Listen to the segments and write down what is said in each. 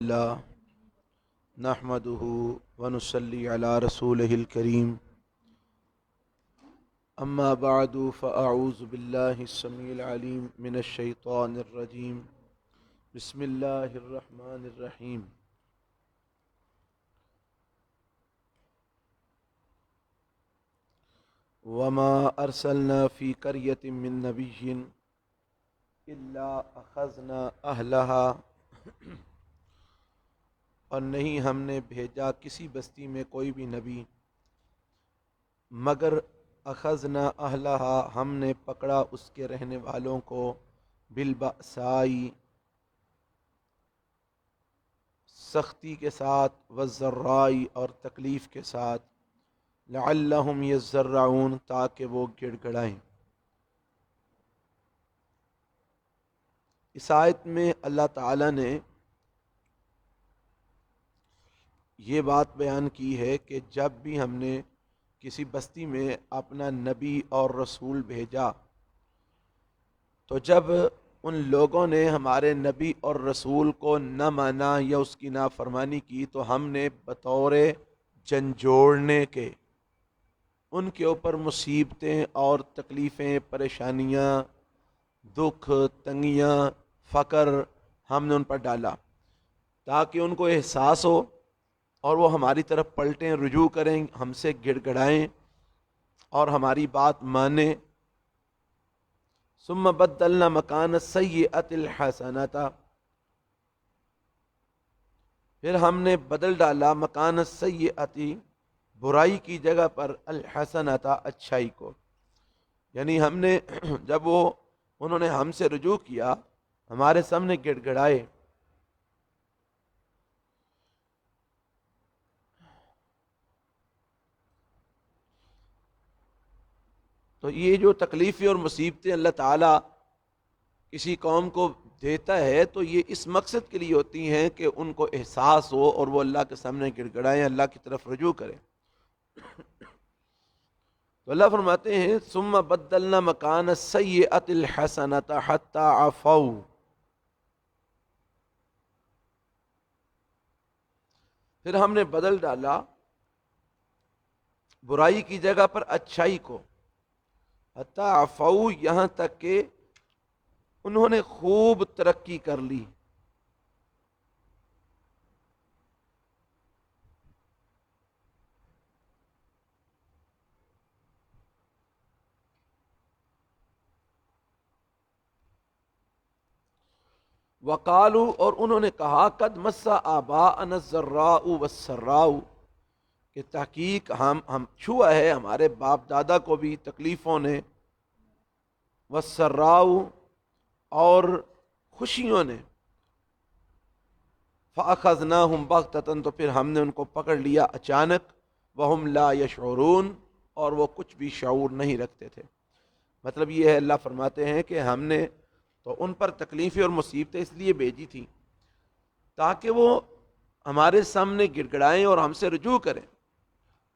اللہ نحمدہ ونصلی علی رسولہ الکریم اما بعد فاعوذ باللہ السمیع العلیم من الشیطان الرجیم بسم اللہ الرحمن الرحیم وما ارسلنا فی قریۃ من نبی الا اخذنا اہلها اور نہیں ہم نے بھیجا کسی بستی میں کوئی بھی نبی مگر اخذنا اہلہا ہم نے پکڑا اس کے رہنے والوں کو بالبأسائی سختی کے ساتھ والضرائی اور تکلیف کے ساتھ لعلہم یضرعون تاکہ وہ گڑ گڑائیں۔ اس آیت میں اللہ تعالیٰ نے یہ بات بیان کی ہے کہ جب بھی ہم نے کسی بستی میں اپنا نبی اور رسول بھیجا تو جب ان لوگوں نے ہمارے نبی اور رسول کو نہ مانا یا اس کی نافرمانی کی تو ہم نے بطور جھنجھوڑنے کے ان کے اوپر مصیبتیں اور تکلیفیں، پریشانیاں، دکھ، تنگیاں، فقر ہم نے ان پر ڈالا تاکہ ان کو احساس ہو اور وہ ہماری طرف پلٹیں، رجوع کریں، ہم سے گڑ گڑائیں اور ہماری بات مانیں۔ ثم بدلنا مکان السیئۃ الحسنۃ، پھر ہم نے بدل ڈالا مکان السیئۃ برائی کی جگہ پر الحسنۃ اچھائی کو، یعنی ہم نے جب انہوں نے ہم سے رجوع کیا، ہمارے سامنے گڑ گڑائے تو یہ جو تکلیفیں اور مصیبتیں اللہ تعالیٰ کسی قوم کو دیتا ہے تو یہ اس مقصد کے لیے ہوتی ہیں کہ ان کو احساس ہو اور وہ اللہ کے سامنے گڑ گڑائیں، اللہ کی طرف رجوع کریں۔ تو اللہ فرماتے ہیں ثم بدلنا مکان السیئۃ الحسنۃ حتی عفوا، پھر ہم نے بدل ڈالا برائی کی جگہ پر اچھائی کو، حتی عفوا یہاں تک کہ انہوں نے خوب ترقی کر لی۔ وقالوا اور انہوں نے کہا قد مس آباءنا الضراء والسراء کہ تحقیق ہم چھوا ہے ہمارے باپ دادا کو بھی تکلیفوں نے، والسراء اور خوشیوں نے، فاخذناہم بغتۃ تو پھر ہم نے ان کو پکڑ لیا اچانک، وہم لا یشعرون اور وہ کچھ بھی شعور نہیں رکھتے تھے۔ مطلب یہ ہے اللہ فرماتے ہیں کہ ہم نے تو ان پر تکلیفیں اور مصیبتیں اس لیے بھیجی تھی تاکہ وہ ہمارے سامنے گڑ گڑائیں اور ہم سے رجوع کریں،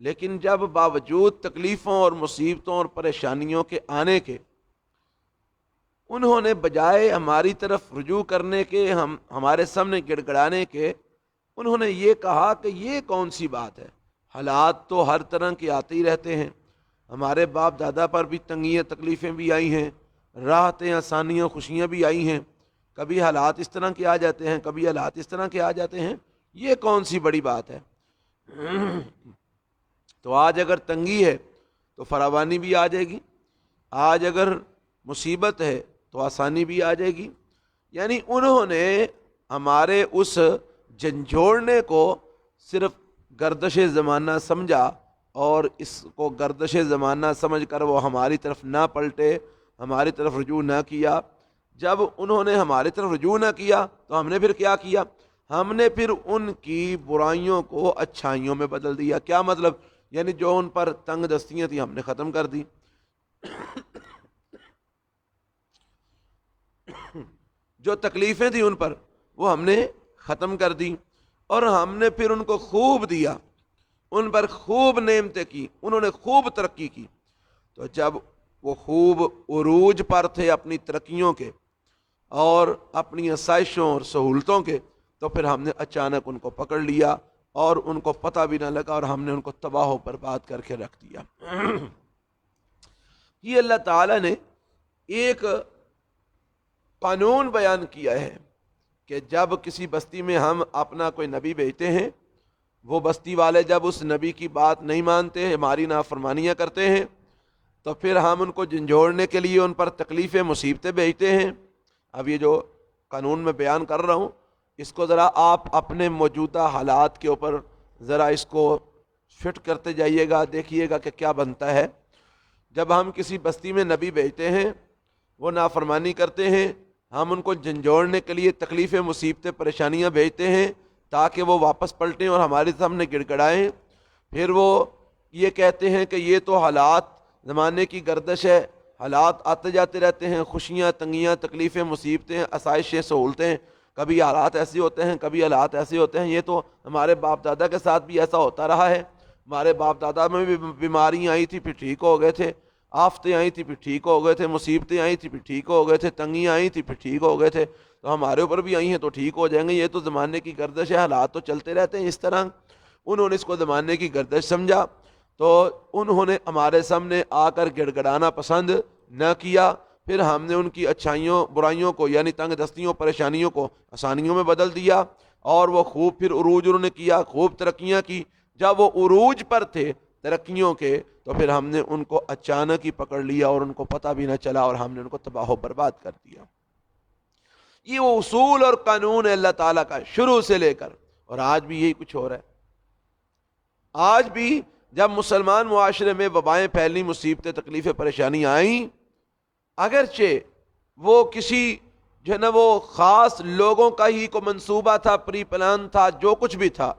لیکن جب باوجود تکلیفوں اور مصیبتوں اور پریشانیوں کے آنے کے انہوں نے بجائے ہماری طرف رجوع کرنے کے، ہمارے سامنے گڑ گڑانے کے، انہوں نے یہ کہا کہ یہ کون سی بات ہے، حالات تو ہر طرح کے آتے ہی رہتے ہیں، ہمارے باپ دادا پر بھی تنگیاں تکلیفیں بھی آئی ہیں، راحتیں آسانیاں خوشیاں بھی آئی ہیں، کبھی حالات اس طرح کے آ جاتے ہیں، کبھی حالات اس طرح کے آ جاتے ہیں، یہ کون سی بڑی بات ہے۔ تو آج اگر تنگی ہے تو فراوانی بھی آ جائے گی، آج اگر مصیبت ہے تو آسانی بھی آ جائے گی۔ یعنی انہوں نے ہمارے اس جھنجھوڑنے کو صرف گردش زمانہ سمجھا اور اس کو گردش زمانہ سمجھ کر وہ ہماری طرف نہ پلٹے، ہماری طرف رجوع نہ کیا۔ جب انہوں نے ہماری طرف رجوع نہ کیا تو ہم نے پھر کیا کیا، ہم نے پھر ان کی برائیوں کو اچھائیوں میں بدل دیا۔ کیا مطلب، یعنی جو ان پر تنگ دستیاں تھیں ہم نے ختم کر دی، جو تکلیفیں تھیں ان پر وہ ہم نے ختم کر دی، اور ہم نے پھر ان کو خوب دیا، ان پر خوب نعمتیں کی، انہوں نے خوب ترقی کی۔ تو جب وہ خوب عروج پر تھے اپنی ترقیوں کے اور اپنی آسائشوں اور سہولتوں کے، تو پھر ہم نے اچانک ان کو پکڑ لیا اور ان کو پتہ بھی نہ لگا اور ہم نے ان کو تباہ و برباد کر کے رکھ دیا۔ یہ اللہ تعالیٰ نے ایک قانون بیان کیا ہے کہ جب کسی بستی میں ہم اپنا کوئی نبی بھیجتے ہیں، وہ بستی والے جب اس نبی کی بات نہیں مانتے ہیں، ہماری نافرمانیاں کرتے ہیں، تو پھر ہم ان کو جھنجھوڑنے کے لیے ان پر تکلیفیں مصیبتیں بھیجتے ہیں۔ اب یہ جو قانون میں بیان کر رہا ہوں، اس کو ذرا آپ اپنے موجودہ حالات کے اوپر ذرا اس کو فٹ کرتے جائیے گا، دیکھیے گا کہ کیا بنتا ہے۔ جب ہم کسی بستی میں نبی بھیجتے ہیں، وہ نافرمانی کرتے ہیں، ہم ان کو جھنجھوڑنے کے لیے تکلیفیں مصیبتیں پریشانیاں بھیجتے ہیں تاکہ وہ واپس پلٹیں اور ہمارے سامنے گڑ گڑائیں۔ پھر وہ یہ کہتے ہیں کہ یہ تو حالات زمانے کی گردش ہے، حالات آتے جاتے رہتے ہیں، خوشیاں، تنگیاں، تکلیفیں، مصیبتیں، آسائشیں، سہولتیں، کبھی حالات ایسے ہوتے ہیں، کبھی حالات ایسے ہوتے ہیں۔ یہ تو ہمارے باپ دادا کے ساتھ بھی ایسا ہوتا رہا ہے، ہمارے باپ دادا میں بھی بیماریاں آئی تھی پھر ٹھیک ہو گئے تھے، آفتیں آئی تھی پھر ٹھیک ہو گئے تھے، مصیبتیں آئی تھی پھر ٹھیک ہو گئے تھے، تنگیاں آئی تھی پھر ٹھیک ہو گئے تھے، تو ہمارے اوپر بھی آئی ہیں تو ٹھیک ہو جائیں گے۔ یہ تو زمانے کی گردش ہے، حالات تو چلتے رہتے ہیں۔ اس طرح انہوں نے اس کو زمانے کی گردش سمجھا، تو انہوں نے ہمارے سامنے آ کر گڑ گڑانا پسند نہ کیا۔ پھر ہم نے ان کی اچھائیوں برائیوں کو، یعنی تنگ دستیوں پریشانیوں کو آسانیوں میں بدل دیا، اور وہ خوب پھر عروج انہوں نے کیا، خوب ترقیاں کی۔ جب وہ عروج پر تھے ترقیوں کے، تو پھر ہم نے ان کو اچانک ہی پکڑ لیا اور ان کو پتہ بھی نہ چلا، اور ہم نے ان کو تباہ و برباد کر دیا۔ یہ وہ اصول اور قانون ہے اللہ تعالیٰ کا شروع سے لے کر، اور آج بھی یہی کچھ ہو رہا ہے۔ آج بھی جب مسلمان معاشرے میں وبائیں پھیلنی، مصیبتیں، تکلیفیں، پریشانیاں آئیں، اگرچہ وہ کسی جو ہے نا وہ خاص لوگوں کا ہی کو منصوبہ تھا، پری پلان تھا، جو کچھ بھی تھا،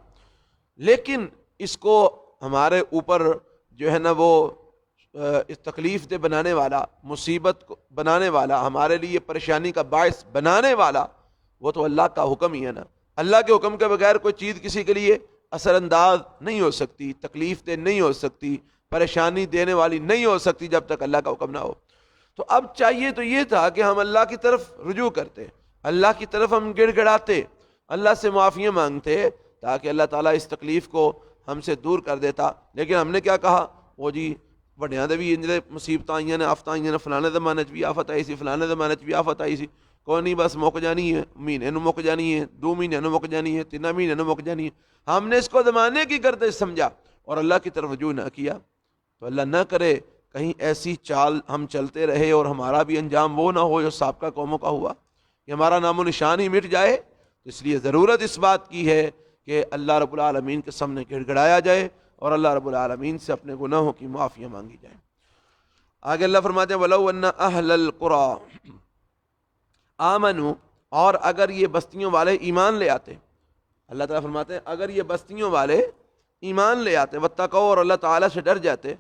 لیکن اس کو ہمارے اوپر جو ہے نا وہ اس تکلیف دہ بنانے والا، مصیبت کو بنانے والا، ہمارے لیے پریشانی کا باعث بنانے والا، وہ تو اللہ کا حکم ہی ہے نا۔ اللہ کے حکم کے بغیر کوئی چیز کسی کے لیے اثر انداز نہیں ہو سکتی، تکلیف دہ نہیں ہو سکتی، پریشانی دینے والی نہیں ہو سکتی جب تک اللہ کا حکم نہ ہو۔ تو اب چاہیے تو یہ تھا کہ ہم اللہ کی طرف رجوع کرتے، اللہ کی طرف ہم گڑ گڑاتے، اللہ سے معافیاں مانگتے، تاکہ اللہ تعالیٰ اس تکلیف کو ہم سے دور کر دیتا۔ لیکن ہم نے کیا کہا، وہ جی وڈیاں دے بھی انجلے مصیبتاں آئیاں نے، آفتاں آئیاں نے، فلانے زمانے بھی آفت آئی سی، فلانے زمانے بھی آفت آئی سی، کوئی نہیں بس مک جانی ہے، مہینے نو مک جانی ہے، 2 مہینے نو مک جانی ہے، 3 مہینے نو مک جانی ہے۔ ہم نے اس کو زمانے کی گردش سمجھا اور اللہ کی طرف رجوع نہ کیا۔ تو اللہ نہ کرے کہیں ایسی چال ہم چلتے رہے اور ہمارا بھی انجام وہ نہ ہو جو سابقہ قوموں کا ہوا، کہ ہمارا نام و نشان ہی مٹ جائے۔ تو اس لیے ضرورت اس بات کی ہے کہ اللہ رب العالمین کے سامنے گڑ گڑایا جائے اور اللہ رب العالمین سے اپنے گناہوں کی معافیاں مانگی جائیں۔ آگے اللہ فرماتے ہیں وَلَوْ أَنَّ أَهْلَ الْقُرَىٰ آمَنُوا، اور اگر یہ بستیوں والے ایمان لے آتے، اللہ تعالیٰ فرماتے ہیں اگر یہ بستیوں والے ایمان لے آتے، واتقوا، اور اللہ تعالیٰ سے ڈر جاتے،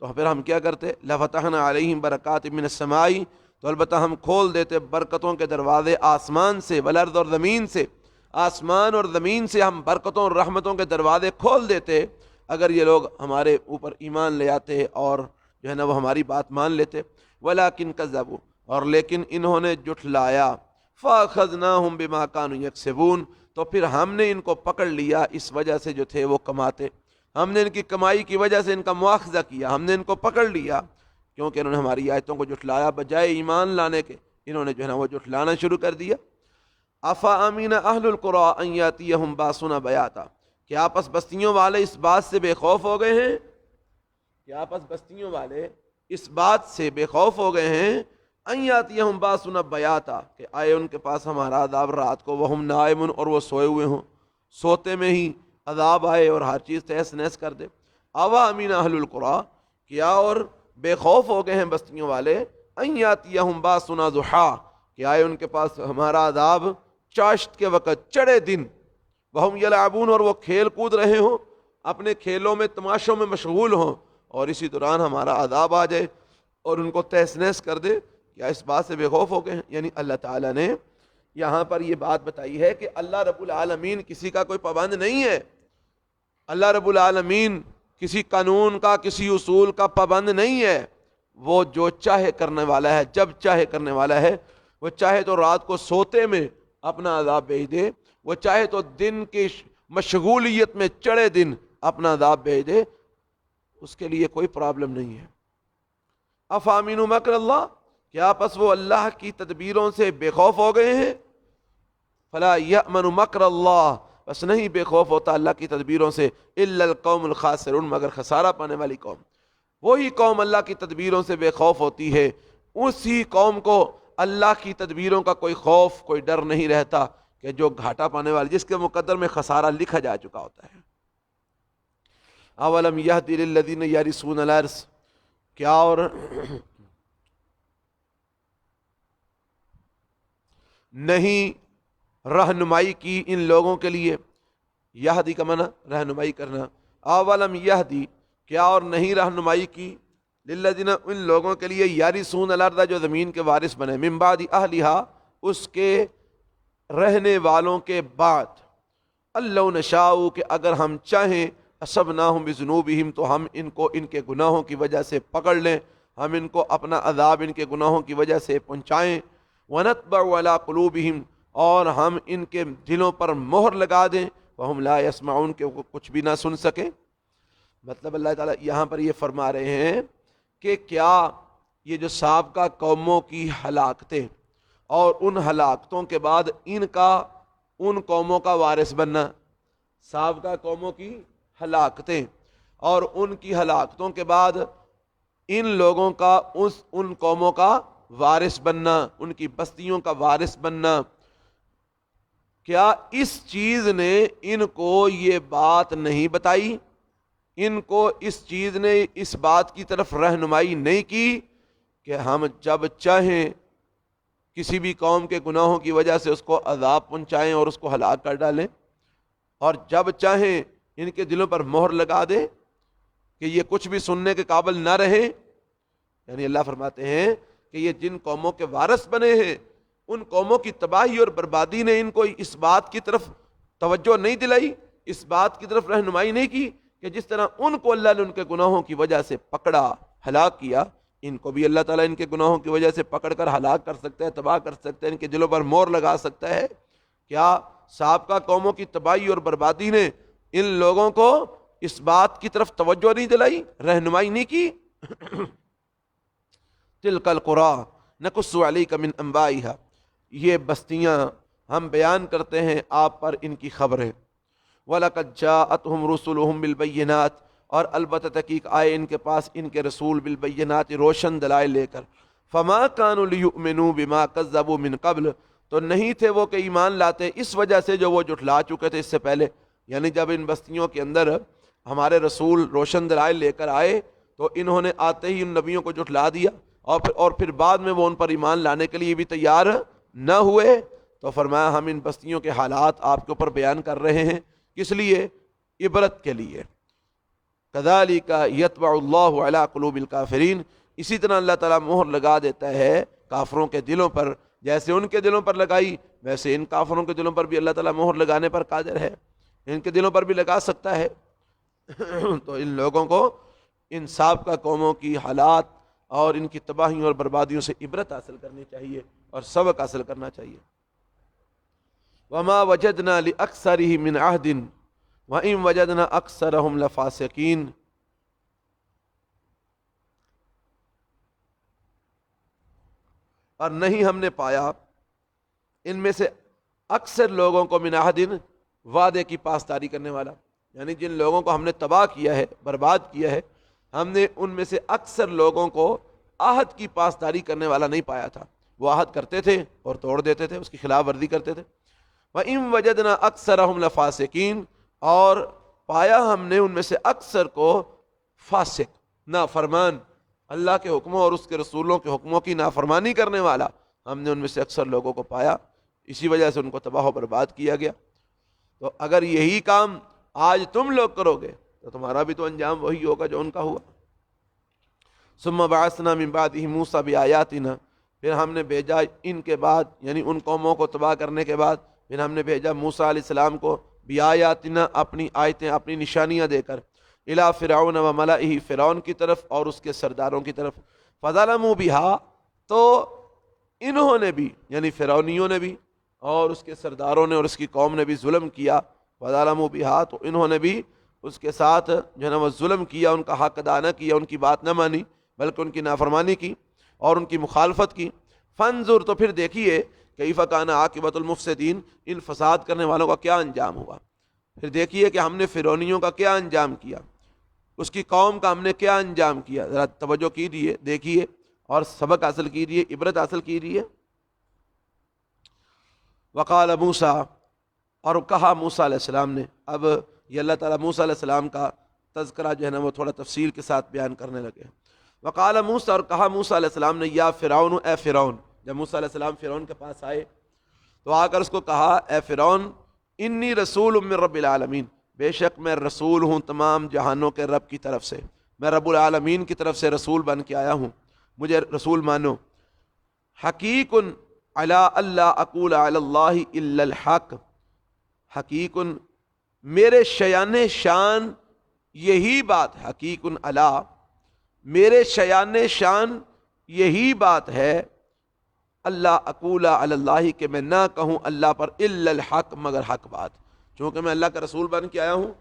تو پھر ہم کیا کرتے، لَفَتَحْنَا عَلَيْهِمْ بَرَكَاتٍ مِّنَ السَّمَاءِ، تو البتہ ہم کھول دیتے برکتوں کے دروازے آسمان سے، والارض، اور زمین سے، آسمان اور زمین سے ہم برکتوں اور رحمتوں کے دروازے کھول دیتے اگر یہ لوگ ہمارے اوپر ایمان لے آتے اور جو ہے نا وہ ہماری بات مان لیتے۔ وَلَٰكِن كَذَّبُوا، اور لیکن انہوں نے جھٹلایا، فَأَخَذْنَاهُمْ بِمَا كَانُوا يَكْسِبُونَ، تو پھر ہم نے ان کو پکڑ لیا اس وجہ سے جو تھے وہ کماتے، ہم نے ان کی کمائی کی وجہ سے ان کا مواخذہ کیا، ہم نے ان کو پکڑ لیا کیونکہ انہوں نے ہماری آیتوں کو جھٹلایا، بجائے ایمان لانے کے انہوں نے جو ہے نا وہ جھٹلانا شروع کر دیا۔ أَفَأَمِنَ أَهْلُ الْقُرَىٰ أَن يَأْتِيَهُمْ بَأْسُنَا بَيَاتًا، کہ آپس بستیوں والے اس بات سے بے خوف ہو گئے ہیں، کہ آپس بستیوں والے اس بات سے بے خوف ہو گئے ہیں، أَن يَأْتِيَهُمْ بَأْسُنَا بَيَاتًا، کہ آئے ان کے پاس ہمارا عذاب رات کو، وَهُمْ نَائِمُونَ، اور وہ سوئے ہوئے ہوں، سوتے میں ہی عذاب آئے اور ہر چیز تہس نہس کر دے۔ أَوَأَمِنَ أَهْلُ الْقُرَىٰ، کیا اور بے خوف ہو گئے ہیں بستیوں والے، أَن يَأْتِيَهُمْ بَأْسُنَا ضُحًى، کہ آئے ان کے پاس ہمارا عذاب چاشت کے وقت، چڑھے دن، وَهُمْ يَلْعَبُونَ، اور وہ کھیل کود رہے ہوں، اپنے کھیلوں میں تماشوں میں مشغول ہوں، اور اسی دوران ہمارا عذاب آ جائے اور ان کو تہس نہس کر دے، کیا اس بات سے بے خوف ہو گئے ہیں؟ یعنی اللہ تعالیٰ نے یہاں پر یہ بات بتائی ہے کہ اللہ رب العالمین کسی کا کوئی پابند نہیں ہے، اللہ رب العالمین کسی قانون کا، کسی اصول کا پابند نہیں ہے، وہ جو چاہے کرنے والا ہے، جب چاہے کرنے والا ہے، وہ چاہے تو رات کو سوتے میں اپنا عذاب بھیج دے، وہ چاہے تو دن کی مشغولیت میں چڑھے دن اپنا عذاب بھیج دے، اس کے لیے کوئی پرابلم نہیں ہے۔ افامین مکر اللہ، کیا پس وہ اللہ کی تدبیروں سے بے خوف ہو گئے ہیں؟ فلا یأمن مکر اللہ، بس نہیں بے خوف ہوتا اللہ کی تدبیروں سے الا القوم الخاسرون، مگر خسارہ پانے والی قوم۔ وہی قوم اللہ کی تدبیروں سے بے خوف ہوتی ہے، اسی قوم کو اللہ کی تدبیروں کا کوئی خوف، کوئی ڈر نہیں رہتا، کہ جو گھاٹا پانے والی، جس کے مقدر میں خسارہ لکھا جا چکا ہوتا ہے۔ اولم یہدی للذین یرثون الارض، کیا اور نہیں رہنمائی کی ان لوگوں کے لیے، یہدی کا معنی رہنمائی کرنا، اولم یہدی، کیا اور نہیں رہنمائی کی، للذین ان لوگوں کے لیے، یرثون الارض جو زمین کے وارث بنے، من بعد اہلھا اس کے رہنے والوں کے بعد، اللہ نشاء کہ اگر ہم چاہیں، اصبناہم بذنوبہم تو ہم ان کو ان کے گناہوں کی وجہ سے پکڑ لیں، ہم ان کو اپنا عذاب ان کے گناہوں کی وجہ سے پہنچائیں، ونطبع علی قلوبہم اور ہم ان کے دلوں پر مہر لگا دیں، وہم لا یسمعون کہ وہ کچھ بھی نہ سن سکیں۔ مطلب اللہ تعالیٰ یہاں پر یہ فرما رہے ہیں کہ کیا یہ جو سابقہ قوموں کی ہلاکتیں اور ان ہلاکتوں کے بعد ان کا ان قوموں کا وارث بننا، سابقہ قوموں کی ہلاکتیں اور ان کی ہلاکتوں کے بعد ان لوگوں کا ان قوموں کا وارث بننا، ان کی بستیوں کا وارث بننا، کیا اس چیز نے ان کو یہ بات نہیں بتائی، ان کو اس چیز نے اس بات کی طرف رہنمائی نہیں کی کہ ہم جب چاہیں کسی بھی قوم کے گناہوں کی وجہ سے اس کو عذاب پہنچائیں اور اس کو ہلاک کر ڈالیں، اور جب چاہیں ان کے دلوں پر مہر لگا دیں کہ یہ کچھ بھی سننے کے قابل نہ رہیں؟ یعنی اللہ فرماتے ہیں کہ یہ جن قوموں کے وارث بنے ہیں، ان قوموں کی تباہی اور بربادی نے ان کو اس بات کی طرف توجہ نہیں دلائی، اس بات کی طرف رہنمائی نہیں کی کہ جس طرح ان کو اللہ نے ان کے گناہوں کی وجہ سے پکڑا، ہلاک کیا، ان کو بھی اللہ تعالیٰ ان کے گناہوں کی وجہ سے پکڑ کر ہلاک کر سکتا ہے، تباہ کر سکتا ہے، ان کے دلوں پر مہر لگا سکتا ہے۔ کیا سابقہ قوموں کی تباہی اور بربادی نے ان لوگوں کو اس بات کی طرف توجہ نہیں دلائی، رہنمائی نہیں کی؟ تلک القریٰ نقص علیک من انبائها، یہ بستیاں ہم بیان کرتے ہیں آپ پر ان کی خبریں۔ وَلَقَدْ جَاءَتْهُمْ رُسُلُهُمْ بِالْبَيِّنَاتِ، اور البتہ تحقیق آئے ان کے پاس ان کے رسول بالبینات، روشن دلائل لے کر، فَمَا كَانُوا لِيُؤْمِنُوا بِمَا كَذَّبُوا مِن قَبْلُ، تو نہیں تھے وہ کہ ایمان لاتے اس وجہ سے جو وہ جھٹلا چکے تھے اس سے پہلے۔ یعنی جب ان بستیوں کے اندر ہمارے رسول روشن دلائل لے کر آئے تو انہوں نے آتے ہی ان نبیوں کو جھٹلا دیا، اور پھر بعد میں وہ ان پر ایمان لانے کے لیے بھی تیار نہ ہوئے۔ تو فرمایا ہم ان بستیوں کے حالات آپ کے اوپر بیان کر رہے ہیں، کس لیے؟ عبرت کے لیے۔ کذالک یطبع اللہ علی قلوب الکافرین، اسی طرح اللہ تعالیٰ مہر لگا دیتا ہے کافروں کے دلوں پر، جیسے ان کے دلوں پر لگائی ویسے ان کافروں کے دلوں پر بھی اللہ تعالیٰ مہر لگانے پر قادر ہے، ان کے دلوں پر بھی لگا سکتا ہے۔ تو ان لوگوں کو ان سابقہ قوموں کی حالات اور ان کی تباہیوں اور بربادیوں سے عبرت حاصل کرنی چاہیے اور سبق حاصل کرنا چاہیے۔ وما وجدنا لأکثرهم من عہد وإن وجدنا أکثرهم لفاسقین، اور نہیں ہم نے پایا ان میں سے اکثر لوگوں کو من عہد، وعدے کی پاسداری کرنے والا، یعنی جن لوگوں کو ہم نے تباہ کیا ہے، برباد کیا ہے، ہم نے ان میں سے اکثر لوگوں کو عہد کی پاسداری کرنے والا نہیں پایا تھا۔ وہ عہد کرتے تھے اور توڑ دیتے تھے، اس کی خلاف ورزی کرتے تھے۔ وَإِن وَجَدْنَا أَكْثَرَهُمْ لَفَاسِقِينَ، اور پایا ہم نے ان میں سے اکثر کو فاسق، نافرمان، اللہ کے حکموں اور اس کے رسولوں کے حکموں کی نافرمانی کرنے والا، ہم نے ان میں سے اکثر لوگوں کو پایا، اسی وجہ سے ان کو تباہ و برباد کیا گیا۔ تو اگر یہی کام آج تم لوگ کرو گے تو تمہارا بھی تو انجام وہی ہوگا جو ان کا ہوا۔ ثم بعثنا من بعده موسیٰ بآیاتنا، پھر ہم نے بھیجا ان کے بعد، یعنی ان قوموں کو تباہ کرنے کے بعد، پھر ہم نے بھیجا موسیٰ علیہ السلام کو بآیاتنا، اپنی آیتیں، اپنی نشانیاں دے کر، الی فرعون و ملئہ، فرعون کی طرف اور اس کے سرداروں کی طرف، فظلموا بہا، تو انہوں نے بھی، یعنی فرعونیوں نے بھی اور اس کے سرداروں نے اور اس کی قوم نے بھی ظلم کیا، وظالموا بہا، تو انہوں نے بھی اس کے ساتھ جو ہے نا وہ ظلم کیا، ان کا حق ادا نہ کیا، ان کی بات نہ مانی بلکہ ان کی نافرمانی کی اور ان کی مخالفت کی۔ فانظر، تو پھر دیکھیے، کیف کان عاقبۃ المفسدین، ان فساد کرنے والوں کا کیا انجام ہوا۔ پھر دیکھیے کہ ہم نے فرعونیوں کا کیا انجام کیا، اس کی قوم کا ہم نے کیا انجام کیا۔ ذرا توجہ کیجیے، دیکھیے اور سبق حاصل کیجیے، عبرت حاصل کیجیے۔ وقال موسیٰ، اور کہا موسیٰ علیہ السلام نے، اب یہ اللہ تعالیٰ موسیٰ علیہ السلام کا تذکرہ جو ہے نا وہ تھوڑا تفصیل کے ساتھ بیان کرنے لگے۔ وقال موسیٰ، اور کہا موسیٰ علیہ السلام نے، یا فرعون، اے فرعون، جب موسیٰ علیہ السلام فرعون کے پاس آئے تو آ کر اس کو کہا، اے فرعون، انی رسول من رب العالمین، بے شک میں رسول ہوں تمام جہانوں کے رب کی طرف سے، میں رب العالمین کی طرف سے رسول بن کے آیا ہوں، مجھے رسول مانو۔ حقیق علی اللہ اقول علی اللہ الا الحق، حقیق، میرے شیان شان یہی بات، حقیق علی، میرے شیان شان یہی بات ہے، اللہ اقول علی اللہ، کہ میں نہ کہوں اللہ پر الا الحق، مگر حق بات۔ چونکہ میں اللہ کا رسول بن کے آیا ہوں،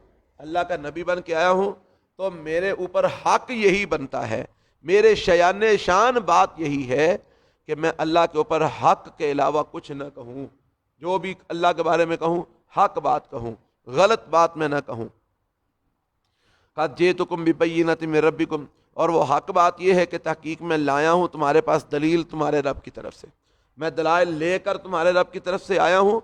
اللہ کا نبی بن کے آیا ہوں، تو میرے اوپر حق یہی بنتا ہے، میرے شیان شان بات یہی ہے کہ میں اللہ کے اوپر حق کے علاوہ کچھ نہ کہوں، جو بھی اللہ کے بارے میں کہوں حق بات کہوں، غلط بات میں نہ کہوں۔ قد جئتکم ببینۃ من ربکم، اور وہ حق بات یہ ہے کہ تحقیق میں لایا ہوں تمہارے پاس دلیل تمہارے رب کی طرف سے، میں دلائل لے کر تمہارے رب کی طرف سے آیا ہوں،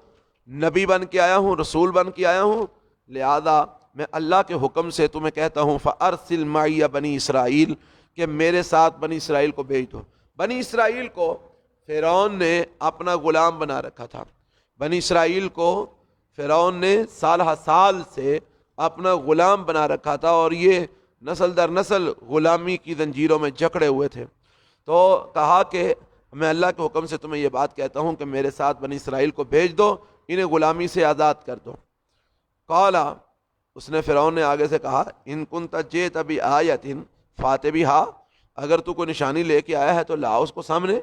نبی بن کے آیا ہوں، رسول بن کے آیا ہوں، لہذا میں اللہ کے حکم سے تمہیں کہتا ہوں فارسل معی بنی اسرائیل، کہ میرے ساتھ بنی اسرائیل کو بھیج دو۔ بنی اسرائیل کو فرعون نے اپنا غلام بنا رکھا تھا، بنی اسرائیل کو فرعون نے سالہ سال سے اپنا غلام بنا رکھا تھا، اور یہ نسل در نسل غلامی کی زنجیروں میں جکڑے ہوئے تھے۔ تو کہا کہ میں اللہ کے حکم سے تمہیں یہ بات کہتا ہوں کہ میرے ساتھ بنی اسرائیل کو بھیج دو، انہیں غلامی سے آزاد کر دو۔ قالا، اس نے فرعون نے آگے سے کہا، ان کنت جئت بآیۃ فات بہا، اگر تو کوئی نشانی لے کے آیا ہے تو لا اس کو سامنے،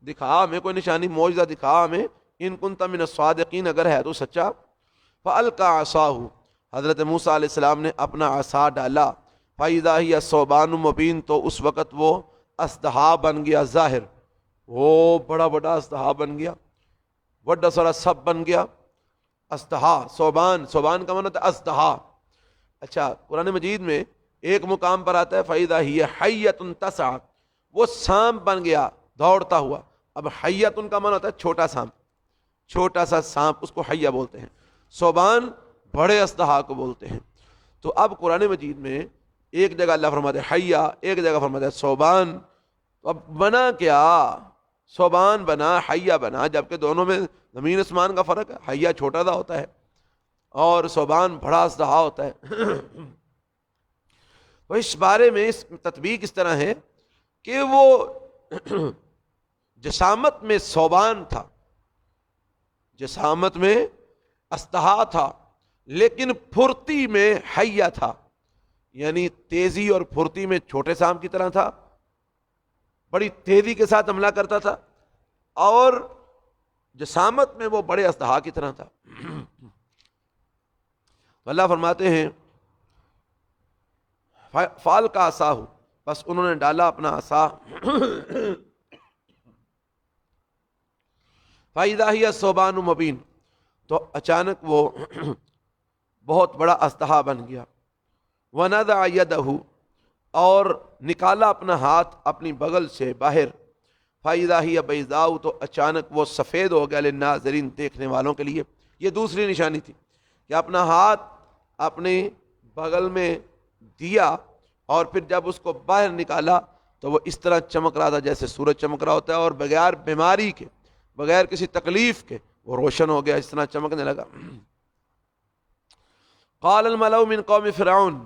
دکھا ہمیں کوئی نشانی، معجزہ دکھا ہمیں، ان کنت من الصادقین، اگر ہے تو سچا۔ فالقى عصاہ، حضرت موسیٰ علیہ السلام نے اپنا عصا ڈالا، فاذا هی ثعبان مبین، تو اس وقت وہ اژدہا بن گیا ظاہر، وہ بڑا بڑا اژدہا بن گیا، بڑا سارا سب بن گیا، اژدہا، ثعبان، ثعبان کا معنی ہوتا ہے اژدہا۔ اچھا، قرآن مجید میں ایک مقام پر آتا ہے فاذا ہی حیۃ تسعی، وہ سانپ بن گیا دوڑتا ہوا۔ اب حیۃ کا معنی ہوتا ہے چھوٹا سانپ، چھوٹا سا سانپ، اس کو حیہ بولتے ہیں، ثعبان بڑے اژدہا کو بولتے ہیں۔ تو اب قرآن مجید میں ایک جگہ اللہ فرماتے ہیں حیہ، ایک جگہ فرماتے ہیں ثعبان، تو اب بنا کیا؟ ثعبان بنا، حیہ بنا، جبکہ دونوں میں زمین آسمان کا فرق ہے، حیہ چھوٹا سا ہوتا ہے اور ثعبان بڑا اژدہا ہوتا ہے۔ تو اس بارے میں اس تطبیق اس طرح ہے کہ وہ جسامت میں ثعبان تھا، جسامت میں اژدہا تھا، لیکن پھرتی میں حیہ تھا، یعنی تیزی اور پھرتی میں چھوٹے سانپ کی طرح تھا، بڑی تیزی کے ساتھ حملہ کرتا تھا، اور جسامت میں وہ بڑے اژدہا کی طرح تھا۔ تو اللہ فرماتے ہیں فال کا عصا ہو، بس انہوں نے ڈالا اپنا عصا، فاذا ہی ثعبان مبین، تو اچانک وہ بہت بڑا اژدہا بن گیا۔ ونزع یدہ، اور نکالا اپنا ہاتھ اپنی بغل سے باہر، فاذا ہی بیضاء، تو اچانک وہ سفید ہو گیا، للناظرین، دیکھنے والوں کے لیے۔ یہ دوسری نشانی تھی کہ اپنا ہاتھ اپنی بغل میں دیا، اور پھر جب اس کو باہر نکالا تو وہ اس طرح چمک رہا تھا جیسے سورج چمک رہا ہوتا ہے، اور بغیر بیماری کے، بغیر کسی تکلیف کے وہ روشن ہو گیا، اس طرح چمکنے لگا۔ قال الملأ من قوم فرعون،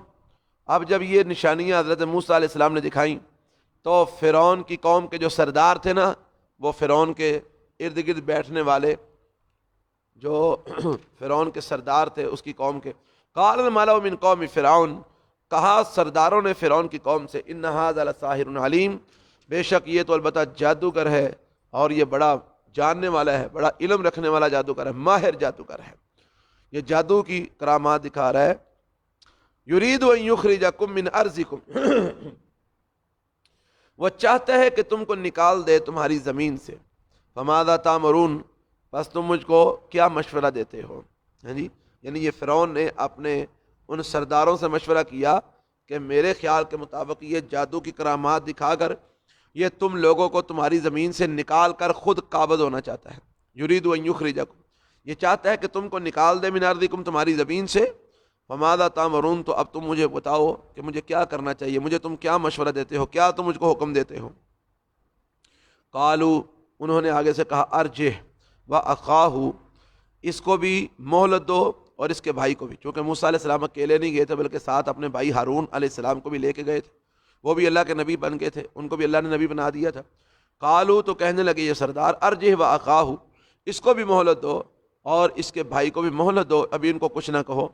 اب جب یہ نشانیاں حضرت موسیٰ علیہ السلام نے دکھائیں تو فرعون کی قوم کے جو سردار تھے نا، وہ فرعون کے ارد گرد بیٹھنے والے جو فرعون کے سردار تھے اس کی قوم کے، قال الملأ من قوم فرعون، کہا سرداروں نے فرعون کی قوم سے، ان ھذا لساحر علیم، بے شک یہ تو البتہ جادوگر ہے اور یہ بڑا جاننے والا ہے، بڑا علم رکھنے والا جادوگر ہے، ماہر جادوگر ہے، یہ جادو کی کرامات دکھا رہا ہے۔ یرید ان یخرجکم من ارضکم وہ چاہتا ہے کہ تم کو نکال دے تمہاری زمین سے، فماذا تامرون بس تم مجھ کو کیا مشورہ دیتے ہو؟ جی، یعنی یہ فرعون نے اپنے ان سرداروں سے مشورہ کیا کہ میرے خیال کے مطابق یہ جادو کی کرامات دکھا کر یہ تم لوگوں کو تمہاری زمین سے نکال کر خود قابض ہونا چاہتا ہے۔ یرید ان یخرجکم، یہ چاہتا ہے کہ تم کو نکال دے من ارضکم تمہاری زمین سے، فماذا تامرون تو اب تم مجھے بتاؤ کہ مجھے کیا کرنا چاہیے، مجھے تم کیا مشورہ دیتے ہو، کیا تم مجھ کو حکم دیتے ہو؟ قالو انہوں نے آگے سے کہا ارجہ و اخاہ، اس کو بھی مہلت دو اور اس کے بھائی کو بھی، چونکہ موسیٰ علیہ السلام اکیلے نہیں گئے تھے بلکہ ساتھ اپنے بھائی ہارون علیہ السلام کو بھی لے کے گئے تھے، وہ بھی اللہ کے نبی بن گئے تھے، ان کو بھی اللہ نے نبی بنا دیا تھا۔ قالو تو کہنے لگے یہ سردار ارجہ و اخاہ، اس کو بھی مہلت دو اور اس کے بھائی کو بھی مہلت دو، ابھی ان کو کچھ نہ کہو۔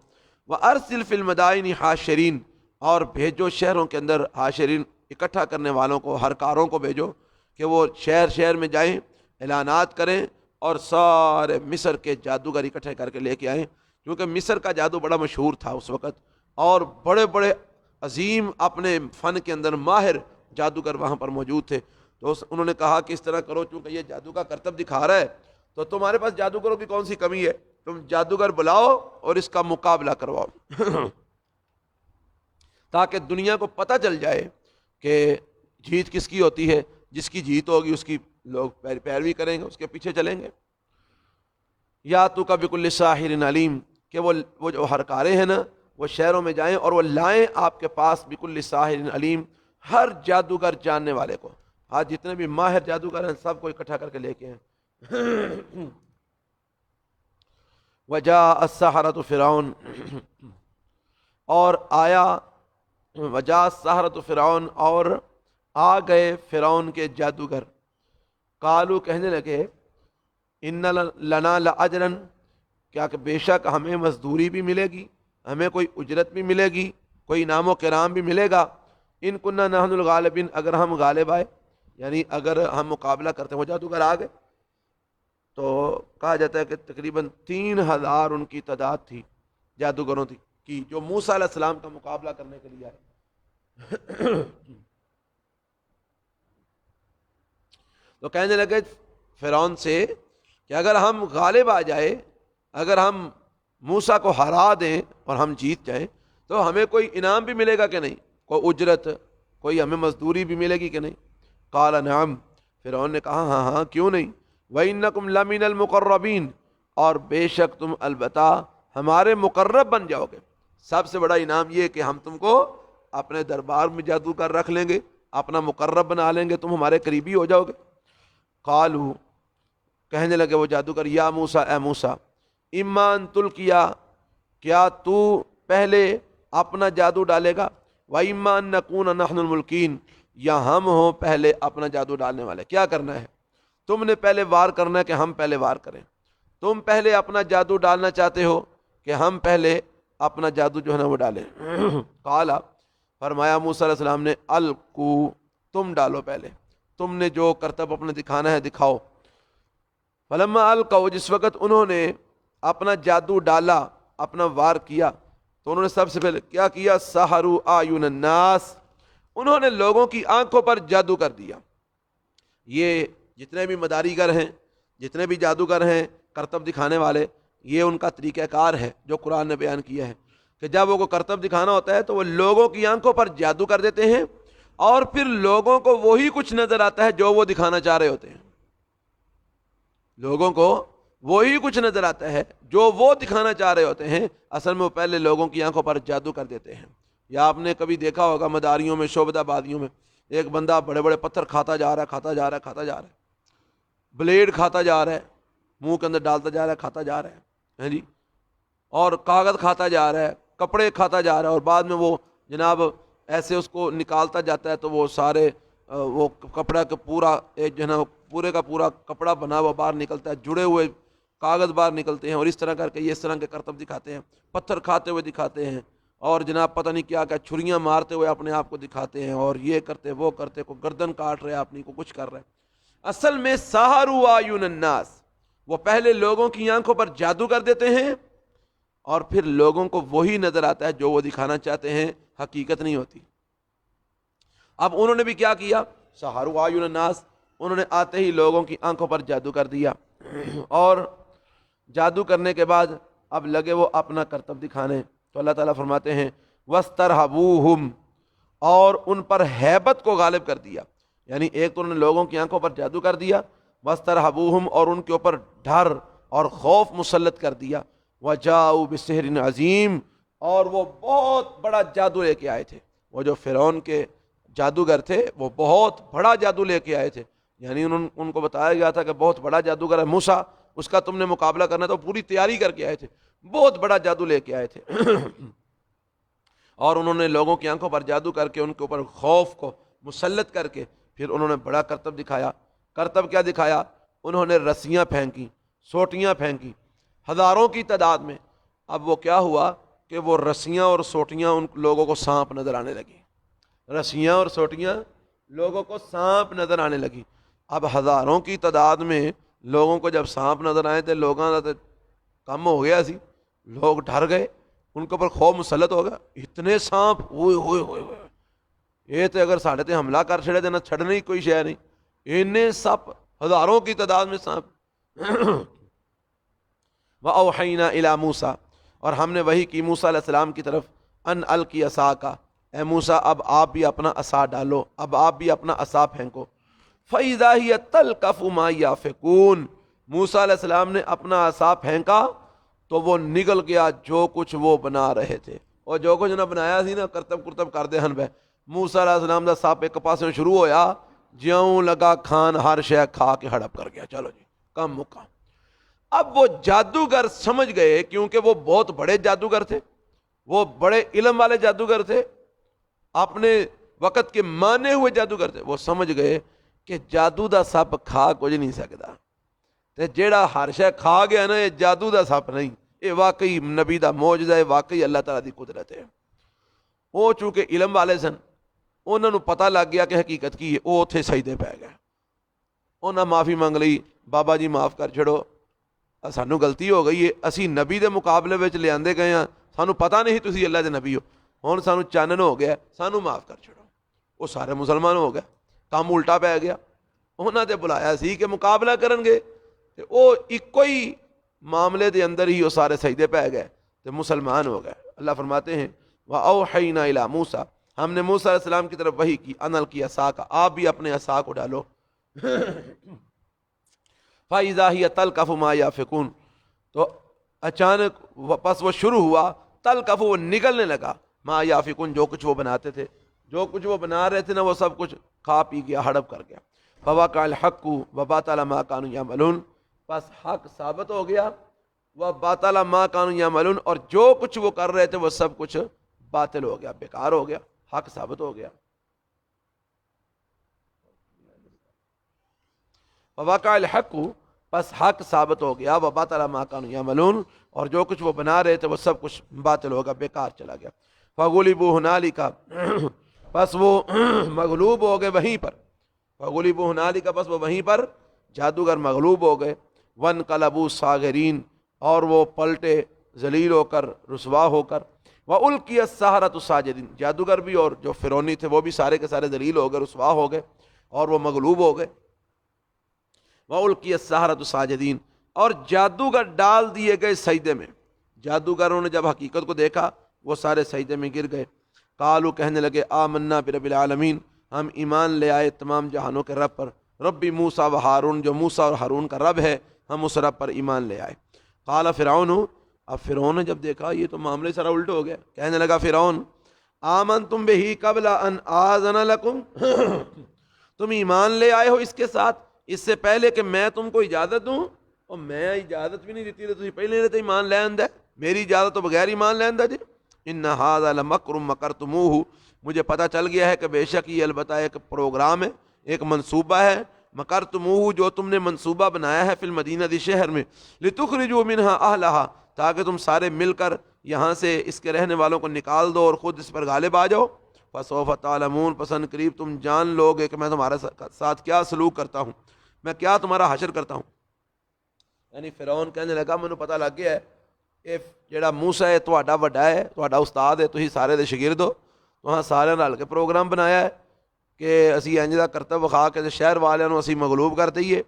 وَأَرْسِلْ فِي الْمَدَائِنِ حاشرین، اور بھیجو شہروں کے اندر حاشرین اکٹھا کرنے والوں کو، ہرکاروں کو بھیجو کہ وہ شہر شہر میں جائیں، اعلانات کریں اور سارے مصر کے جادوگر اکٹھے کر کے لے کے آئیں، کیونکہ مصر کا جادو بڑا مشہور تھا اس وقت، اور بڑے بڑے عظیم اپنے فن کے اندر ماہر جادوگر وہاں پر موجود تھے۔ تو انہوں نے کہا کہ اس طرح کرو، چونکہ یہ جادو کا کرتب دکھا رہا ہے تو تمہارے پاس جادوگروں کی کون سی کمی ہے، تم جادوگر بلاؤ اور اس کا مقابلہ کرواؤ تاکہ دنیا کو پتہ چل جائے کہ جیت کس کی ہوتی ہے، جس کی جیت ہوگی اس کی لوگ پیروی کریں گے، اس کے پیچھے چلیں گے۔ یا تو کا بکل ساحر علیم، کہ وہ جو ہرکارے ہیں نا وہ شہروں میں جائیں اور وہ لائیں آپ کے پاس بکل ساحر علیم، ہر جادوگر جاننے والے کو، آج جتنے بھی ماہر جادوگر ہیں سب کو اکٹھا کر کے لے کے ہیں۔ وجاء السحرۃ فرعون، اور آیا وجاء السحرۃ فرعون، اور آ گئے فرعون کے جادوگر، قالو کہنے لگے ان لنا لاجرا، کیا کہ بے شک ہمیں مزدوری بھی ملے گی، ہمیں کوئی اجرت بھی ملے گی، کوئی انعام و کرام بھی ملے گا، ان کننا نحن الغالبین، اگر ہم غالب آئے، یعنی اگر ہم مقابلہ کرتے ہیں۔ وہ جادوگر آ گئے تو کہا جاتا ہے کہ تقریباً 3000 ان کی تعداد تھی جادوگروں کی، جو موسیٰ علیہ السلام کا مقابلہ کرنے کے لیے آئے۔ تو کہنے لگے فرعون سے کہ اگر ہم غالب آ جائے، اگر ہم موسیٰ کو ہرا دیں اور ہم جیت جائیں تو ہمیں کوئی انعام بھی ملے گا کہ نہیں، کوئی اجرت، کوئی ہمیں مزدوری بھی ملے گی کہ نہیں؟ قال نعم، فرعون نے کہا ہاں ہاں کیوں نہیں، وَإِنَّكُمْ لَمِنَ الْمُقَرَّبِينَ، اور بے شک تم البتہ ہمارے مقرب بن جاؤ گے۔ سب سے بڑا انعام یہ کہ ہم تم کو اپنے دربار میں جادوگر رکھ لیں گے، اپنا مقرب بنا لیں گے، تم ہمارے قریبی ہو جاؤ گے۔ قالو کہنے لگے وہ جادوگر یا موسیٰ، اے موسیٰ، اما ان تلقیا، کیا تو پہلے اپنا جادو ڈالے گا، وَإِمَّا أَن نَّكُونَ نَحْنُ الْمُلْقِينَ، یا ہم ہوں پہلے اپنا جادو ڈالنے والے۔ کیا کرنا ہے؟ تم نے پہلے وار کرنا ہے کہ ہم پہلے وار کریں؟ تم پہلے اپنا جادو ڈالنا چاہتے ہو کہ ہم پہلے اپنا جادو جو ہے نا وہ ڈالیں؟ قال، فرمایا موسیٰ علیہ السلام نے، القو، تم ڈالو پہلے، تم نے جو کرتب اپنا دکھانا ہے دکھاؤ۔ فلما القوا، جس وقت انہوں نے اپنا جادو ڈالا، اپنا وار کیا، تو انہوں نے سب سے پہلے کیا کیا؟ سحروا اعین الناس، انہوں نے لوگوں کی آنکھوں پر جادو کر دیا۔ یہ جتنے بھی مداریگر ہیں، جتنے بھی جادوگر ہیں، کرتب دکھانے والے، یہ ان کا طریقہ کار ہے جو قرآن نے بیان کیا ہے کہ جب وہ کو کرتب دکھانا ہوتا ہے تو وہ لوگوں کی آنکھوں پر جادو کر دیتے ہیں، اور پھر لوگوں کو وہی کچھ نظر آتا ہے جو وہ دکھانا چاہ رہے ہوتے ہیں، لوگوں کو وہی کچھ نظر آتا ہے جو وہ دکھانا چاہ رہے ہوتے ہیں، اصل میں وہ پہلے لوگوں کی آنکھوں پر جادو کر دیتے ہیں۔ یا آپ نے کبھی دیکھا ہوگا مداریوں میں، شعبدہ بازیوں میں، ایک بندہ بڑے بڑے پتھر کھاتا جا رہا ہے، بلیڈ کھاتا جا رہا ہے، منہ کے اندر ڈالتا جا رہا ہے، کھاتا جا رہا ہے جی، اور کاغذ کھاتا جا رہا ہے، کپڑے کھاتا جا رہا ہے، اور بعد میں وہ جناب ایسے اس کو نکالتا جاتا ہے تو وہ سارے وہ کپڑا کا پورا ایک جو ہے نا پورے کا پورا کپڑا بنا ہوا باہر نکلتا ہے، جڑے ہوئے کاغذ باہر نکلتے ہیں، اور اس طرح کر کے یہ اس طرح کے کرتب دکھاتے ہیں، پتھر کھاتے ہوئے دکھاتے ہیں، اور جناب پتہ نہیں کیا کیا چھریاں مارتے ہوئے اپنے آپ کو دکھاتے ہیں، اور یہ کرتے وہ کرتے، کو گردن کاٹ رہے اپنی کو کچھ کر رہے ہیں۔ اصل میں سحروا اعین الناس، وہ پہلے لوگوں کی آنکھوں پر جادو کر دیتے ہیں اور پھر لوگوں کو وہی نظر آتا ہے جو وہ دکھانا چاہتے ہیں، حقیقت نہیں ہوتی۔ اب انہوں نے بھی کیا کیا، سحروا اعین الناس، انہوں نے آتے ہی لوگوں کی آنکھوں پر جادو کر دیا، اور جادو کرنے کے بعد اب لگے وہ اپنا کرتب دکھانے۔ تو اللہ تعالیٰ فرماتے ہیں وَاسْتَرْهَبُوهُمْ، اور ان پر ہیبت کو غالب کر دیا، یعنی ایک تو انہوں نے لوگوں کی آنکھوں پر جادو کر دیا، وَاسْتَرْهَبُوهُمْ، اور ان کے اوپر ڈر اور خوف مسلط کر دیا، وَجَاءُوا بِسِحْرٍ عَظِيمٍ، اور وہ بہت بڑا جادو لے کے آئے تھے۔ وہ جو فرعون کے جادوگر تھے وہ بہت بڑا جادو لے کے آئے تھے، یعنی ان کو بتایا گیا تھا کہ بہت بڑا جادوگر ہے موسیٰ، اس کا تم نے مقابلہ کرنا، تو پوری تیاری کر کے آئے تھے، بہت بڑا جادو لے کے آئے تھے۔ اور انہوں نے لوگوں کی آنکھوں پر جادو کر کے ان کے اوپر خوف کو مسلط کر کے پھر انہوں نے بڑا کرتب دکھایا۔ کرتب کیا دکھایا؟ انہوں نے رسیاں پھینکی، سوٹیاں پھینکی ہزاروں کی تعداد میں۔ اب وہ کیا ہوا کہ وہ رسیاں اور سوٹیاں ان لوگوں کو سانپ نظر آنے لگی، رسیاں اور سوٹیاں لوگوں کو سانپ نظر آنے لگی۔ اب ہزاروں کی تعداد میں لوگوں کو جب سانپ نظر آئے تو لوگوں کا کم ہو گیا سی، لوگ ڈر گئے، ان کے اوپر خوف مسلط ہو گیا، اتنے سانپ، ہوئے ہوئے ہوئے ہوئے، یہ تو اگر ساڑھے تے حملہ کر چھڑے دینا، چھڑنے ہی کوئی شے نہیں، اتنے سپ، ہزاروں کی تعداد میں سانپ۔ وَأَوْحَيْنَا إِلَىٰ مُوسَىٰ، اور ہم نے وحی کی موسیٰ علیہ السلام کی طرف، ان القی عصاک، اے موسیٰ اب آپ بھی اپنا عصا ڈالو، اب آپ بھی اپنا عصا پھینکو۔ فَإِذَا هِيَ تَلْقَفُ مَا يَأْفِكُونَ، موسیٰ علیہ السلام نے اپنا عصا پھینکا تو وہ نگل گیا جو کچھ وہ بنا رہے تھے، اور جو کچھ نہ بنایا سی نا کرتب کرتب کر دے ہن بے، موسیٰ علیہ السلام دا سپ ایک پاسوں شروع ہویا، جیوں لگا کھان ہر شے کھا کے ہڑپ کر گیا، چلو جی کم مکا۔ اب وہ جادوگر سمجھ گئے، کیونکہ وہ بہت بڑے جادوگر تھے، وہ بڑے علم والے جادوگر تھے، اپنے وقت کے مانے ہوئے جادوگر تھے، وہ سمجھ گئے کہ جادو دا سپ کھا کچھ نہیں سکتا، تے جیڑا ہر شے کھا گیا نا یہ جادو دا سپ نہیں، یہ واقعی نبی دا معجزہ ہے، واقعی اللہ تعالیٰ دی قدرت ہے۔ وہ چونکہ علم والے سن، انہوں نے پتہ لگ گیا کہ حقیقت کی ہے، وہ اتھے سجدے پہ گئے، انہاں معافی منگ لئی، بابا جی معاف کر چھڑو، سانو غلطی ہو گئی ہے، اسی نبی دے مقابلے وچ لے آندے گئے ہیں، سانو پتہ نہیں تسی اللہ دے نبی ہو، ہن سانو چانن ہو گیا، سانو معاف کر چھڑو۔ وہ سارے مسلمان ہو گئے، کام الٹا پہ گیا، انہاں تے بلایا سی کہ مقابلہ کرن گے، تے او ایکو ہی معاملے دے اندر ہی وہ سارے سجدے پہ گئے تے مسلمان ہو گئے۔ اللہ فرماتے ہیں وَأَوْحَيْنَا إِلَىٰ مُوسَىٰ، ہم نے موسیٰ علیہ السلام کی طرف وحی کی، ان القی عصاک، آپ بھی اپنے عصا کو ڈالو۔ فَإِذَا هِيَ تَلْقَفُ مَا يَأْفِكُونَ، تو اچانک پس وہ شروع ہوا، تلقف، وہ نگلنے لگا، ما یافکون، جو کچھ وہ بناتے تھے، جو کچھ وہ بنا رہے تھے نا وہ سب کچھ کھا پی گیا، ہڑپ کر گیا۔ فَوَقَعَ الْحَقُّ وَبَطَلَ مَا كَانُوا يَعْمَلُونَ، بس حق ثابت ہو گیا، وَبَطَلَ مَا كَانُوا يَعْمَلُونَ، اور جو کچھ وہ کر رہے تھے وہ سب کچھ باطل ہو گیا، بیکار ہو گیا، حق ثابت ہو گیا۔ فَوَقَعَ الْحَقُّ، بس حق ثابت ہو گیا، وَبَطَلَ مَا كَانُوا يَعْمَلُونَ، اور جو کچھ وہ بنا رہے تھے وہ سب کچھ باطل ہوگا، بیکار چلا گیا۔ فَغُلِبُوا هُنَالِكَ، پس وہ مغلوب ہو گئے وہیں پر، فَغُلِبُوا هُنَالِكَ، پس وہ وہیں پر جادوگر مغلوب ہو گئے، وَانْقَلَبُوا صَاغِرِينَ، اور وہ پلٹے ذلیل ہو کر، رسوا ہو کر، وَأُلْقِيَ السَّحَرَةُ سَاجِدِينَ، جادوگر بھی اور جو فرعونی تھے وہ بھی سارے کے سارے ذلیل ہو گئے، رسوا ہو گئے، اور وہ مغلوب ہو گئے۔ وَأُلْقِيَ السَّحَرَةُ سَاجِدِينَ، اور جادوگر ڈال دیے گئے سجدے میں، جادوگروں نے جب حقیقت کو دیکھا وہ سارے سجدے میں گر گئے۔ قالوا، کہنے لگے، آمنا برب العالمین، ہم ایمان لے آئے تمام جہانوں کے رب پر، ربی موسیٰ و ہارون، جو موسیٰ اور ہارون کا رب ہے، ہم اس رب پر ایمان لے آئے۔ قال فرعون، اب فرعون نے جب دیکھا یہ تو معاملے سارا الٹ ہو گیا، کہنے لگا فرعون، آمنتم بہ قبل ان آذن لکم، تم ایمان لے آئے ہو اس کے ساتھ اس سے پہلے کہ میں تم کو اجازت دوں، اور میں اجازت بھی نہیں دیتی تو تھی پہلے نہیں ایمان لے آندہ، میری اجازت تو بغیر ایمان لے آندہ جی۔ ان ھذا لمکر مکرتموہ، مجھے پتہ چل گیا ہے کہ بے شک یہ البتہ ایک پروگرام ہے، ایک منصوبہ ہے، مکرتموہ، جو تم نے منصوبہ بنایا ہے، فی المدینہ دی شہر میں، لتخرجوا منہا اہلہا، تاکہ تم سارے مل کر یہاں سے اس کے رہنے والوں کو نکال دو اور خود اس پر غالب آ جاؤ۔ فسوف تعلمون، پسند قریب تم جان لو گے کہ میں تمہارے ساتھ کیا سلوک کرتا ہوں۔ میں کیا تمہارا حشر کرتا ہوں. یعنی فرعون کہنے لگا مینوں پتہ لگ گیا ہے کہ جڑا موسیٰ ہے تہاڈا وڈا ہے, تہاڈا استاد ہے, تسی سارے دے شاگرد ہو, تہاں سارے رل کے پروگرام بنایا ہے کہ اسی انج دا کرتب وکھا کے شہر والوں اسی مغلوب کر دئیے,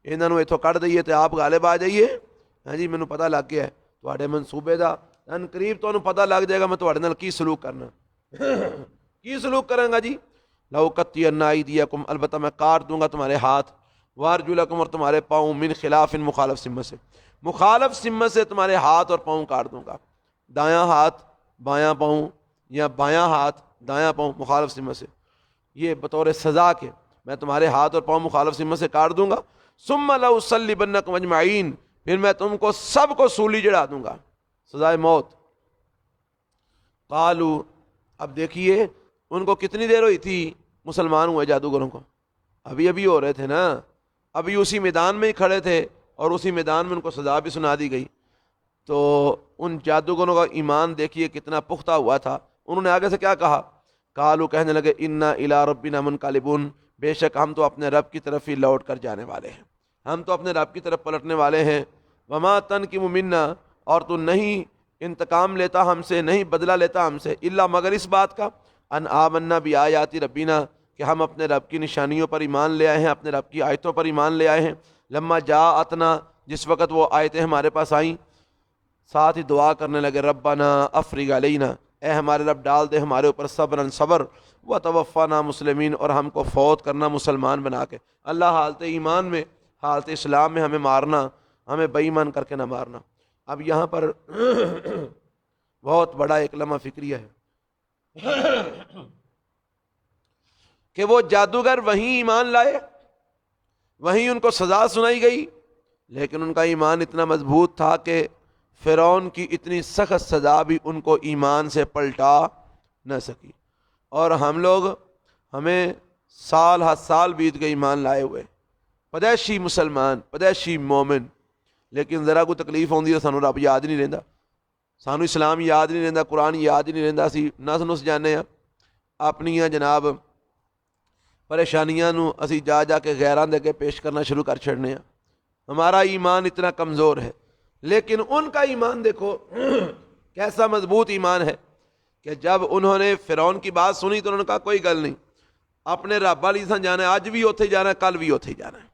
انہاں نوں اتھوں کڈ دئیے تے آپ غالب آ جائیے. ہاں جی مینوں پتہ لگ گیا ہے تہاڈے منصوبے دا, ان قریب تانوں پتہ لگ جائے گا میں تہاڈے نال کی سلوک کرنا. کی سلوک کراں گا جی؟ لو قطعن ایدیکم, البتہ میں کاٹ دوں گا تمہارے ہاتھ, وارجلکم, اور تمہارے پاؤں, من خلاف, مخالف سمت سے, مخالف سمت سے تمہارے ہاتھ اور پاؤں کاٹ دوں گا. دایاں ہاتھ بایاں پاؤں یا بایاں ہاتھ دایاں پاؤں مخالف سمت سے, یہ بطور سزا کے میں تمہارے ہاتھ اور پاؤں مخالف سمت سے کاٹ دوں گا. ثم لأصلبنکم اجمعین, پھر میں تم کو سب کو سولی چڑھا دوں گا, سزائے موت. قالوا, اب دیکھیے ان کو کتنی دیر ہوئی تھی مسلمان ہوئے جادوگروں کو, ابھی ابھی ہو رہے تھے نا, ابھی اسی میدان میں ہی کھڑے تھے اور اسی میدان میں ان کو سزا بھی سنا دی گئی. تو ان جادوگروں کا ایمان دیکھیے کتنا پختہ ہوا تھا. انہوں نے آگے سے کیا کہا؟ قالوا, کہنے لگے, انا الی ربنا منقلبون, بے شک ہم تو اپنے رب کی طرف ہی لوٹ کر جانے والے ہیں, ہم تو اپنے رب کی طرف پلٹنے والے ہیں. وما تنقم منا, اور تو نہیں انتقام لیتا ہم سے, نہیں بدلہ لیتا ہم سے, الا مگر اس بات کا, ان آمنا بآیات ربنا, کہ ہم اپنے رب کی نشانیوں پر ایمان لے آئے ہیں, اپنے رب کی آیتوں پر ایمان لے آئے ہیں. لما جاءتنا, جس وقت وہ آیتیں ہمارے پاس آئیں, ساتھ ہی دعا کرنے لگے, ربنا افرغ علینا, اے ہمارے رب ڈال دے ہمارے اوپر صبرن صبر, وتوفنا مسلمین, اور ہم کو فوت کرنا مسلمان بنا کے. اللہ حالت ایمان میں, حالت اسلام میں ہمیں مارنا, ہمیں بے ایمان کر کے نہ مارنا. اب یہاں پر بہت بڑا ایک لمحہ فکریہ ہے کہ وہ جادوگر وہیں ایمان لائے, وہیں ان کو سزا سنائی گئی, لیکن ان کا ایمان اتنا مضبوط تھا کہ فرعون کی اتنی سخت سزا بھی ان کو ایمان سے پلٹا نہ سکی. اور ہم لوگ, ہمیں سال ہر سال بیت گئے ایمان لائے ہوئے, پدیشی مسلمان, پدیشی مومن, لیکن ذرا کوئی تکلیف ہوندی ہے سانو رب یاد نہیں رہندا, سانو اسلام یاد نہیں رہندا, قرآن یاد نہیں رہندا, اسی نس نس جانے ہیں اپنیاں جناب پریشانیاں نو اسی جا جا کے غیراں دے کے پیش کرنا شروع کر چھڑنے ہیں. ہمارا ایمان اتنا کمزور ہے, لیکن ان کا ایمان دیکھو کیسا مضبوط ایمان ہے کہ جب انہوں نے فرعون کی بات سنی تو انہوں نے کہا کوئی گل نہیں, اپنے رب والی تھاں جانا ہے, اج بھی اوتھے جانا ہے, کل بھی اوتھے جانا ہے.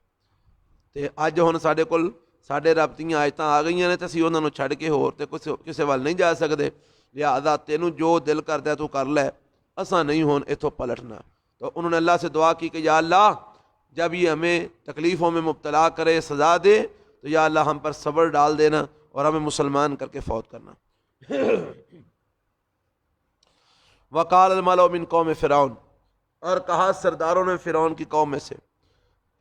تے اج ہن ساڈے کول ساڈے رب دیاں آیتاں آ گئیاں نے تے اسی انہاں نوں چھڈ کے ہور تے کسے ول نہیں جا سکدے, لہذا تینوں جو دل کردا ہے تو کر لے, اساں نہیں ہون ایتھوں پلٹنا. تو انہوں نے اللہ سے دعا کی کہ یا اللہ جب یہ ہمیں تکلیفوں میں مبتلا کرے, سزا دے, تو یا اللہ ہم پر صبر ڈال دینا اور ہمیں مسلمان کر کے فوت کرنا. وقال الملأ من قوم فرعون, اور کہا سرداروں نے فرعون کی قوم میں سے.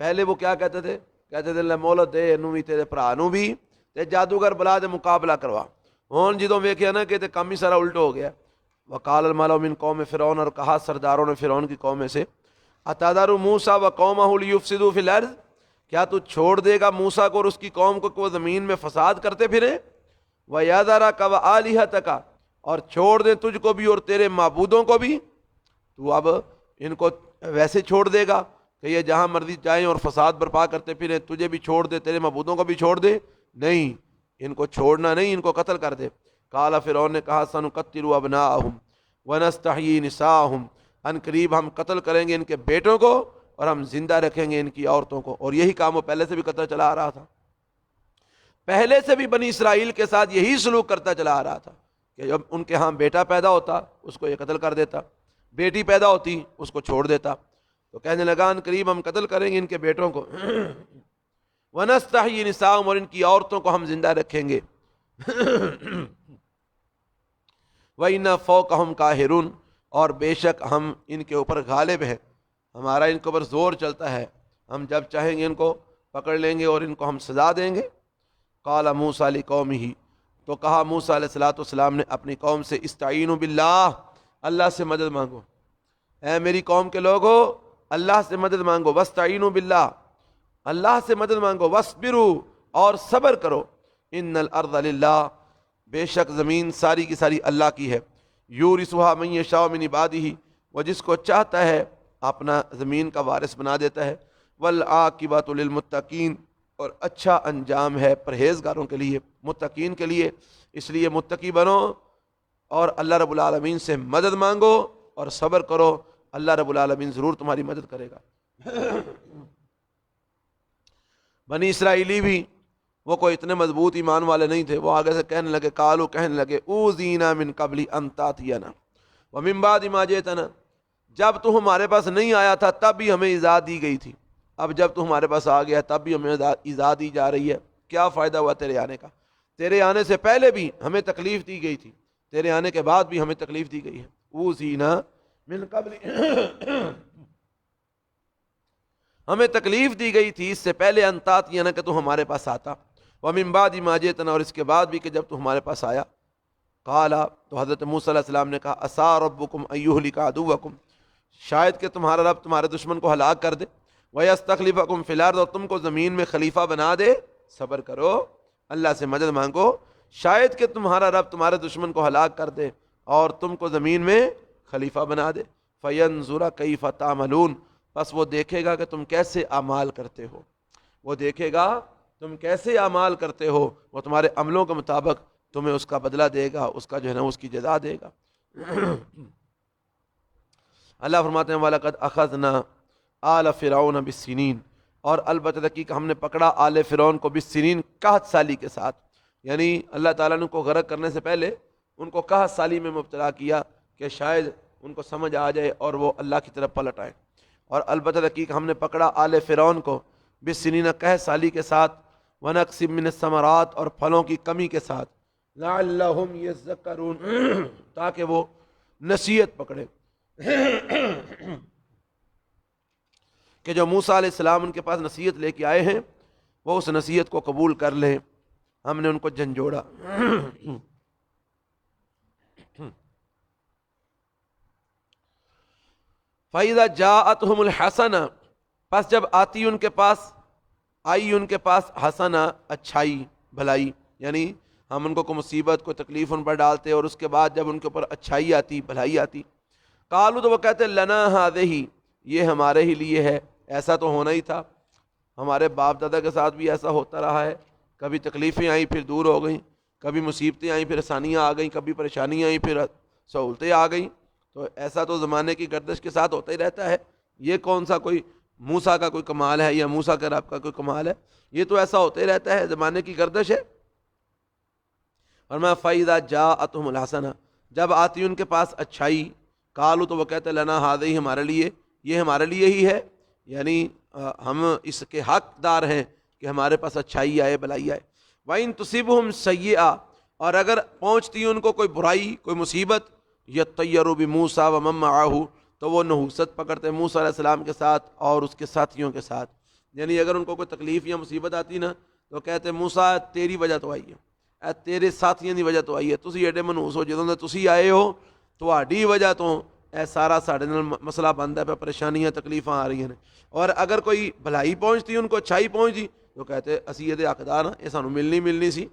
پہلے وہ کیا کہتے تھے؟ کہتے تھے مولت دے انہوں بھی, تیرے بھرا نوں بھی, تے جادوگر بلا دے مقابلہ کروا. ہون جدوں ویکھیا نا کہ تے کام ہی سارا الٹ ہو گیا. وقال الملأ من قوم فرعون, اور کہا سرداروں نے فرعون کی قوم میں سے, اتذر موسیٰ وقومہ لیفسدوا فی الارض, کیا تو چھوڑ دے گا موسیٰ کو اور اس کی قوم کو کہ وہ زمین میں فساد کرتے پھریں, وَيَذَرَكَ وَآلِهَتَكَ, اور چھوڑ دیں تجھ کو بھی اور تیرے معبودوں کو بھی. تو اب ان کو ویسے چھوڑ دے گا کہ یہ جہاں مرضی جائیں اور فساد برپا کرتے پھریں, تجھے بھی چھوڑ دے, تیرے معبودوں کو بھی چھوڑ دے؟ نہیں, ان کو چھوڑنا نہیں, ان کو قتل کر دے. قال فرعون نے کہا, سنقتل ابناءهم ونستحیی نساءهم, ان قریب ہم قتل کریں گے ان کے بیٹوں کو اور ہم زندہ رکھیں گے ان کی عورتوں کو. اور یہی کام وہ پہلے سے بھی کرتا چلا آ رہا تھا, پہلے سے بھی بنی اسرائیل کے ساتھ یہی سلوک کرتا چلا آ رہا تھا کہ جب ان کے ہاں بیٹا پیدا ہوتا اس کو یہ قتل کر دیتا, بیٹی پیدا ہوتی اس کو چھوڑ دیتا. تو کہنے لگا ان قریب ہم قتل کریں گے ان کے بیٹوں کو, ونستحیی نساءهم, اور ان کی عورتوں کو ہم زندہ رکھیں گے. وَإِنَّ فَوْقَهُمْ قَاهِرُونَ, اور بے شک ہم ان کے اوپر غالب ہیں, ہمارا ان کے اوپر زور چلتا ہے, ہم جب چاہیں گے ان کو پکڑ لیں گے اور ان کو ہم سزا دیں گے. قال موسیٰ لقومہ, تو کہا موسیٰ علیہ السلام نے اپنی قوم سے, استعینوا باللہ, اللہ سے مدد مانگو, اے میری قوم کے لوگو اللہ سے مدد مانگو. واستعینوا باللہ, اللہ سے مدد مانگو. واصبروا, اور صبر کرو. ان الارض للہ, بے شک زمین ساری کی ساری اللہ کی ہے. یورثھا من یشاء من عبادہ, وہ جس کو چاہتا ہے اپنا زمین کا وارث بنا دیتا ہے. والعاقبۃ للمتقین، اور اچھا انجام ہے پرہیزگاروں کے لیے، متقین کے لیے۔ اس لیے متقی بنو اور اللہ رب العالمین سے مدد مانگو اور صبر کرو، اللہ رب العالمین ضرور تمہاری مدد کرے گا۔ بنی اسرائیلی بھی وہ کوئی اتنے مضبوط ایمان والے نہیں تھے، وہ آگے سے کہنے لگے، قالوا کہنے لگے، اوذینا من قبل ان تاتینا ومن بعد ما جئتنا، جب تو ہمارے پاس نہیں آیا تھا تب بھی ہمیں ایذا دی گئی تھی، اب جب تو ہمارے پاس آ گیا تب بھی ہمیں ایذا دی جا رہی ہے، کیا فائدہ ہوا تیرے آنے کا؟ تیرے آنے سے پہلے بھی ہمیں تکلیف دی گئی تھی، تیرے آنے کے بعد بھی ہمیں تکلیف دی گئی ہے۔ اوذینا من قبل ہمیں تکلیف دی گئی تھی اس سے پہلے، ان تاتینا کہ تو ہمارے پاس آتا، ومن بعد ما جئتنا اور اس کے بعد بھی کہ جب تو ہمارے پاس آیا۔ قال تو حضرت موسیٰ علیہ السلام نے کہا، عسیٰ ربکم ان یہلک عدوکم، شاید کہ تمہارا رب تمہارے دشمن کو ہلاک کر دے، ویستخلفکم فی الارض اور تم کو زمین میں خلیفہ بنا دے۔ صبر کرو، اللہ سے مدد مانگو، شاید کہ تمہارا رب تمہارے دشمن کو ہلاک کر دے اور تم کو زمین میں خلیفہ بنا دے۔ فینظر کیف تعملون، پس وہ دیکھے گا کہ تم کیسے اعمال کرتے ہو، وہ دیکھے گا تم کیسے اعمال کرتے ہو، وہ تمہارے عملوں کے مطابق تمہیں اس کا بدلہ دے گا، اس کا جو ہے نا اس کی جزا دے گا۔ اللہ فرماتے ہیں وَلَقَدْ أَخَذْنَا آلَ فِرْعَوْنَ بِالسِّنِينَ، اور البتہ تحقیق ہم نے پکڑا آل فرعون کو بالسنین، قحط سالی کے ساتھ، یعنی اللہ تعالیٰ نے ان کو غرق کرنے سے پہلے ان کو قحط سالی میں مبتلا کیا کہ شاید ان کو سمجھ آ جائے اور وہ اللہ کی طرف پلٹ آئیں۔ اور البتہ تحقیق ہم نے پکڑا آل فرعون کو بالسنین، قحط سالی کے ساتھ، وَنَقْصٍ مِّنَ الثَّمَرَاتِ اور پھلوں کی کمی کے ساتھ، لَعَلَّهُمْ يَذَّكَّرُونَ تاکہ وہ نصیحت پکڑے، کہ جو موسیٰ علیہ السلام ان کے پاس نصیحت لے کے آئے ہیں وہ اس نصیحت کو قبول کر لیں۔ ہم نے ان کو جھنجھوڑا۔ فَإِذَا جَاءَتْهُمُ الْحَسَنَةُ پس جب آئی ان کے پاس حسنہ اچھائی بھلائی، یعنی ہم ان کو کوئی مصیبت کوئی تکلیف ان پر ڈالتے اور اس کے بعد جب ان کے اوپر اچھائی آتی بھلائی آتی، قالوا تو وہ کہتے لنا هذه یہ ہمارے ہی لیے ہے، ایسا تو ہونا ہی تھا، ہمارے باپ دادا کے ساتھ بھی ایسا ہوتا رہا ہے، کبھی تکلیفیں آئیں پھر دور ہو گئیں، کبھی مصیبتیں آئیں پھر آسانیاں آ گئیں، کبھی پریشانیاں آئیں پھر سہولتیں آ گئیں، تو ایسا تو زمانے کی گردش کے ساتھ ہوتا ہی رہتا ہے، یہ کون سا کوئی موسیٰ کا کوئی کمال ہے یا موسیٰ کا رب کا کوئی کمال ہے، یہ تو ایسا ہوتا ہی رہتا ہے، زمانے کی گردش ہے۔ فرمایا فَإِذَا جَاءَتْهُمُ الْحَسَنَةُ جب آتی ان کے پاس اچھائی، قالوا تو وہ کہتے لنا هذه ہمارے لیے، یہ ہمارے لیے ہی ہے، یعنی ہم اس کے حقدار ہیں کہ ہمارے پاس اچھائی آئے بلائی آئے۔ وَإِن تُصِبْهُمْ سَيِّئَةٌ اور اگر پہنچتی ان کو کوئی برائی کوئی مصیبت، يَطَّيَّرُوا بِمُوسَىٰ وَمَن مَّعَهُ تو وہ نحوست پکڑتے موسیٰ علیہ السلام کے ساتھ اور اس کے ساتھیوں کے ساتھ، یعنی اگر ان کو کوئی تکلیف یا مصیبت آتی نا تو کہتے موسیٰ تیری وجہ تو آئی ہے، تیرے ساتھیوں کی وجہ تو آئی ہے، تسی ایڈے منحوس ہو جدوں تسی آئے ہو تہاڈی وجہ تو اے سارا ساڈے نال مسئلہ بندا ہے، پریشانیاں تکلیفاں آ رہی ہیں، اور اگر کوئی بھلائی پہنچتی ان کو اچھائی پہنچتی تو کہتے اسی یہ حقدار ہاں، یہ سانوں ملنی سی۔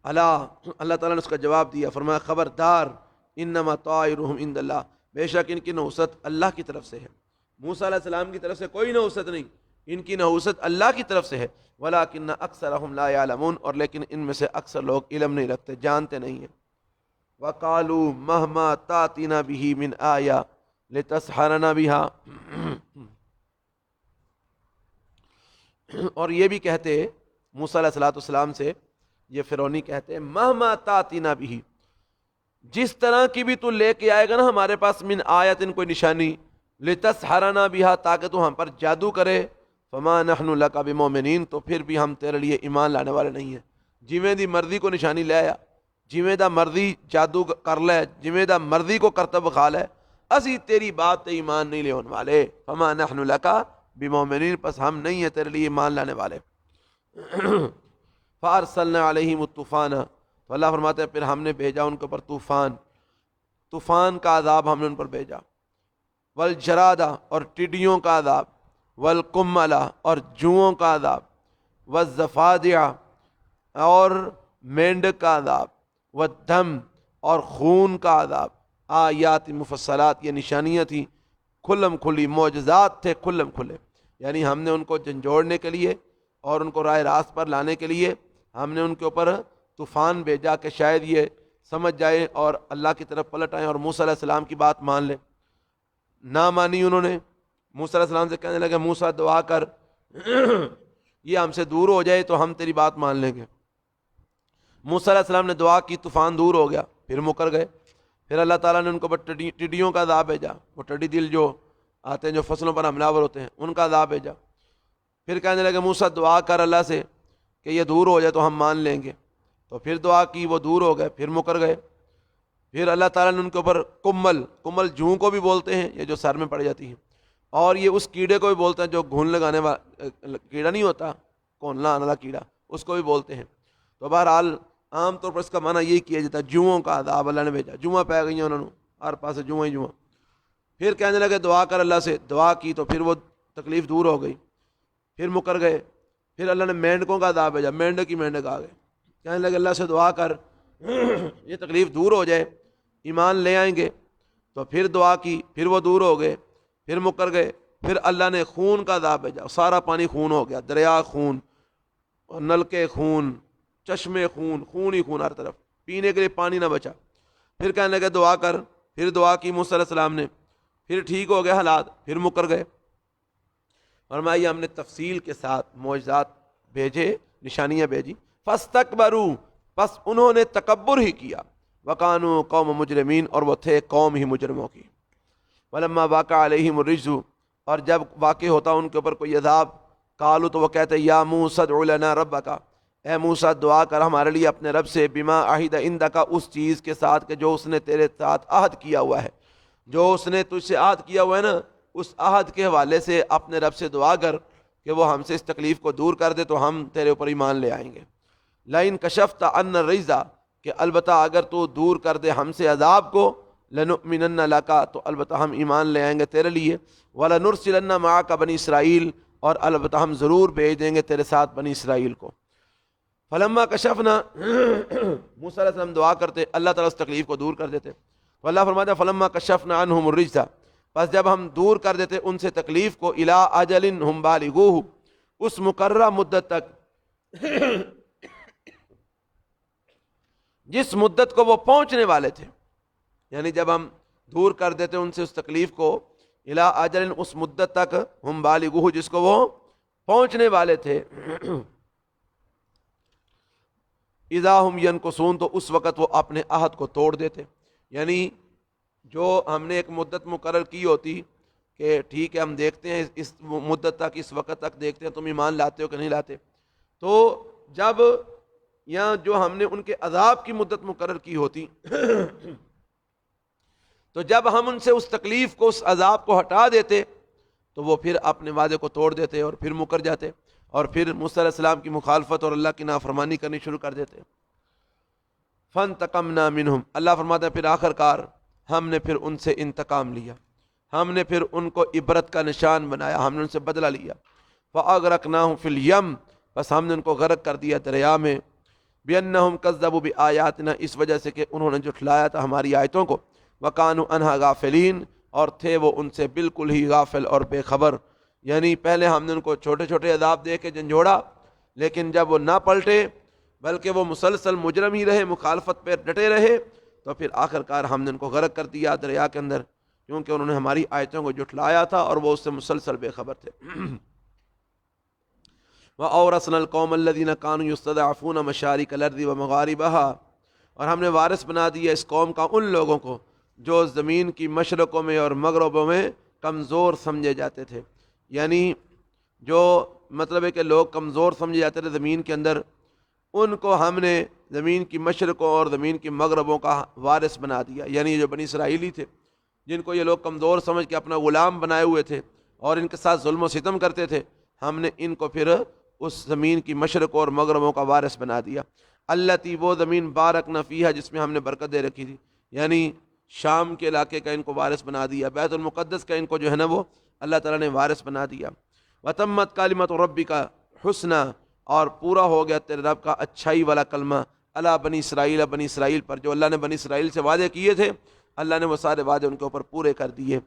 اللہ تعالیٰ نے اس کا جواب دیا، فرمایا خبردار انما طائرہم عند اللہ، بے شک ان کی نحوست اللہ کی طرف سے ہے، موسیٰ علیہ السلام کی طرف سے کوئی نحوست نہیں، ان کی نحوست اللہ کی طرف سے ہے، ولکن اکثرہم لا یعلمون اور لیکن ان میں سے اکثر لوگ علم نہیں رکھتے، جانتے نہیں ہیں۔ وقالوا مہما تاتینا بہ من آیہ لتسحرنا بہا اور یہ بھی کہتے موسیٰ علیہ السلام سے، یہ فرعونی کہتے ہیں مہما تاتینا بہ جس طرح کی بھی تو لے کے آئے گا نا ہمارے پاس من آیت کوئی نشانی، لتسحرنا بہا تاکہ تو ہم پر جادو کرے، فما نحن لک بمؤمنین تو پھر بھی ہم تیرے لیے ایمان لانے والے نہیں ہیں، جویں دی مرضی کو نشانی لے آیا، جویں دا مرضی جادو کر لے، جویں دا مرضی کو کرتب بخا لے، اسی تیری بات تے ایمان نہیں لے ہونے والے، فما نحن لک بمؤمنین پس ہم نہیں ہیں تیرے لیے ایمان لانے والے۔ فارسلنا علیہم الطوفان تو اللہ فرماتے ہیں پھر ہم نے بھیجا ان کے اوپر طوفان کا عذاب ہم نے ان پر بھیجا، والجرادہ اور ٹڈیوں کا عذاب، والقملہ اور جوؤں کا عذاب، والضفادع اور مینڈک کا عذاب، والدم اور خون کا عذاب، آیات مفصلات یہ نشانیاں تھیں کھلم کھلی معجزات تھے کھلم کھلے، یعنی ہم نے ان کو جھنجھوڑنے کے لیے اور ان کو راہ راست پر لانے کے لیے ہم نے ان کے اوپر طوفان بھیجا کہ شاید یہ سمجھ جائیں اور اللہ کی طرف پلٹ آئیں اور موسیٰ علیہ السلام کی بات مان لیں۔ نہ مانی انہوں نے، موسیٰ علیہ السلام سے کہنے لگے موسیٰ دعا کر یہ ہم سے دور ہو جائے تو ہم تیری بات مان لیں گے۔ موسیٰ علیہ السلام نے دعا کی، طوفان دور ہو گیا، پھر مکر گئے۔ پھر اللہ تعالیٰ نے ان کو ٹڈیوں کا عذاب بھیجا، وہ ٹڈی دل جو آتے ہیں جو فصلوں پر حملہ آور ہوتے ہیں ان کا عذاب بھیجا۔ پھر کہنے لگے موسیٰ دعا کر اللہ سے کہ یہ دور ہو جائے تو ہم مان لیں گے، تو پھر دعا کی، وہ دور ہو گئے، پھر مکر گئے۔ پھر اللہ تعالیٰ نے ان کے اوپر کمل جوں کو بھی بولتے ہیں، یہ جو سر میں پڑ جاتی ہیں، اور یہ اس کیڑے کو بھی بولتے ہیں جو گھون لگانے والا کیڑا نہیں ہوتا، کونلا آنے والا کیڑا، اس کو بھی بولتے ہیں۔ تو بہرحال عام طور پر اس کا معنی یہی کیا جاتا ہے، جوؤں کا عذاب اللہ نے بھیجا، جواں پہ گئی ہیں انہوں نے، ہر پاس جواں ہی جواں۔ پھر کہنے لگے دعا کر اللہ سے، دعا کی تو پھر وہ تکلیف دور ہو گئی، پھر مکر گئے۔ پھر اللہ نے مینڈکوں کا عذاب بھیجا، مینڈک ہی مینڈک آ گئے۔ کہنے لگے اللہ سے دعا کر یہ تکلیف دور ہو جائے، ایمان لے آئیں گے، تو پھر دعا کی، پھر وہ دور ہو گئے، پھر مکر گئے۔ پھر اللہ نے خون کا عذاب بھیجا، سارا پانی خون ہو گیا، دریا خون اور نلکے خون، چشمے خون، خون ہی خون ہر طرف، پینے کے لیے پانی نہ بچا۔ پھر کہنے لگے دعا کر، پھر دعا کی موسیٰ علیہ السلام نے، پھر ٹھیک ہو گئے حالات، پھر مکر گئے۔ فرمایا ہم نے تفصیل کے ساتھ معجزات بھیجے، نشانیاں بھیجی، فاستکبروا، پس انہوں نے تکبر ہی کیا، وکانوا قوم مجرمین، اور وہ تھے قوم ہی مجرموں کی۔ ولما واقع علیہم الرجز، اور جب واقع ہوتا ان کے اوپر کوئی عذاب، قالوا تو وہ کہتے یا موسیٰ ادع لنا ربک، اے موسیٰ دعا کر ہمارے لیے اپنے رب سے، بما عہد عندک، اس چیز کے ساتھ کہ جو اس نے تیرے ساتھ عہد کیا ہوا ہے، جو اس نے تجھ سے عہد کیا ہوا ہے نا، اس عہد کے حوالے سے اپنے رب سے دعا کر کہ وہ ہم سے اس تکلیف کو دور کر دے تو ہم تیرے اوپر ایمان لے آئیں گے۔ لئن کشفت عنا الرجز، کہ البتہ اگر تو دور کر دے ہم سے عذاب کو، لنؤمنن لک، تو البتہ ہم ایمان لے آئیں گے تیرے لیے، ولنرسلن معک بنی اسرائیل، اور البتہ ہم ضرور بھیج دیں گے تیرے ساتھ بنی اسرائیل کو۔ فلما کشفنا، موسیٰ علیہ السلام دعا کرتے، اللہ تعالیٰ اس تکلیف کو دور کر دیتے، تو اللہ فرماتا فلما کشفنا عنہم الرجز، پس جب ہم دور کر دیتے ان سے تکلیف کو، الی اجل ہم بالغوہ، اس مقررہ مدت تک جس مدت کو وہ پہنچنے والے تھے، یعنی جب ہم دور کر دیتے ان سے اس تکلیف کو، الی اجل، اس مدت تک، ہم بالغوہ، جس کو وہ پہنچنے والے تھے، اذا ہم ینکثون، تو اس وقت وہ اپنے عہد کو توڑ دیتے۔ یعنی جو ہم نے ایک مدت مقرر کی ہوتی کہ ٹھیک ہے ہم دیکھتے ہیں اس مدت تک، اس وقت تک دیکھتے ہیں تم ایمان لاتے ہو کہ نہیں لاتے، تو جب یہاں جو ہم نے ان کے عذاب کی مدت مقرر کی ہوتی تو جب ہم ان سے اس تکلیف کو، اس عذاب کو ہٹا دیتے تو وہ پھر اپنے وعدے کو توڑ دیتے اور پھر مکر جاتے، اور پھر موسیٰ علیہ السلام کی مخالفت اور اللہ کی نافرمانی کرنی شروع کر دیتے۔ فانتقمنا منہم، اللہ فرماتا ہے پھر آخر کار ہم نے پھر ان سے انتقام لیا، ہم نے پھر ان کو عبرت کا نشان بنایا، ہم نے ان سے بدلہ لیا۔ فاغرقناہم فی الیم، بس ہم نے ان کو غرق کر دیا دریا میں، بانہم کذبوا بآیاتنا، اس وجہ سے کہ انہوں نے جھٹلایا تھا ہماری آیتوں کو، وکانوا عنہا غافلین، اور تھے وہ ان سے بالکل ہی غافل اور بے خبر۔ یعنی پہلے ہم نے ان کو چھوٹے چھوٹے عذاب دے کے جھنجھوڑا، لیکن جب وہ نہ پلٹے بلکہ وہ مسلسل مجرم ہی رہے، مخالفت پہ ڈٹے رہے، تو پھر آخر کار ہم نے ان کو غرق کر دیا دریا کے اندر، کیونکہ انہوں نے ہماری آیتوں کو جھٹلایا تھا اور وہ اس سے مسلسل بے خبر تھے۔ وَأَوْرَثْنَا الْقَوْمَ الَّذِينَ كَانُوا يُسْتَضْعَفُونَ مَشَارِقَ الْأَرْضِ وَمَغَارِبَهَا، اور ہم نے وارث بنا دیا اس قوم کا ان لوگوں کو جو زمین کی مشرقوں میں اور مغربوں میں کمزور سمجھے جاتے تھے، یعنی جو مطلب ہے کہ لوگ کمزور سمجھے جاتے تھے زمین کے اندر، ان کو ہم نے زمین کی مشرقوں اور زمین کی مغربوں کا وارث بنا دیا۔ یعنی یہ جو بنی اسرائیلی تھے جن کو یہ لوگ کمزور سمجھ کے اپنا غلام بنائے ہوئے تھے اور ان کے ساتھ ظلم و ستم کرتے تھے، ہم نے ان کو پھر اس زمین کی مشرقوں اور مغربوں کا وارث بنا دیا۔ التی، وہ زمین بارکنا فیہا، جس میں ہم نے برکت دے رکھی تھی، یعنی شام کے علاقے کا ان کو وارث بنا دیا، بیت المقدس کا ان کو جو ہے نا وہ اللہ تعالیٰ نے وارث بنا دیا۔ وتمت کلمۃ ربک حسنا، اور پورا ہو گیا تیرے رب کا اچھائی والا کلمہ، علی بنی اسرائیل، بنی اسرائیل پر، جو اللہ نے بنی اسرائیل سے وعدے کیے تھے اللہ نے وہ سارے وعدے ان کے اوپر پورے کر دیے۔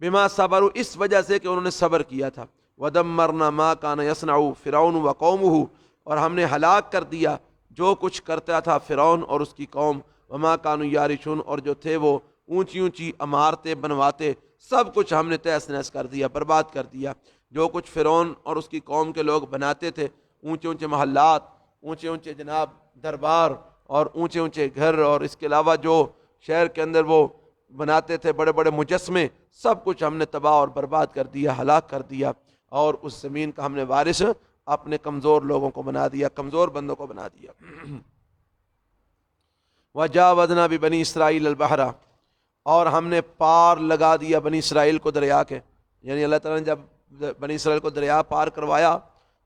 بما صبروا، اس وجہ سے کہ انہوں نے صبر کیا تھا. ودمرنا ما کان یصنع فرعون وقومہ، اور ہم نے ہلاک کر دیا جو کچھ کرتا تھا فرعون اور اس کی قوم. وما کانوا یارشون، اور جو تھے وہ اونچی اونچی عمارتیں بنواتے، سب کچھ ہم نے تہس نہس کر دیا، برباد کر دیا. جو کچھ فرعون اور اس کی قوم کے لوگ بناتے تھے، اونچے اونچے محلات، اونچے اونچے جناب دربار اور اونچے اونچے گھر، اور اس کے علاوہ جو شہر کے اندر وہ بناتے تھے بڑے بڑے مجسمے، سب کچھ ہم نے تباہ اور برباد کر دیا، ہلاک کر دیا. اور اس زمین کا ہم نے وارث اپنے کمزور لوگوں کو بنا دیا، کمزور بندوں کو بنا دیا. وجاوزنا ببنی اسرائیل البحر، اور ہم نے پار لگا دیا بنی اسرائیل کو دریا کے. یعنی اللہ تعالیٰ نے جب بنی اسرائیل کو دریا پار کروایا،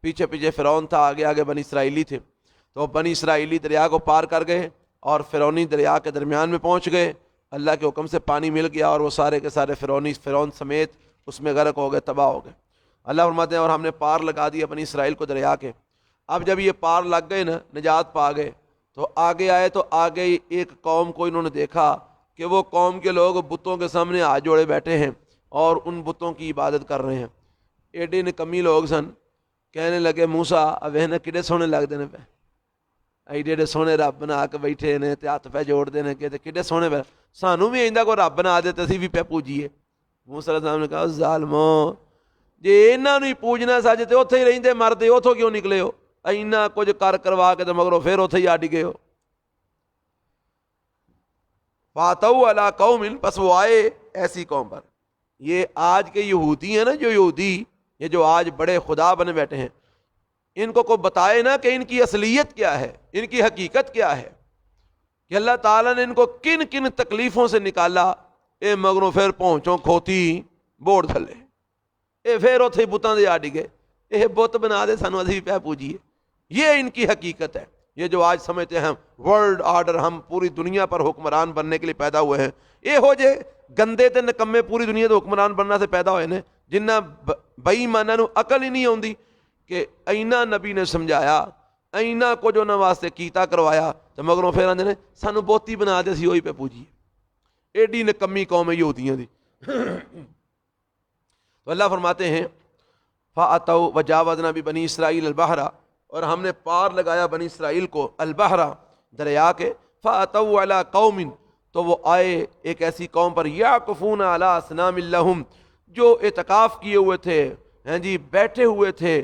پیچھے پیچھے فرعون تھا، آگے آگے بنی اسرائیلی تھے، تو بنی اسرائیلی دریا کو پار کر گئے اور فرعونی دریا کے درمیان میں پہنچ گئے. اللہ کے حکم سے پانی مل گیا اور وہ سارے کے سارے فرعون سمیت اس میں غرق ہو گئے، تباہ ہو گئے. اللہ فرماتے ہیں اور ہم نے پار لگا دیا بنی اسرائیل کو دریا کے. اب جب یہ پار لگ گئے نا، نجات پا گئے، تو آگے آئے تو آگے ایک قوم کو انہوں نے دیکھا کہ وہ قوم کے لوگ بتوں کے سامنے ہاتھ جوڑے بیٹھے ہیں اور ان بتوں کی عبادت کر رہے ہیں. ایڈے نکمی لوگ سن، کہنے لگے موسیٰ اوہ کڈے سونے لگتے ہیں پہ، ایڈے سونے رب بنا کے بیٹھے نے تے ہاتھ پہ جوڑ دینے کہ کڈے سونے پہ، سانو بھی ایندہ کو رب بنا دیتے اسی بھی پہ پوجیے. موسیٰ علیہ السلام نے کہا ظالمو، جے انہاں نوں ہی پوجنا سج تے اوتھے ہی رہندے مردے، اوتھوں کیوں نکلے ہو؟ اینا کچھ کر کروا کے تے مگروں پھر اوتھے ہی اڈ گئے ہو. فاتوا علی قوم، پس وہ آئے ایسی قوم پر. یہ آج کے یہودی ہیں نا، جو یہودی یہ جو آج بڑے خدا بنے بیٹھے ہیں، ان کو بتائے نا کہ ان کی اصلیت کیا ہے، ان کی حقیقت کیا ہے، کہ اللہ تعالیٰ نے ان کو کن کن تکلیفوں سے نکالا. اے مگروں پھر پہنچوں کھوتی بوڑ تھلے، اے پھر اتھے بتاں دے آڈی گئے، اے بت بنا دے سانو اسی پہ پوجیے. یہ ان کی حقیقت ہے. یہ جو آج سمجھتے ہیں ورلڈ آرڈر، ہم پوری دنیا پر حکمران بننے کے لیے پیدا ہوئے ہیں، یہ ہو جے گندے تے نکمے پوری دنیا دے حکمران بننا سے پیدا ہوئے نے، جنہ بے ایماناں نوں عقل ہی نہیں آوندی کہ اینا نبی نے سمجھایا، اینا کچھ انہاں واسطے کیتا کروایا، تے مگروں پھر آندے نے سانو بوتی بنا دے سی وہی پہ پوجیے. ایڈی نکمی قوم ہے یہودیاں دی. تو اللہ فرماتے ہیں فَأَتَوْا وَجَاوَزْنَا بِبَنِي إِسْرَائِيلَ الْبَحْرَ، اور ہم نے پار لگایا بنی اسرائیل کو البحر دریا کے. فَأَتَوْا عَلَىٰ قَوْمٍ، تو وہ آئے ایک ایسی قوم پر یعکفون علی اصنام لہم، جو اعتکاف کیے ہوئے تھے، ہیں جی بیٹھے ہوئے تھے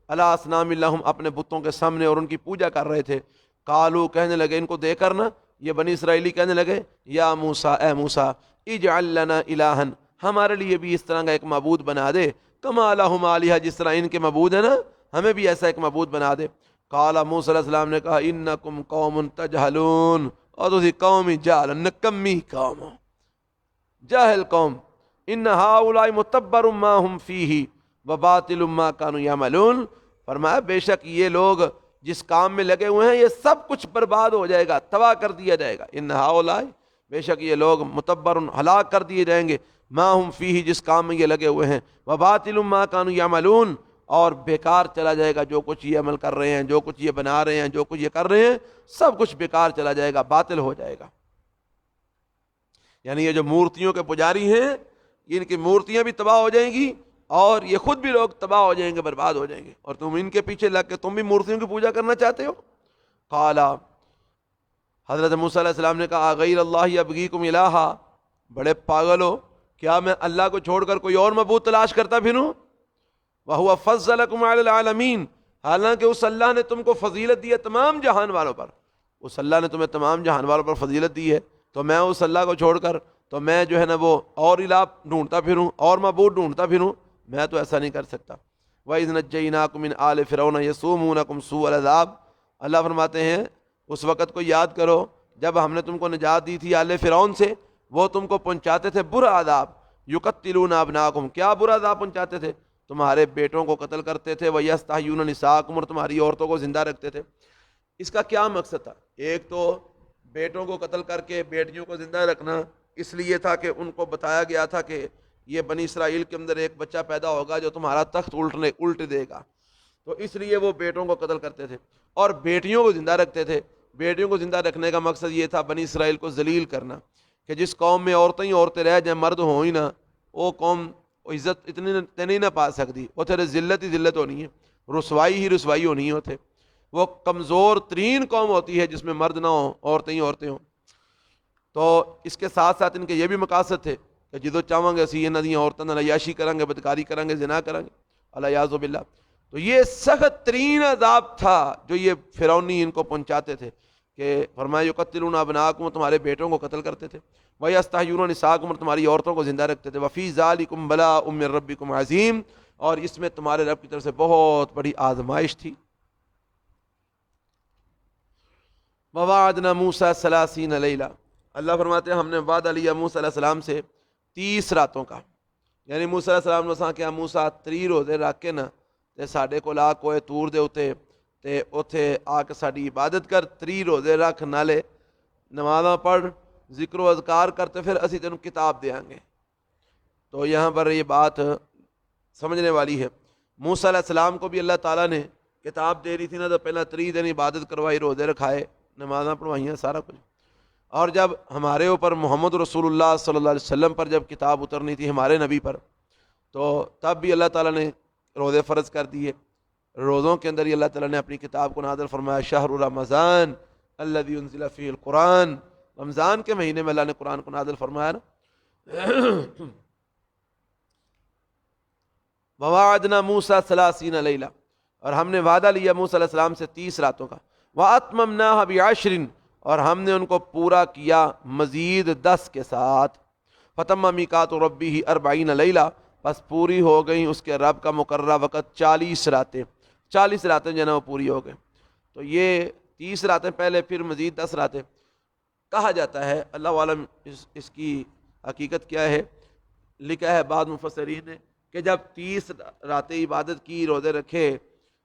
علی اصنام لہم اپنے بتوں کے سامنے اور ان کی پوجا کر رہے تھے. قالو، کہنے لگے ان کو دیکھ کر نا یہ بنی اسرائیلی کہنے لگے یا موسیٰ، اے موسیٰ اجعل لنا الہن، ہمارے لیے بھی اس طرح کا ایک معبود بنا دے، کما لہم آلہہ، جس طرح ان کے معبود ہیں نا ہمیں بھی ایسا ایک معبود بنا دے. قال موسیٰ علیہ السلام نے کہا انکم قوم تجہلون، اور تسی قوم جاہل، نکمی قوم، جاہل قوم. ان ہؤلاء متبر ما ہم فیہ وباطل ما کانوا یعملون. فرمایا بے شک یہ لوگ جس کام میں لگے ہوئے ہیں یہ سب کچھ برباد ہو جائے گا، تباہ کر دیا جائے گا. ان ہؤلاء، بے شک یہ لوگ متبر، ہلاک کر دیے جائیں گے، ما ہم فیہ، جس کام میں یہ لگے ہوئے ہیں، وباطل ما کانوا یعملون، اور بیکار چلا جائے گا جو کچھ یہ عمل کر رہے ہیں، جو کچھ یہ بنا رہے ہیں، جو کچھ یہ کر رہے ہیں، سب کچھ بیکار چلا جائے گا، باطل ہو جائے گا. یعنی یہ جو مورتیوں کے پجاری ہیں، ان کی مورتیاں بھی تباہ ہو جائیں گی اور یہ خود بھی لوگ تباہ ہو جائیں گے، برباد ہو جائیں گے، اور تم ان کے پیچھے لگ کے تم بھی مورتیوں کی پوجا کرنا چاہتے ہو. قال، حضرت موسیٰ علیہ السلام نے کہا غیر اللہ ابغیکم الہا، بڑے پاگل ہو، کیا میں اللہ کو چھوڑ کر کوئی اور معبود تلاش کرتا پھروں؟ وَهُوَ فَضَّلَكُمْ عَلَى الْعَالَمِينَ، حالانکہ اس اللہ نے تم کو فضیلت دی ہے تمام جہان والوں پر. اس اللہ نے تمہیں تمام جہان والوں پر فضیلت دی ہے، تو میں اس اللہ کو چھوڑ کر تو میں جو ہے نا وہ اور الہ ڈھونڈتا پھروں، اور معبود ڈھونڈتا پھروں؟ میں تو ایسا نہیں کر سکتا. وَإِذْ نَجَّيْنَاكُمْ مِنْ آلِ فِرْعَوْنَ يَسُومُونَكُمْ سُوءَ الْعَذَابِ، اللہ فرماتے ہیں اس وقت کو یاد کرو جب ہم نے تم کو نجات دی تھی آل فرعون سے، وہ تم کو پہنچاتے تھے برا عذاب. یقتلون ابناکم، کیا برا عذاب پہنچاتے تھے؟ تمہارے بیٹوں کو قتل کرتے تھے. وَيَسْتَحْيُونَ نِسَاءَكُمْ، اور تمہاری عورتوں کو زندہ رکھتے تھے. اس کا کیا مقصد تھا؟ ایک تو بیٹوں کو قتل کر کے بیٹیوں کو زندہ رکھنا اس لیے تھا کہ ان کو بتایا گیا تھا کہ یہ بنی اسرائیل کے اندر ایک بچہ پیدا ہوگا جو تمہارا تخت الٹ دے گا، تو اس لیے وہ بیٹوں کو قتل کرتے تھے اور بیٹیوں کو زندہ رکھتے تھے. بیٹیوں کو زندہ رکھنے کا مقصد یہ تھا بنی اسرائیل کو ذلیل کرنا، کہ جس قوم میں عورتیں ہی عورتیں رہ جائیں، مرد ہوں ہی نہ، وہ قوم وہ عزت اتنی نہیں نہ پا سکتی، وہ تیرے ذلت ہی ذلت ہونی ہے، رسوائی ہی رسوائی ہونی ہے، ہوتے وہ کمزور ترین قوم ہوتی ہے جس میں مرد نہ ہوں، عورتیں ہی عورتیں ہوں۔ تو اس کے ساتھ ساتھ ان کے یہ بھی مقاصد تھے کہ جدو چاہوں گے اسی یہ ندیاں عورتوں نہ عیاشی کریں گے، بدکاری کریں گے، زنا کریں گے، الیاذ باللہ۔ تو یہ سخت ترین عذاب تھا جو یہ فرعونی ان کو پہنچاتے تھے، کہ فرمایا یقتلون ابناءکم، تمہارے بیٹوں کو قتل کرتے تھے، ویستحیون نساءکم، تمہاری عورتوں کو زندہ رکھتے تھے، وفی ذالکم بلاء من ربکم عظیم، اور اس میں تمہارے رب کی طرف سے بہت بڑی آزمائش تھی۔ ووعدنا موسیٰ 30 لیلہ، اللہ فرماتے ہیں ہم نے وعدہ لیا موسیٰ علیہ السلام سے 30 راتوں کا، یعنی موسیٰ علیہ السلام نے کہا کہ موسیٰ 3 روزے رکھ کے نا تے ساڈے کول آ کوئے تور دے اتے تے اوتھے آ کے ساڈی عبادت کر، 3 روزے رکھ، نالے نمازاں پڑھ، ذکر و اذکار کرتے، پھر اسی تینوں کتاب دیاں گے۔ تو یہاں پر یہ بات سمجھنے والی ہے، موسیٰ علیہ السلام کو بھی اللہ تعالیٰ نے کتاب دے رہی تھی نا، تو پہلا 3 دن عبادت کروائی، روزے رکھائے، نمازاں پڑھوائیاں، سارا کچھ۔ اور جب ہمارے اوپر محمد رسول اللہ صلی اللہ علیہ وسلم پر جب کتاب اترنی تھی، ہمارے نبی پر، تو تب بھی اللہ تعالیٰ نے روزے فرض کر دیے، روزوں کے اندر ہی اللہ تعالیٰ نے اپنی کتاب کو نازل فرمایا، شہر رمضان الذی انزل فیہ القرآن، رمضان کے مہینے میں اللہ نے قرآن کو نازل فرمایا نا۔ وواعدنا موسیٰ 30 لیلہ، اور ہم نے وعدہ لیا موسیٰ علیہ السلام سے 30 راتوں کا، واتممناها بعشر، اور ہم نے ان کو پورا کیا مزید 10 کے ساتھ، فتم میقات ربہ 40 لیلہ، بس پوری ہو گئی اس کے رب کا مقررہ وقت 40 راتیں، 40 راتیں جو ہے نا وہ پوری ہو گئیں۔ تو یہ 30 راتیں پہلے، پھر مزید 10 راتیں۔ کہا جاتا ہے، اللہ عالم اس کی حقیقت کیا ہے، لکھا ہے بعض مفسرین نے کہ جب 30 راتیں عبادت کی، روزے رکھے،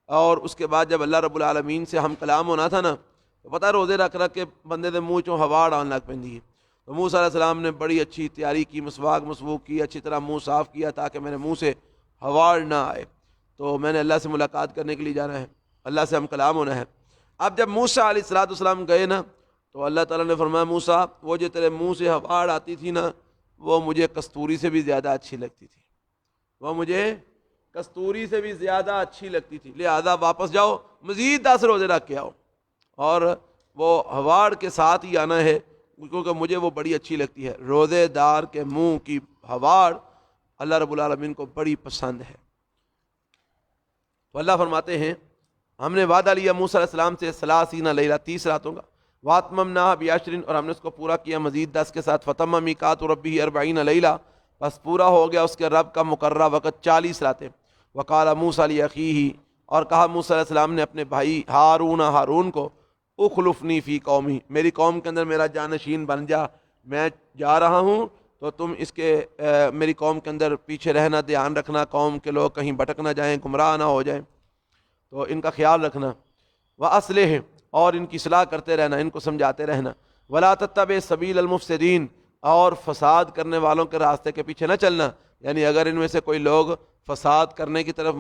اور اس کے بعد جب اللہ رب العالمین سے ہم کلام ہونا تھا نا، تو پتہ روزے رکھ رکھ کے بندے دے منہ چوں ہوا آن لگ پیندی ہے۔ تو موسیٰ علیہ السلام نے بڑی اچھی تیاری کی، مسواک مسوک کی، اچھی طرح منہ صاف کیا تاکہ میرے منہ سے ہوا نہ آئے۔ تو میں نے اللہ سے ملاقات کرنے کے لیے جانا ہے، اللہ سے ہم کلام ہونا ہے۔ اب جب موسیٰ علیہ السلام گئے نا، تو اللہ تعالیٰ نے فرمایا موسیٰ، وہ جو تیرے منہ سے ہوا آتی تھی نا، وہ مجھے کستوری سے بھی زیادہ اچھی لگتی تھی، وہ مجھے کستوری سے بھی زیادہ اچھی لگتی تھی، لہذا واپس جاؤ، مزید 10 روزے رکھ کے آؤ، اور وہ ہواڑ کے ساتھ ہی آنا ہے، کیونکہ مجھے وہ بڑی اچھی لگتی ہے۔ روزے دار کے منہ کی ہواڑ اللہ رب العالمین کو بڑی پسند ہے۔ تو اللہ فرماتے ہیں ہم نے وعدہ لیا موسیٰ علیہ السلام سے 30 لیلہ، 30 راتوں کا، واتممناها بعشر، اور ہم نے اس کو پورا کیا مزید 10 کے ساتھ، فتم میقات ربہ 40 لیلہ، بس پورا ہو گیا اس کے رب کا مقررہ وقت 40 راتیں۔ وقال موسیٰ لاخیہ، اور کہا موسیٰ علیہ السلام نے اپنے بھائی ہارون کو، اخلفنی فی قومی، میری قوم کے اندر میرا جانشین بن جا، میں جا رہا ہوں تو تم اس کے میری قوم کے اندر پیچھے رہنا، دھیان رکھنا، قوم کے لوگ کہیں بھٹک نہ جائیں، گمراہ نہ ہو جائیں، تو ان کا خیال رکھنا، وَأَصْلِحْ، اور ان کی اصلاح کرتے رہنا، ان کو سمجھاتے رہنا، وَلَا تَتَّبِعْ سَبِيلَ الْمُفْسِدِينَ، اور فساد کرنے والوں کے راستے کے پیچھے نہ چلنا، یعنی اگر ان میں سے کوئی لوگ فساد کرنے کی طرف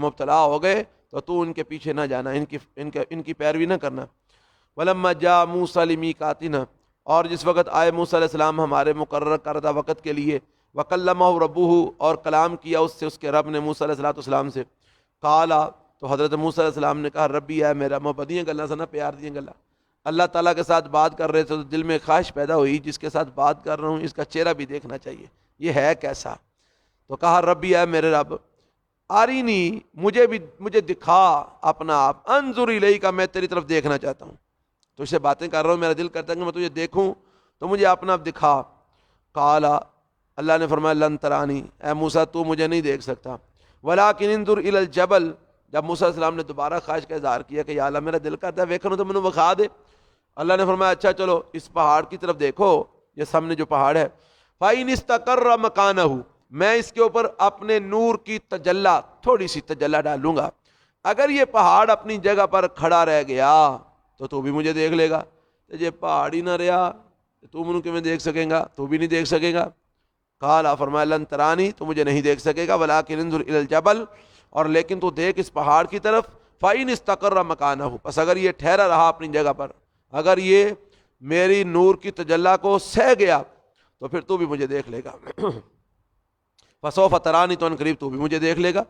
مبتلا ہو گئے تو ان کے پیچھے نہ جانا، ان کی پیروی نہ کرنا۔ وَلَمَّا جَاءَ مُوسَىٰ لِمِيقَاتِنَا، اور جس وقت آئے موسیٰ علیہ السلام ہمارے مقرر کردہ وقت کے لیے، وَكَلَّمَهُ رَبُّهُ، اور کلام کیا اس کے رب نے موسیٰ علیہ السلام سے، قال، تو حضرت موسیٰ علیہ السلام نے کہا ربی ہے میرا، محبت دیاں گلاں سنا، پیار دیاں گلاں، اللہ تعالیٰ کے ساتھ بات کر رہے تھے تو دل میں خواہش پیدا ہوئی جس کے ساتھ بات کر رہا ہوں اس کا چہرہ بھی دیکھنا چاہیے، یہ ہے کیسا؟ تو کہا ربی ہے میرے رب، آرینی، مجھے دکھا اپنا آپ، انظر الیک، میں تیری طرف دیکھنا چاہتا ہوں، تو اسے باتیں کر رہا ہوں، میرا دل کرتا ہے کہ میں تجھے دیکھوں، تو مجھے اپنا آپ دکھا۔ قال، اللہ نے فرمایا لن ترانی، اے موسیٰ تو مجھے نہیں دیکھ سکتا، ولکن انظر الی الجبل، جب موسیٰ علیہ السلام نے دوبارہ خواہش کا اظہار کیا کہ یا اللہ میرا دل کرتا ہے ویکھنوں تو مینوں وکھا دے، اللہ نے فرمایا اچھا چلو اس پہاڑ کی طرف دیکھو، یہ سامنے جو پہاڑ ہے، فَإِنِ اسْتَقَرَّ مَكَانَهُ، میں اس کے اوپر اپنے نور کی تجلی، تھوڑی سی تجلی ڈالوں گا، اگر یہ پہاڑ اپنی جگہ پر کھڑا رہ گیا تو بھی مجھے دیکھ لے گا، تو یہ پہاڑ ہی نہ رہا تو منوں کہ میں دیکھ سکیں گا، تو بھی نہیں دیکھ سکے گا۔ قال، فرمایا لن ترانی، تو مجھے نہیں دیکھ سکے گا، ولکن انظر الی الجبل، اور لیکن تو دیکھ اس پہاڑ کی طرف، فَإِنِ اسْتَقَرَّ مَكَانَهُ، پس اگر یہ ٹھہرا رہا اپنی جگہ پر، اگر یہ میری نور کی تجلی کو سہ گیا تو پھر تو بھی مجھے دیکھ لے گا۔ فسوف ترانی، تو ان قریب تو بھی مجھے دیکھ لے گا۔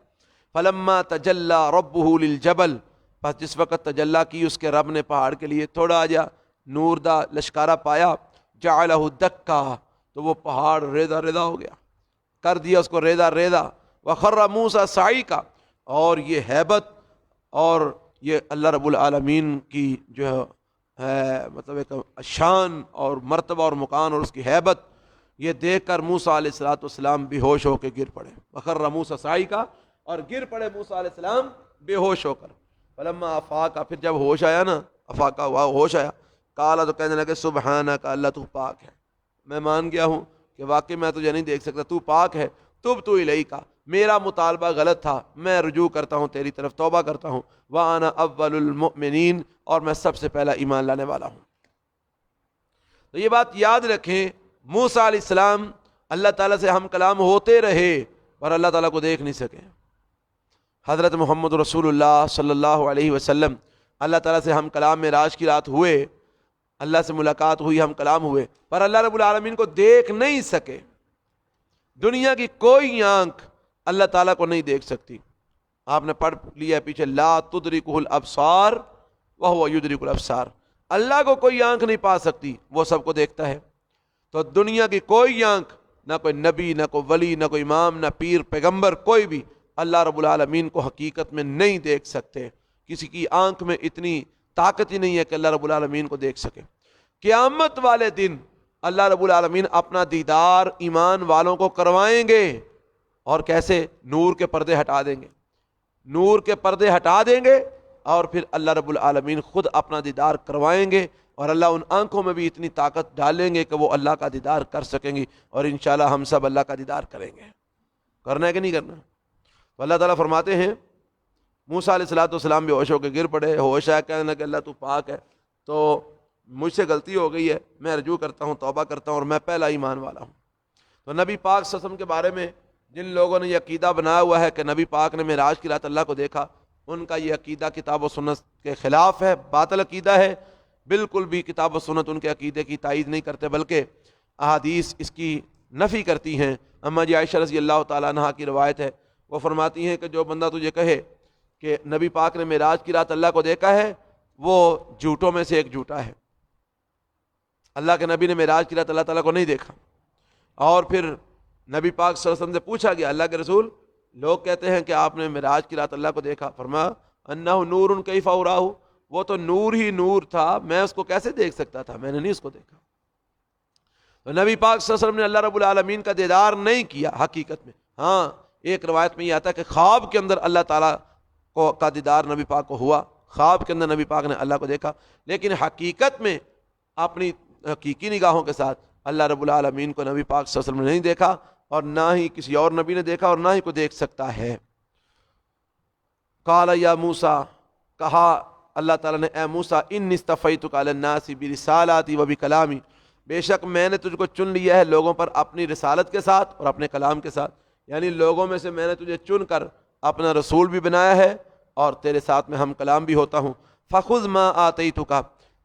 فلما تجلی ربہ للجبل، پس جس وقت تجلی کی اس کے رب نے پہاڑ کے لیے، تھوڑا جا نور دا لشکارہ پایا، جعلہ دکا، تو وہ پہاڑ ریزہ ریزہ ہو گیا، کر دیا اس کو ریزہ ریزہ۔ وخر موسیٰ صعیقا، اور یہ ہیبت اور یہ اللہ رب العالمین کی جو ہے مطلب ایک شان اور مرتبہ اور مکان اور اس کی ہیبت، یہ دیکھ کر موسیٰ علیہ الصلوۃ والسلام بے ہوش ہو کے گر پڑے۔ وخر موسیٰ صعیقا، اور گر پڑے موسیٰ علیہ السلام بے ہوش ہو کر۔ فلما افاقا، پھر جب ہوش آیا نا، افاقا ہوا ہوش آیا، کالا، تو کہنے لگے سبحانک، اللہ تو پاک ہے، میں مان گیا ہوں کہ واقعی میں تجھے نہیں دیکھ سکتا، تو پاک ہے، تبت الیک، میرا مطالبہ غلط تھا، میں رجوع کرتا ہوں تیری طرف، توبہ کرتا ہوں، وانا اول المؤمنین، اور میں سب سے پہلا ایمان لانے والا ہوں۔ تو یہ بات یاد رکھیں، موسیٰ علیہ السلام اللہ تعالیٰ سے ہم کلام ہوتے رہے اور اللہ تعالیٰ کو دیکھ نہیں سکے۔ حضرت محمد رسول اللہ صلی اللہ علیہ وسلم اللہ تعالیٰ سے ہم کلام معراج کی رات ہوئے، اللہ سے ملاقات ہوئی، ہم کلام ہوئے، پر اللہ رب العالمین کو دیکھ نہیں سکے۔ دنیا کی کوئی آنکھ اللہ تعالیٰ کو نہیں دیکھ سکتی۔ آپ نے پڑھ لیا پیچھے، لا تدرکہ الابصار وہو یدرک الابصار، اللہ کو کوئی آنکھ نہیں پا سکتی، وہ سب کو دیکھتا ہے۔ تو دنیا کی کوئی آنکھ، نہ کوئی نبی، نہ کوئی ولی، نہ کوئی امام، نہ پیر، پیغمبر، کوئی بھی اللہ رب العالمین کو حقیقت میں نہیں دیکھ سکتے۔ کسی کی آنکھ میں اتنی طاقت ہی نہیں ہے کہ اللہ رب العالمین کو دیکھ سکے۔ قیامت والے دن اللہ رب العالمین اپنا دیدار ایمان والوں کو کروائیں گے، اور کیسے؟ نور کے پردے ہٹا دیں گے، نور کے پردے ہٹا دیں گے، اور پھر اللہ رب العالمین خود اپنا دیدار کروائیں گے، اور اللہ ان آنکھوں میں بھی اتنی طاقت ڈالیں گے کہ وہ اللہ کا دیدار کر سکیں گی، اور انشاءاللہ ہم سب اللہ کا دیدار کریں گے۔ کرنا ہے کہ نہیں کرنا؟ تو اللہ تعالیٰ فرماتے ہیں موسیٰ علیہ الصلوۃ والسلام بے ہوش ہو کے گر پڑے، ہوش آیا، کہنے لگے اللہ تو پاک ہے، تو مجھ سے غلطی ہو گئی ہے، میں رجوع کرتا ہوں، توبہ کرتا ہوں، اور میں پہلا ایمان والا ہوں۔ تو نبی پاک صلی اللہ علیہ وسلم کے بارے میں جن لوگوں نے یہ عقیدہ بنایا ہوا ہے کہ نبی پاک نے معراج کی رات اللہ کو دیکھا، ان کا یہ عقیدہ کتاب و سنت کے خلاف ہے، باطل عقیدہ ہے، بالکل بھی کتاب و سنت ان کے عقیدے کی تائید نہیں کرتے، بلکہ احادیث اس کی نفی کرتی ہیں۔ اما جی عائشہ رضی اللہ تعالیٰ عنہا کی روایت ہے، وہ فرماتی ہیں کہ جو بندہ تجھے کہے کہ نبی پاک نے معراج کی رات اللہ کو دیکھا ہے، وہ جھوٹوں میں سے ایک جھوٹا ہے۔ اللہ کے نبی نے معراج کی رات اللہ تعالیٰ کو نہیں دیکھا۔ اور پھر نبی پاک صلی اللہ علیہ وسلم سے پوچھا گیا، اللہ کے رسول، لوگ کہتے ہیں کہ آپ نے معراج کی رات اللہ کو دیکھا، فرمایا انہ نور کیف اراہ، وہ تو نور ہی نور تھا، میں اس کو کیسے دیکھ سکتا تھا، میں نے نہیں اس کو دیکھا۔ تو نبی پاک صلی اللہ علیہ وسلم نے اللہ رب العالمین کا دیدار نہیں کیا حقیقت میں۔ ہاں، ایک روایت میں یہ آتا ہے کہ خواب کے اندر اللہ تعالیٰ کو کا دیدار نبی پاک کو ہوا، خواب کے اندر نبی پاک نے اللہ کو دیکھا، لیکن حقیقت میں اپنی حقیقی نگاہوں کے ساتھ اللہ رب العالمین کو نبی پاک صلی اللہ علیہ وسلم نے نہیں دیکھا، اور نہ ہی کسی اور نبی نے دیکھا، اور نہ ہی کوئی دیکھ سکتا ہے۔ قال یا موسیٰ، کہا اللہ تعالیٰ نے، اے موسیٰ، انی اصطفیتک علی الناس برسالاتی و بکلامی، بے شک میں نے تجھ کو چن لیا ہے لوگوں پر اپنی رسالت کے ساتھ اور اپنے کلام کے ساتھ، یعنی لوگوں میں سے میں نے تجھے چن کر اپنا رسول بھی بنایا ہے، اور تیرے ساتھ میں ہم کلام بھی ہوتا ہوں۔ فخذ ما آتیتک،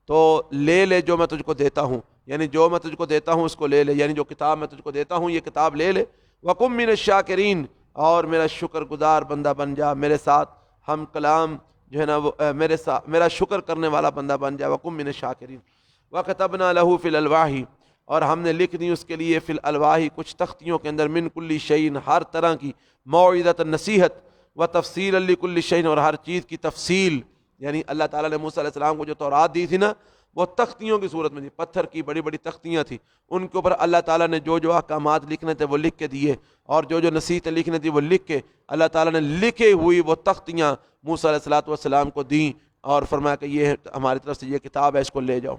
تو لے لے جو میں تجھ کو دیتا ہوں، یعنی جو میں تجھ کو دیتا ہوں اس کو لے لے، یعنی جو کتاب میں تجھ کو دیتا ہوں یہ کتاب لے لے۔ وَقُم مِّنَ الشَّاكِرِينَ، اور میرا شکر گزار بندہ بن جا، میرے ساتھ ہم کلام جو ہے نا وہ میرے ساتھ میرا شکر کرنے والا بندہ بن جا۔ وَقُم مِّنَ الشَّاكِرِينَ وَكَتَبْنَا لَهُ فِي الْأَلْوَاحِ، اور ہم نے لکھ دی اس کے لیے فی الالواح، کچھ تختیوں کے اندر، من کل شیء، ہر طرح کی، موعظۃ، نصیحت، و تفصیل لکل شیء، اور ہر چیز کی تفصیل، یعنی اللہ تعالیٰ نے موسیٰ علیہ السلام کو جو تورات دی تھی نا، وہ تختیوں کی صورت میں تھی، پتھر کی بڑی بڑی تختیاں تھیں، ان کے اوپر اللہ تعالیٰ نے جو جو احکامات لکھنے تھے وہ لکھ کے دیے، اور جو جو نصیحتیں لکھنے تھی وہ لکھ کے اللہ تعالیٰ نے لکھے ہوئی وہ تختیاں موسیٰ علیہ الصلوۃ والسلام کو دیں، اور فرمایا کہ یہ ہماری طرف سے یہ کتاب ہے، اس کو لے جاؤ۔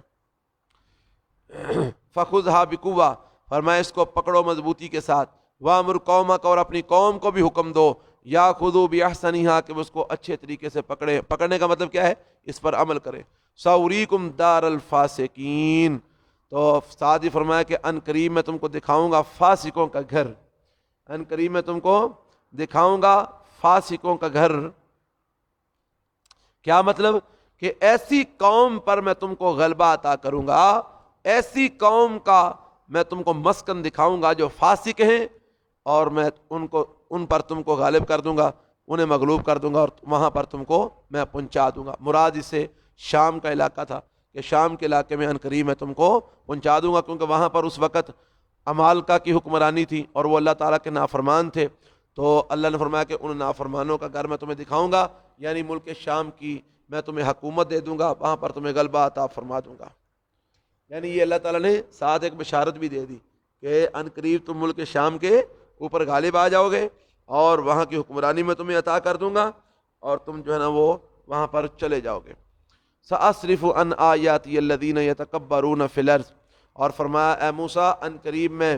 فَخُذْهَا بِقُوَّةٍ، فرمایا اس کو پکڑو مضبوطی کے ساتھ، وَأَمُرْ قَوْمَكَ، اور اپنی قوم کو بھی حکم دو، يَأْخُذُوا بِأَحْسَنِهَا، کہ اس کو اچھے طریقے سے پکڑے، پکڑنے کا مطلب کیا ہے؟ اس پر عمل کرے۔ سَأُرِيكُمْ دَارَ الْفَاسِقِينَ، تو ساتھ ہی فرمایا کہ ان قریب میں تم کو دکھاؤں گا فاسقوں کا گھر، ان قریب میں تم کو دکھاؤں گا فاسقوں کا گھر۔ کیا مطلب؟ کہ ایسی قوم پر میں تم کو غلبہ عطا کروں گا، ایسی قوم کا میں تم کو مسکن دکھاؤں گا جو فاسق ہیں، اور میں ان پر تم کو غالب کر دوں گا، انہیں مغلوب کر دوں گا، اور وہاں پر تم کو میں پہنچا دوں گا۔ مراد اس سے شام کا علاقہ تھا کہ شام کے علاقے میں عنقریب میں تم کو پہنچا دوں گا، کیونکہ وہاں پر اس وقت عمالقہ کی حکمرانی تھی اور وہ اللہ تعالیٰ کے نافرمان تھے۔ تو اللہ نے فرمایا کہ ان نافرمانوں کا گھر میں تمہیں دکھاؤں گا، یعنی ملک شام کی میں تمہیں حکومت دے دوں گا، وہاں پر تمہیں غلبہ عطا فرما دوں گا۔ یعنی یہ اللہ تعالیٰ نے ساتھ ایک بشارت بھی دے دی کہ عنقریب تم ملک شام کے اوپر غالب آ جاؤ گے اور وہاں کی حکمرانی میں تمہیں عطا کر دوں گا اور تم جو ہے نا وہ وہاں پر چلے جاؤ گے۔ سأصرف عن آیاتی الذین یتکبرون فی الارض، اور فرمایا اے موسیٰ عنقریب میں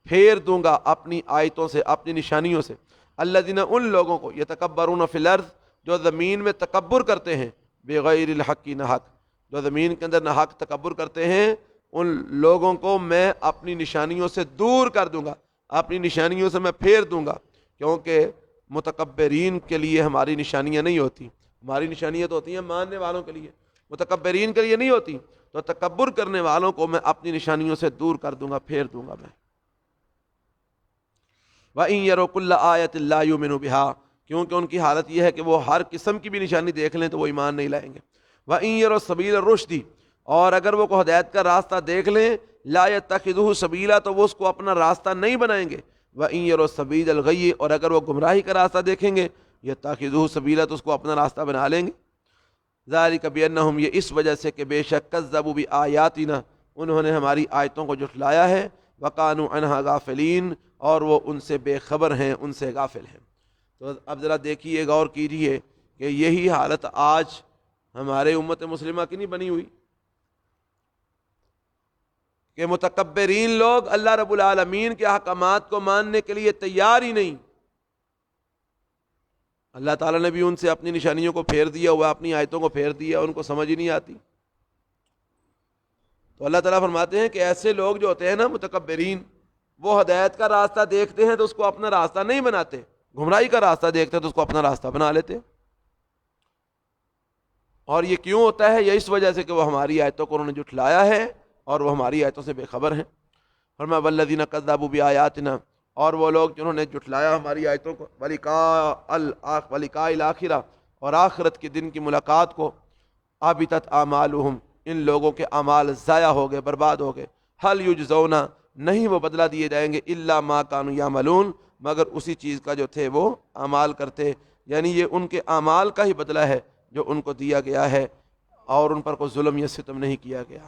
پھیر دوں گا اپنی آیتوں سے، اپنی نشانیوں سے، الذین ان لوگوں کو، یتکبرون فی الارض جو زمین میں تکبر کرتے ہیں، بغیر الحق نہ حق، جو زمین کے اندر نہ حق تکبر کرتے ہیں، ان لوگوں کو میں اپنی نشانیوں سے دور کر دوں گا، اپنی نشانیوں سے میں پھیر دوں گا، کیونکہ متکبرین کے لیے ہماری نشانیاں نہیں ہوتی، ہماری نشانیاں تو ہوتی ہیں ماننے والوں کے لیے، متکبرین کے لیے نہیں ہوتی، تو تکبر کرنے والوں کو میں اپنی نشانیوں سے دور کر دوں گا، پھیر دوں گا میں۔ وَإِن يَرَوْا كُلَّ آيَةٍ لَا يُؤْمِنُوا بِهَا، کیونکہ ان کی حالت یہ ہے کہ وہ ہر قسم کی بھی نشانی دیکھ لیں تو وہ ایمان نہیں لائیں گے۔ وَإِن يَرَوْا سَبِيلَ الرُّشْدِ، اور اگر وہ کو ہدایت کا راستہ دیکھ لیں، لَا يَتَّخِذُهُ سَبِيلًا، تو وہ اس کو اپنا راستہ نہیں بنائیں گے۔ وَإِن يَرَوْا سَبِيلَ الْغَيِّ، اور اگر وہ گمراہی کا راستہ دیکھیں گے، يَتَّخِذُهُ سَبِيلًا، تو اس کو اپنا راستہ بنا لیں گے۔ ذَلِكَ بِأَنَّهُمْ، یہ اس وجہ سے کہ بے شک كَذَّبُوا بِآيَاتِنَا، انہوں نے ہماری آیتوں کو جھٹلایا ہے، وَكَانُوا عَنْهَا غَافِلِينَ، اور وہ ان سے بے خبر ہیں، ان سے غافل ہیں۔ تو اب ذرا دیکھیے، غور کیجیے کہ یہی حالت آج ہمارے امت مسلمہ کی نہیں بنی ہوئی کہ متکبرین لوگ اللہ رب العالمین کے احکامات کو ماننے کے لیے تیار ہی نہیں۔ اللہ تعالیٰ نے بھی ان سے اپنی نشانیوں کو پھیر دیا ہوا، اپنی آیتوں کو پھیر دیا، ان کو سمجھ ہی نہیں آتی۔ تو اللہ تعالیٰ فرماتے ہیں کہ ایسے لوگ جو ہوتے ہیں نا متکبرین، وہ ہدایت کا راستہ دیکھتے ہیں تو اس کو اپنا راستہ نہیں بناتے، گمراہی کا راستہ دیکھتے ہیں تو اس کو اپنا راستہ بنا لیتے۔ اور یہ کیوں ہوتا ہے؟ یہ اس وجہ سے کہ وہ ہماری آیتوں کو انہوں نے جھٹلایا ہے اور وہ ہماری آیتوں سے بے خبر ہیں۔ فرمایا والذین کذبوا بآیاتنا، اور وہ لوگ جنہوں نے جھٹلایا ہماری آیتوں کو، ولقاء الآخرہ، اور آخرت کے دن کی ملاقات کو، حبطت اعمالہم، ان لوگوں کے اعمال ضائع ہو گئے، برباد ہو گئے۔ هل یجزون، نہیں وہ بدلہ دیے جائیں گے، الا ما کانوا یعملون، مگر اسی چیز کا جو تھے وہ اعمال کرتے، یعنی یہ ان کے اعمال کا ہی بدلہ ہے جو ان کو دیا گیا ہے، اور ان پر کوئی ظلم یا ستم نہیں کیا گیا۔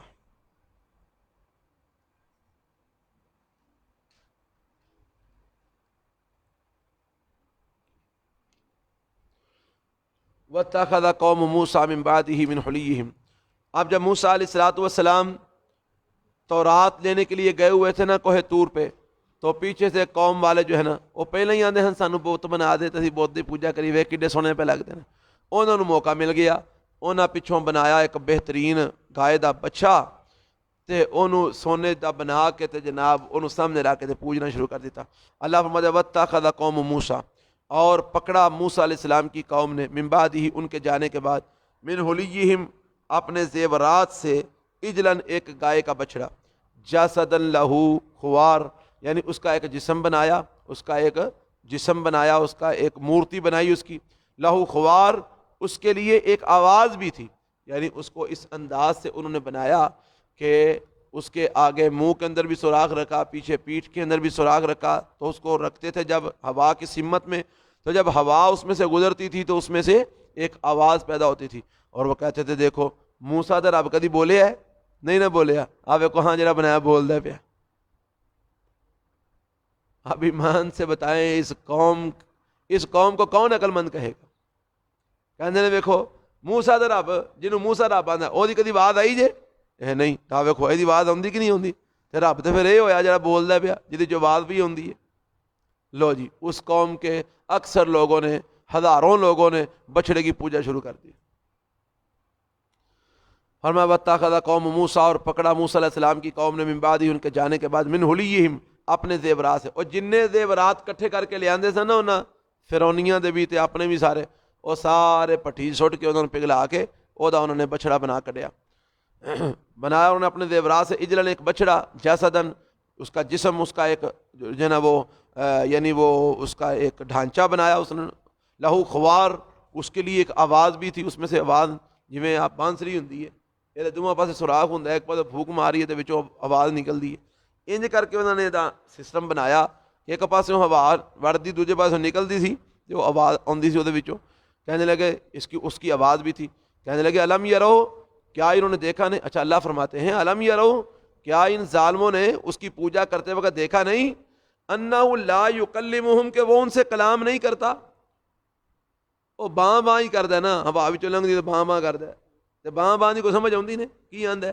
وَاتَّخَذَ قَوْمُ مُوسَىٰ مِن بَعْدِهِ مِنْ حُلِيِّهِمْ، اب جب موسیٰ علیہ السلام تورات لینے کے لیے گئے ہوئے تھے نا کوہ طور پہ، تو پیچھے سے قوم والے جو ہے نا وہ پہلے ہی آندے ہیں سانو بت بنا دیتے تھی، بت دی پوجا کری وے کڈے سونے پہ لگتے ہیں، انہوں نے موقع مل گیا، انہاں پچھوں بنایا ایک بہترین گائے دا بچہ تے انہوں سونے دا بنا کے تے جناب انہوں سامنے رکھ کے تے پوجنا شروع کر دیتا۔ اللہ فرماتا ہے وَاتَّخَذَ قَوْمُ مُوسَىٰ، اور پکڑا موسیٰ علیہ السلام کی قوم نے، من بعدہ، ان کے جانے کے بعد، من حلیہم، اپنے زیورات سے، اجلن، ایک گائے کا بچڑا، جسدن لہو خوار، یعنی اس کا ایک جسم بنایا، اس کا ایک جسم بنایا، اس کا ایک مورتی بنائی، اس کی لہو خوار، اس کے لیے ایک آواز بھی تھی، یعنی اس کو اس انداز سے انہوں نے بنایا کہ اس کے آگے منہ کے اندر بھی سوراخ رکھا، پیچھے پیٹھ کے اندر بھی سوراخ رکھا، تو اس کو رکھتے تھے جب ہوا کی سمت میں، تو جب ہوا اس میں سے گزرتی تھی تو اس میں سے ایک آواز پیدا ہوتی تھی، اور وہ کہتے تھے دیکھو موسیٰ در اب کدی بولے ہے نہیں نہ بولے، آپ ایک ہاں جرا بنایا بول دے پیا۔ اب ایمان سے بتائیں اس قوم کو کون عقل مند کہے گا؟ کہنے نے دیکھو موسیٰ در اب، جنہوں موسیٰ رب آندا او دی کدی آواز آئی جے اے نہیں، تا ویکھو اے دی آواز آندی کہ نہیں ہوندی، تے رب تے پھر اے ہویا جڑا بولدا پیا جدی جو آواز بھی ہوندی ہے۔ لو جی، اس قوم کے اکثر لوگوں نے، ہزاروں لوگوں نے بچڑے کی پوجا شروع کر دی۔ فرمایا وَاتَّخَذَ قَوْمُ مُوسَىٰ، اور پکڑا موسیٰ علیہ السلام کی قوم نے، من بعدہ، ان کے جانے کے بعد، من حلیہم، اپنے زیورات سے، اور جننے زیورات کٹھے کر کے لے آندے سن نا انہاں فرعونیاں دے بھی تے اپنے بھی سارے، وہ سارے پٹھی سٹ کے انہوں نے پگھلا کے انہوں نے بچڑا بنا کڈیا، بنایا انہوں نے اپنے زیورات سے، اجلن، ایک بچڑا، جسدن، اس کا جسم، اس کا ایک جو ہے نا وہ یعنی وہ اس کا ایک ڈھانچہ بنایا اس نے، لہو خوار، اس کے لیے ایک آواز بھی تھی، اس میں سے آواز جویں آپ بانسری ہوندی ہے، یہ دوواں پاسے سوراخ ہوندا ہے، ایک پاسے پھوک ماری ہے تے وچوں آواز نکلدی ہے، انج کر کے انہوں نے دا سسٹم بنایا کہ ایک پاسے ہوا وڑدی دوجے پاسے نکلدی سی جو آواز آندی سی، وہ کہنے لگے اس کی آواز بھی تھی، کہنے لگے الم یرو، کیا انہوں نے دیکھا نہیں؟ اچھا اللہ فرماتے ہیں الم یرو، کیا ان ظالموں نے اس کی پوجا کرتے وقت دیکھا نہیں، انہ لا یکلمہم، کہ وہ ان سے کلام نہیں کرتا، وہ باں باں ہی کردا ہے نا، ہوا وچوں لنگدی تے باں باں کردا ہے، تے باں باں دی کوئی سمجھ آوندی نے کی آندا ہے؟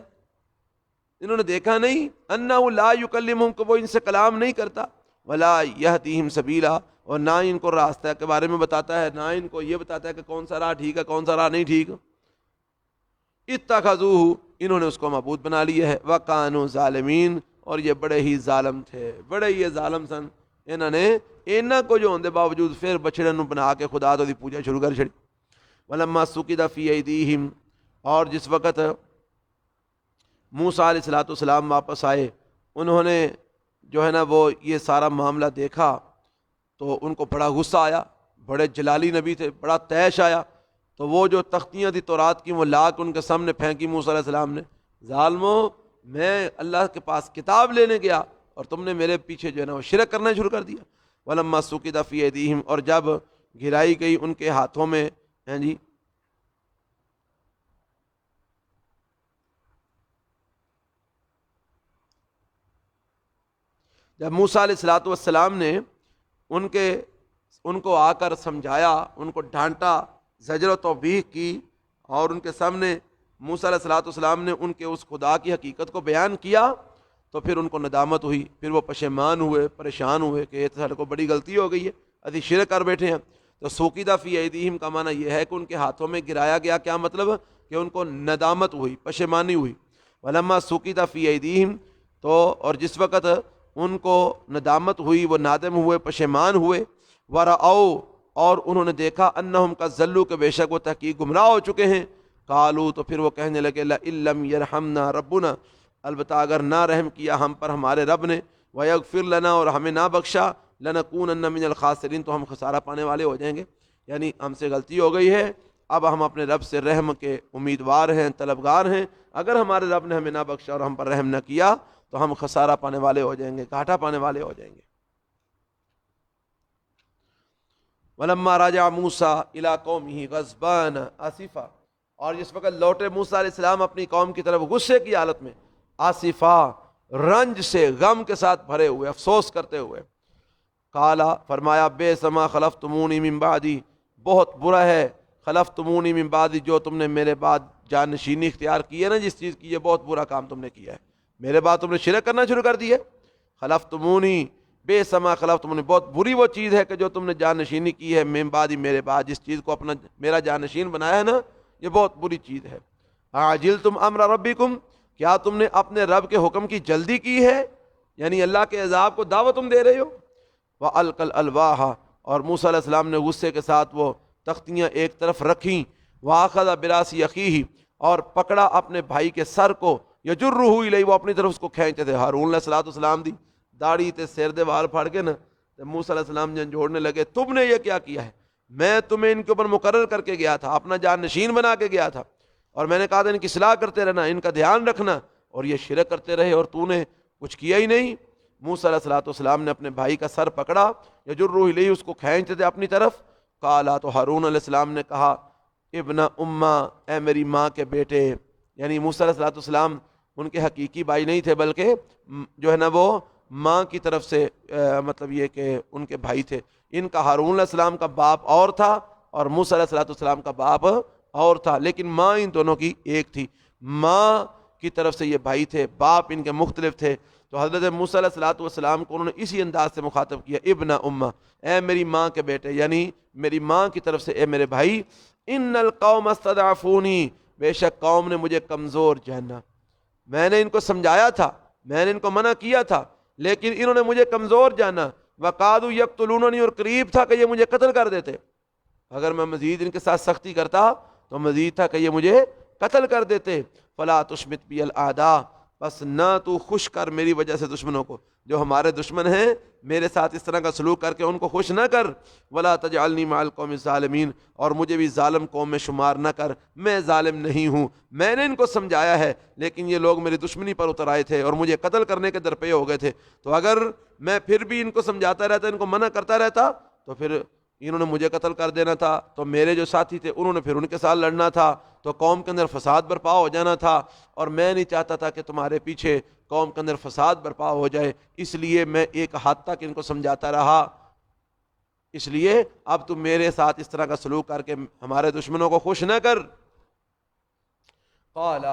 انہوں نے دیکھا نہیں، انہ لا یکلمہم، کہ وہ ان سے کلام نہیں کرتا، ولا یہدیہم سبیلا، اور نہ ان کو راستہ کے بارے میں بتاتا ہے، نہ ان کو یہ بتاتا ہے کہ کون سا راہ ٹھیک ہے کون سا راہ نہیں ٹھیک، اتخذوہ، انہوں نے اس کو معبود بنا لیا ہے، وکانوا ظالمین، اور یہ بڑے ہی ظالم تھے، بڑے ہی ظالم سن، انہوں نے انہاں کو جو ہوندے باوجود پھر بچڑے نو بنا کے خدا تو دی پوجا شروع کر چھڑی۔ ولما سقط فی ایدیہم، اور جس وقت موسیٰ علیہ السلام واپس آئے، انہوں نے جو ہے نا وہ یہ سارا معاملہ دیکھا تو ان کو بڑا غصہ آیا، بڑے جلالی نبی تھے، بڑا طیش آیا، تو وہ جو تختیاں تھی تورات کی وہ لا کے ان کے سامنے پھینکی موسیٰ علیہ السلام نے، ظالموں، میں اللہ کے پاس کتاب لینے گیا اور تم نے میرے پیچھے جو ہے نا وہ شرک کرنا شروع کر دیا۔ ولما سقط فی ایدیہم، اور جب گرائی گئی ان کے ہاتھوں میں، ہیں جی جب موسیٰ علیہ السلام نے ان کو آ کر سمجھایا، ان کو ڈانٹا، زجر و توبیخ کی، اور ان کے سامنے موسیٰ علیہ السلام نے ان کے اس خدا کی حقیقت کو بیان کیا، تو پھر ان کو ندامت ہوئی، پھر وہ پشیمان ہوئے، پریشان ہوئے کہ یہ تو ہمارے کو بڑی غلطی ہو گئی ہے، ابھی شرک کر بیٹھے ہیں۔ تو سوقیدہ فی ایدیہم کا معنی یہ ہے کہ ان کے ہاتھوں میں گرایا گیا، کیا مطلب کہ ان کو ندامت ہوئی، پشیمانی ہوئی۔ ولما سوقیدہ فی ایدیہم، تو اور جس وقت ان کو ندامت ہوئی، وہ نادم ہوئے، پشیمان ہوئے، ورعو، اور انہوں نے دیکھا، انہم کا ذلو، کہ بے شک وہ تحقیق گمراہ ہو چکے ہیں، قالو، تو پھر وہ کہنے لگے، لئن لم یرحمنا ربنا، البتہ اگر نہ رحم کیا ہم پر ہمارے رب نے، ویغفر لنا، اور ہمیں نہ بخشا، لنکونن من الخاسرین، تو ہم خسارہ پانے والے ہو جائیں گے، یعنی ہم سے غلطی ہو گئی ہے، اب ہم اپنے رب سے رحم کے امیدوار ہیں، طلبگار ہیں، اگر ہمارے رب نے ہمیں نہ بخشا اور ہم پر رحم نہ کیا تو ہم خسارہ پانے والے ہو جائیں گے، گھاٹا پانے والے ہو جائیں گے۔ ولما رجع موسیٰ الی قومہ غضبان آسفا، اور جس وقت لوٹے موسیٰ علیہ السلام اپنی قوم کی طرف غصے کی حالت میں، آسفا، رنج سے، غم کے ساتھ بھرے ہوئے، افسوس کرتے ہوئے، قالا، فرمایا، بے سما خلفتمونی من بعدی، بہت برا ہے، خلفتمونی من بعدی، جو تم نے میرے بعد جانشینی اختیار کی ہے نا جس چیز کی، یہ بہت برا کام تم نے کیا ہے، میرے بعد تم نے شرک کرنا شروع کر دی ہے، خلفتمونی، بے سما خلفتمونی، بہت بری وہ چیز ہے کہ جو تم نے جانشینی کی ہے، من بعدی، میرے بعد، جس چیز کو اپنا میرا جانشین بنایا ہے نا، یہ بہت بری چیز ہے۔ عاجلتم امر ربکم، کیا تم نے اپنے رب کے حکم کی جلدی کی ہے، یعنی اللہ کے عذاب کو دعوت تم دے رہے ہو۔ وَأَلْقَى الْأَلْوَاحَ، اور موسیٰ علیہ السلام نے غصے کے ساتھ وہ تختیاں ایک طرف رکھیں، وَأَخَذَ بِرَأْسِ أَخِيهِ، اور پکڑا اپنے بھائی کے سر کو، يَجُرُّهُ إِلَيْهِ، وہ اپنی طرف اس کو کھینچتے تھے۔ ہارون علیہ السلام دی داڑھی تے سر دے وال پھڑ کے نا، تے موسیٰ علیہ السلام جن جوڑنے لگے، تم نے یہ کیا کیا ہے؟ میں تمہیں ان کے اوپر مقرر کر کے گیا تھا، اپنا جان نشین بنا کے گیا تھا، اور میں نے کہا تھا ان کی اصلاح کرتے رہنا، ان کا دھیان رکھنا، اور یہ شرک کرتے رہے اور تو نے کچھ کیا ہی نہیں۔ موسیٰ علیہ السلام نے اپنے بھائی کا سر پکڑا، یجرہ الیہ، اس کو کھینچتے تھے اپنی طرف۔ قالا، تو ہارون علیہ السلام نے کہا، ابن اماں، اے میری ماں کے بیٹے، یعنی موسیٰ علیہ السلام ان کے حقیقی بھائی نہیں تھے، بلکہ جو ہے نا وہ ماں کی طرف سے مطلب یہ کہ ان کے بھائی تھے۔ ان کا ہارون علیہ السلام کا باپ اور تھا اور موسیٰ علیہ السلام کا باپ اور تھا، لیکن ماں ان دونوں کی ایک تھی، ماں کی طرف سے یہ بھائی تھے، باپ ان کے مختلف تھے۔ تو حضرت موسیٰ علیہ السلام کو انہوں نے اسی انداز سے مخاطب کیا، ابن امہ، اے میری ماں کے بیٹے، یعنی میری ماں کی طرف سے اے میرے بھائی، ان القوم استضعفونی، بے شک قوم نے مجھے کمزور جانا، میں نے ان کو سمجھایا تھا، میں نے ان کو منع کیا تھا، لیکن انہوں نے مجھے کمزور جانا، وقادوا یقتلوننی، اور قریب تھا کہ یہ مجھے قتل کر دیتے، اگر میں مزید ان کے ساتھ سختی کرتا تو مزید تھا کہ یہ مجھے قتل کر دیتے۔ فلا تشمت بی الاعداء، بس نہ تو خوش کر میری وجہ سے دشمنوں کو، جو ہمارے دشمن ہیں میرے ساتھ اس طرح کا سلوک کر کے ان کو خوش نہ کر، ولا تجعلنی مع القوم الظالمین، اور مجھے بھی ظالم قوم میں شمار نہ کر، میں ظالم نہیں ہوں، میں نے ان کو سمجھایا ہے لیکن یہ لوگ میری دشمنی پر اتر آئے تھے اور مجھے قتل کرنے کے درپے ہو گئے تھے، تو اگر میں پھر بھی ان کو سمجھاتا رہتا، ان کو منع کرتا رہتا، تو پھر انہوں نے مجھے قتل کر دینا تھا، تو میرے جو ساتھی تھے انہوں نے پھر ان کے ساتھ لڑنا تھا، تو قوم کے اندر فساد برپا ہو جانا تھا، اور میں نہیں چاہتا تھا کہ تمہارے پیچھے قوم کے اندر فساد برپا ہو جائے، اس لیے میں ایک حد تک ان کو سمجھاتا رہا، اس لیے اب تم میرے ساتھ اس طرح کا سلوک کر کے ہمارے دشمنوں کو خوش نہ کر۔ قال،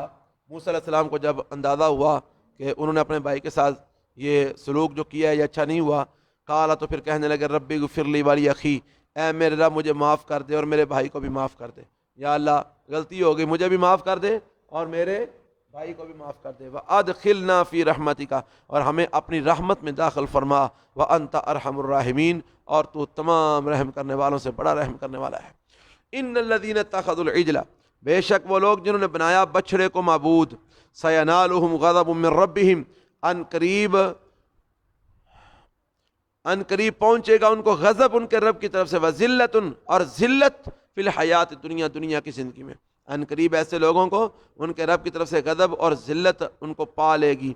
موسیٰ علیہ السلام کو جب اندازہ ہوا کہ انہوں نے اپنے بھائی کے ساتھ یہ سلوک جو کیا ہے یہ اچھا نہیں ہوا، قال، تو پھر کہنے لگے ربی اغفر لی ولی اخی، اے میرے رب مجھے معاف کر دے اور میرے بھائی کو بھی معاف کر دے، یا اللہ غلطی ہو گئی، مجھے بھی معاف کر دے اور میرے بھائی کو بھی معاف کر دے، وَأَدْخِلْنَا فِي رَحْمَتِكَ، اور ہمیں اپنی رحمت میں داخل فرما، وَأَنْتَ أَرْحَمُ الرَّاحِمِينَ، اور تو تمام رحم کرنے والوں سے بڑا رحم کرنے والا ہے۔ إِنَّ الَّذِينَ اتَّخَذُوا الْعِجْلَ، بے شک وہ لوگ جنہوں نے بنایا بچڑے کو معبود، سَيَنَالُهُمْ غَضَبٌ مِّن رَّبِّهِمْ، ان قریب پہنچے گا ان کو غضب ان کے رب کی طرف سے، وذلت، اور ذلت فی الحیات دنیا، دنیا کی زندگی میں، ان قریب ایسے لوگوں کو ان کے رب کی طرف سے غضب اور ذلت ان کو پا لے گی،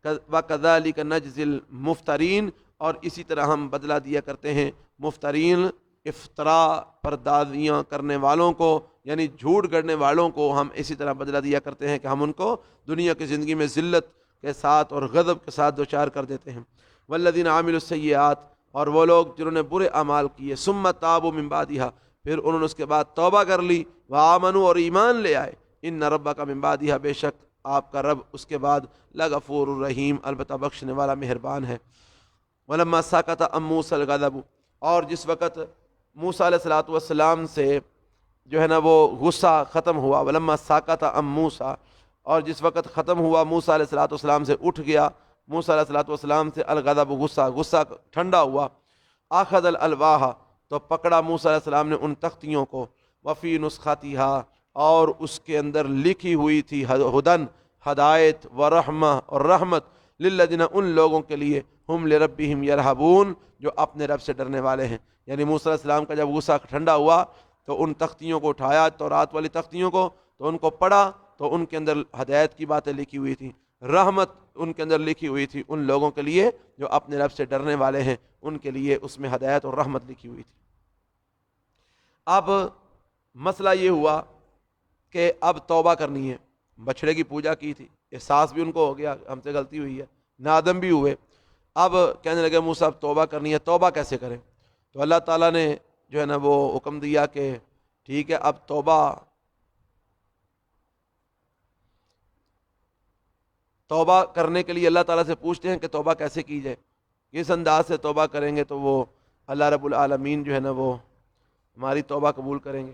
وَكَذَلِكَ نَجْزِي الْمُفْتَرِينَ، اور اسی طرح ہم بدلہ دیا کرتے ہیں مفترین، افطرا پردازیاں کرنے والوں کو، یعنی جھوٹ گڑنے والوں کو ہم اسی طرح بدلہ دیا کرتے ہیں کہ ہم ان کو دنیا کی زندگی میں ذلت کے ساتھ اور غضب کے ساتھ دوچار کر دیتے ہیں۔ والذین عاملوا السیئات، اور وہ لوگ جنہوں نے برے اعمال کیے، ثم تابوا من بعدها، پھر انہوں نے اس کے بعد توبہ کر لی، وآمنوا، اور ایمان لے آئے، ان ربک من بعدها، بے شک آپ کا رب اس کے بعد لغفور الرحیم، البتہ بخشنے والا مہربان ہے۔ ولما سکت عن موسیٰ الغضب، اور جس وقت موسیٰ علیہ الصلوۃ والسلام سے جو ہے نا وہ غصہ ختم ہوا، ولما سکت عن موسیٰ، اور جس وقت ختم ہوا موسیٰ علیہ الصلوۃ والسلام سے، اٹھ گیا موسیٰ علیہ الصلوۃ والسلام سے الغضب، غصہ ٹھنڈا ہوا، اخذ الالواح، تو پکڑا موسیٰ علیہ السلام نے ان تختیوں کو، وفی نسختها، اور اس کے اندر لکھی ہوئی تھی ہدن، ہدایت، ورحمہ، اور رحمت، للذین، ان لوگوں کے لیے، ہم لربہم یرہبون، جو اپنے رب سے ڈرنے والے ہیں۔ یعنی موسیٰ علیہ السلام کا جب غصہ ٹھنڈا ہوا تو ان تختیوں کو اٹھایا، تورات والی تختیوں کو، تو ان کو پڑھا تو ان کے اندر ہدایت کی باتیں لکھی ہوئی تھیں، رحمت ان کے اندر لکھی ہوئی تھی ان لوگوں کے لیے جو اپنے رب سے ڈرنے والے ہیں، ان کے لیے اس میں ہدایت اور رحمت لکھی ہوئی تھی۔ اب مسئلہ یہ ہوا کہ اب توبہ کرنی ہے، بچڑے کی پوجا کی تھی، احساس بھی ان کو ہو گیا ہم سے غلطی ہوئی ہے، نادم بھی ہوئے، اب کہنے لگے موسیٰ اب توبہ کرنی ہے، توبہ کیسے کریں؟ تو اللہ تعالیٰ نے جو ہے نا وہ حکم دیا کہ ٹھیک ہے اب توبہ کرنے کے لیے اللہ تعالیٰ سے پوچھتے ہیں کہ توبہ کیسے کی جائے، کس انداز سے توبہ کریں گے تو وہ اللہ رب العالمین جو ہے نا وہ ہماری توبہ قبول کریں گے۔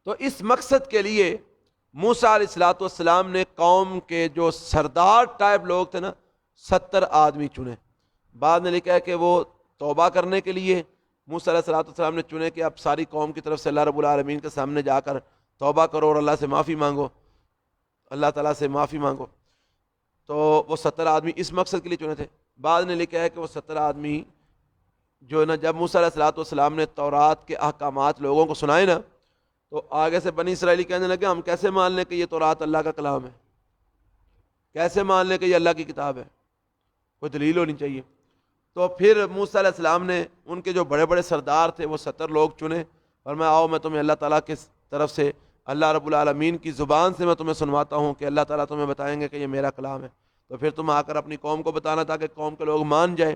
تو اس مقصد کے لیے موسیٰ علیہ الصلوۃ والسلام نے قوم کے جو سردار ٹائپ لوگ تھے نا 70 آدمی چنے۔ بعد میں لکھا ہے کہ وہ توبہ کرنے کے لیے موسیٰ علیہ الصلوۃ والسلام نے چنے کہ اب ساری قوم کی طرف سے اللہ رب العالمین کے سامنے جا کر توبہ کرو اور اللہ سے معافی مانگو، اللہ تعالیٰ سے معافی مانگو، تو وہ 70 آدمی اس مقصد کے لیے چنے تھے۔ بعد نے لکھا ہے کہ وہ 70 آدمی جو ہے نا جب موسیٰ علیہ الصلوۃ والسلام نے تورات کے احکامات لوگوں کو سنائے نا تو آگے سے بنی اسرائیلی کہنے لگے ہم کیسے مان لیں کہ یہ تورات اللہ کا کلام ہے، کیسے مان لیں کہ یہ اللہ کی کتاب ہے، کوئی دلیل ہونی چاہیے۔ تو پھر موسیٰ علیہ السلام نے ان کے جو بڑے بڑے سردار تھے وہ 70 لوگ چنے، اور میں آؤ میں تمہیں اللہ تعالیٰ کی طرف سے اللہ رب العالمین کی زبان سے میں تمہیں سنواتا ہوں کہ اللہ تعالیٰ تمہیں بتائیں گے کہ یہ میرا کلام ہے، تو پھر تم آ کر اپنی قوم کو بتانا تاکہ قوم کے لوگ مان جائیں۔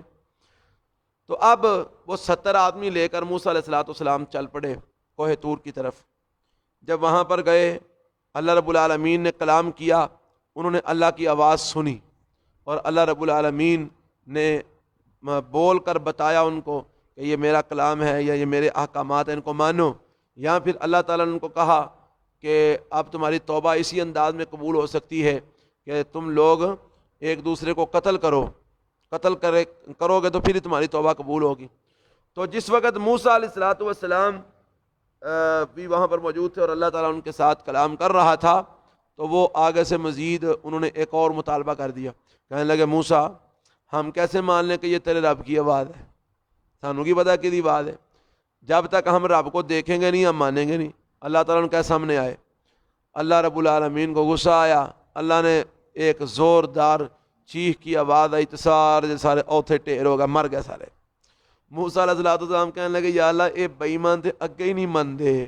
تو اب وہ 70 آدمی لے کر موسیٰ علیہ الصلوۃ والسلام چل پڑے کوہ طور کی طرف۔ جب وہاں پر گئے اللہ رب العالمین نے کلام کیا، انہوں نے اللہ کی آواز سنی اور اللہ رب العالمین نے بول کر بتایا ان کو کہ یہ میرا کلام ہے یا یہ میرے احکامات ہیں، ان کو مانو۔ یا پھر اللہ تعالیٰ نے ان کو کہا کہ اب تمہاری توبہ اسی انداز میں قبول ہو سکتی ہے کہ تم لوگ ایک دوسرے کو قتل کرو گے تو پھر تمہاری توبہ قبول ہوگی۔ تو جس وقت موسیٰ علیہ الصلوۃ والسلام بھی وہاں پر موجود تھے اور اللہ تعالیٰ ان کے ساتھ کلام کر رہا تھا، تو وہ آگے سے مزید انہوں نے ایک اور مطالبہ کر دیا، کہنے لگے موسیٰ ہم کیسے مان لیں کہ یہ تیرے رب کی آواز ہے، سانوں کی پتہ کدی آواز ہے، جب تک ہم رب کو دیکھیں گے نہیں ہم مانیں گے نہیں۔ اللہ تعالیٰ نے کیسے سامنے آئے، اللہ رب العالمین کو غصہ آیا، اللہ نے ایک زوردار چیخ کی آواز آئی تو سارے اوتھے ٹھیر ہو گئے، مر گئے سارے۔ موسیٰ علیہ السلام کہنے لگے یا اللہ اے بے ایمان تے اگے ہی نہیں مندے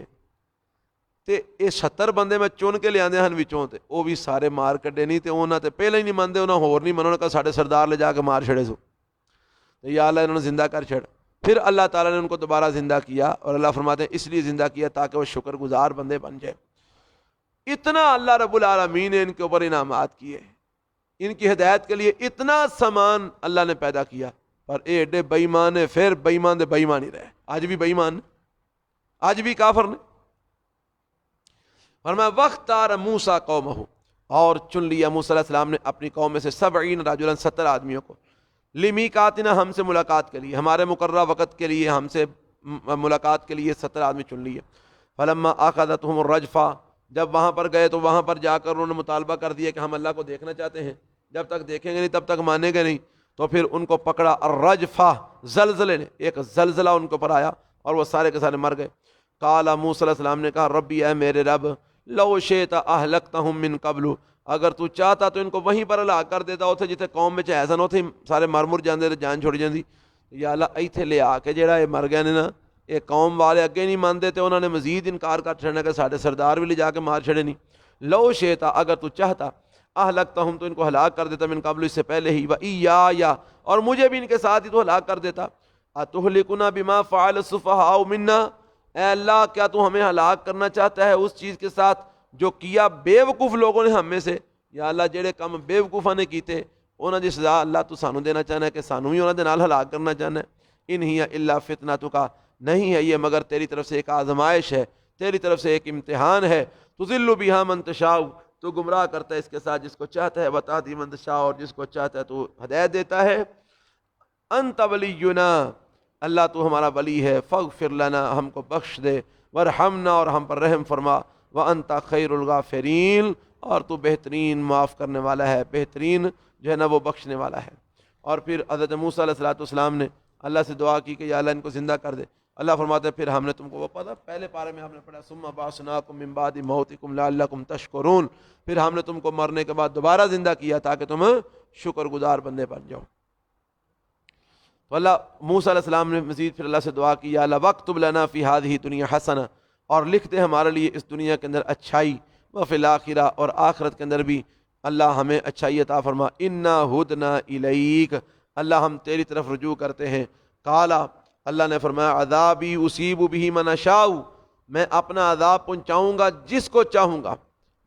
تے اے 70 بندے میں چن کے لے آندے ہن وچوں تے او بھی سارے مار کڈے نہیں تے انہاں تے پہلے ہی نہیں مندے، انہاں ہور نہیں مننا کہ ساڈے سردار لے جا کے مار چھڑے سو، تے یا اللہ انہوں نے زندہ کر چھڑ۔ پھر اللہ تعالیٰ نے ان کو دوبارہ زندہ کیا، اور اللہ فرماتے ہیں اس لیے زندہ کیا تاکہ وہ شکر گزار بندے بن جائے۔ اتنا اللہ رب العالمین نے ان کے اوپر انعامات کیے، ان کی ہدایت کے لیے اتنا سامان اللہ نے پیدا کیا، پر اے ایڈے بے ایمان ہے، پھر بے ایمان دے بے ایمان ہی رہے، آج بھی بے ایمان، آج بھی کافر نے۔ فرمایا وَاخْتَارَ مُوسَىٰ قَوْمَهُ، اور چن لیا موسیٰ علیہ السلام نے اپنی قوم میں سے 70 رجلا 70 آدمیوں کو، لِمِیقَاتِنَا ہم سے ملاقات کے لیے، ہمارے مقررہ وقت کے لیے ہم سے ملاقات کے لیے 70 آدمی چن لیے۔ فَلَمَّا أَخَذَتْهُمُ الرَّجْفَةُ، جب وہاں پر گئے تو وہاں پر جا کر انہوں نے مطالبہ کر دیا کہ ہم اللہ کو دیکھنا چاہتے ہیں، جب تک دیکھیں گے نہیں تب تک مانیں گے نہیں، تو پھر ان کو پکڑا الرجفہ، زلزلے نے، ایک زلزلہ ان کے اوپر آیا اور وہ سارے کے سارے مر گئے۔ قال موسیٰ علیہ السلام نے کہا ربی اے میرے رب، لو شئت اہلکتہم من قبل، اگر تو چاہتا تو ان کو وہیں پر ہلاک کر دیتا، اتھے جتھے قوم میں ایسا ہوتے سارے مر جاندے تے جان چھوڑ جاندی، یا اللہ ایتھے لے آ کے جڑا یہ مر گئے نے نا، یہ قوم والے اگے نہیں مانتے تے انہوں نے مزید انکار کر چھڑنا کہ ساڈے سردار بھی لے جا کے مار چھڑے نہیں۔ لو شئت، اگر تو چاہتا، اہلکتہم تو ان کو ہلاک کر دیتا من قبل، اس سے پہلے ہی، وَإِيَّايَ اور مجھے بھی ان کے ساتھ ہی تو ہلاک کر دیتا۔ أَتُهْلِكُنَا بِمَا فَعَلَ السُّفَهَاءُ مِنَّا، اے اللہ کیا تو ہمیں ہلاک کرنا چاہتا ہے اس چیز کے ساتھ جو کیا بے وقوف لوگوں نے ہم میں سے، یا اللہ جڑے کم بے وقوفاں نے کیتے انہاں دی سزا اللہ تو سانو دینا چاہنا ہے کہ سانو ہی انہاں دے نال ہلاک کرنا چاہنا ہے۔ ان ہی الا فتنتک، نہیں ہے یہ مگر تیری طرف سے ایک آزمائش ہے، تیری طرف سے ایک امتحان ہے، تضل بہا من تشاء، تو گمراہ کرتا ہے اس کے ساتھ جس کو چاہتا ہے، وتہدی من تشاء، اور جس کو چاہتا ہے تو ہدایت دیتا ہے۔ انت ولینا، اللہ تو ہمارا ولی ہے، فاغفر لنا، ہم کو بخش دے، ورحمنا، اور ہم پر رحم فرما، وانت خیر الغافرین، اور تو بہترین معاف کرنے والا ہے، بہترین جو ہے نا وہ بخشنے والا ہے۔ اور پھر حضرت موسیٰ علیہ السلام نے اللہ سے دعا کی کہ یا اللہ ان کو زندہ کر دے۔ اللہ فرماتے ہیں پھر ہم نے تم کو، وہ پتہ پہلے پارے میں ہم نے پڑھا ثم بعثناکم من بعد موتکم لعلکم تشکرون، پھر ہم نے تم کو مرنے کے بعد دوبارہ زندہ کیا تاکہ تم شکر گزار بندے بن جاؤ۔ تو اللہ موسیٰ علیہ السلام نے مزید پھر اللہ سے دعا کی یا اللہ واکتب لنا فی ہذہ دنیا حسنہ، اور لکھ دے ہمارے لیے اس دنیا کے اندر اچھائی، وفی الآخرہ، اور آخرت کے اندر بھی اللہ ہمیں اچھائی عطا فرما، انا ہدنا الیک، اللہ ہم تیری طرف رجوع کرتے ہیں۔ قالا، اللہ نے فرمایا عذابی اصیب بہ من اشاء، میں اپنا عذاب پہنچاؤں گا جس کو چاہوں گا،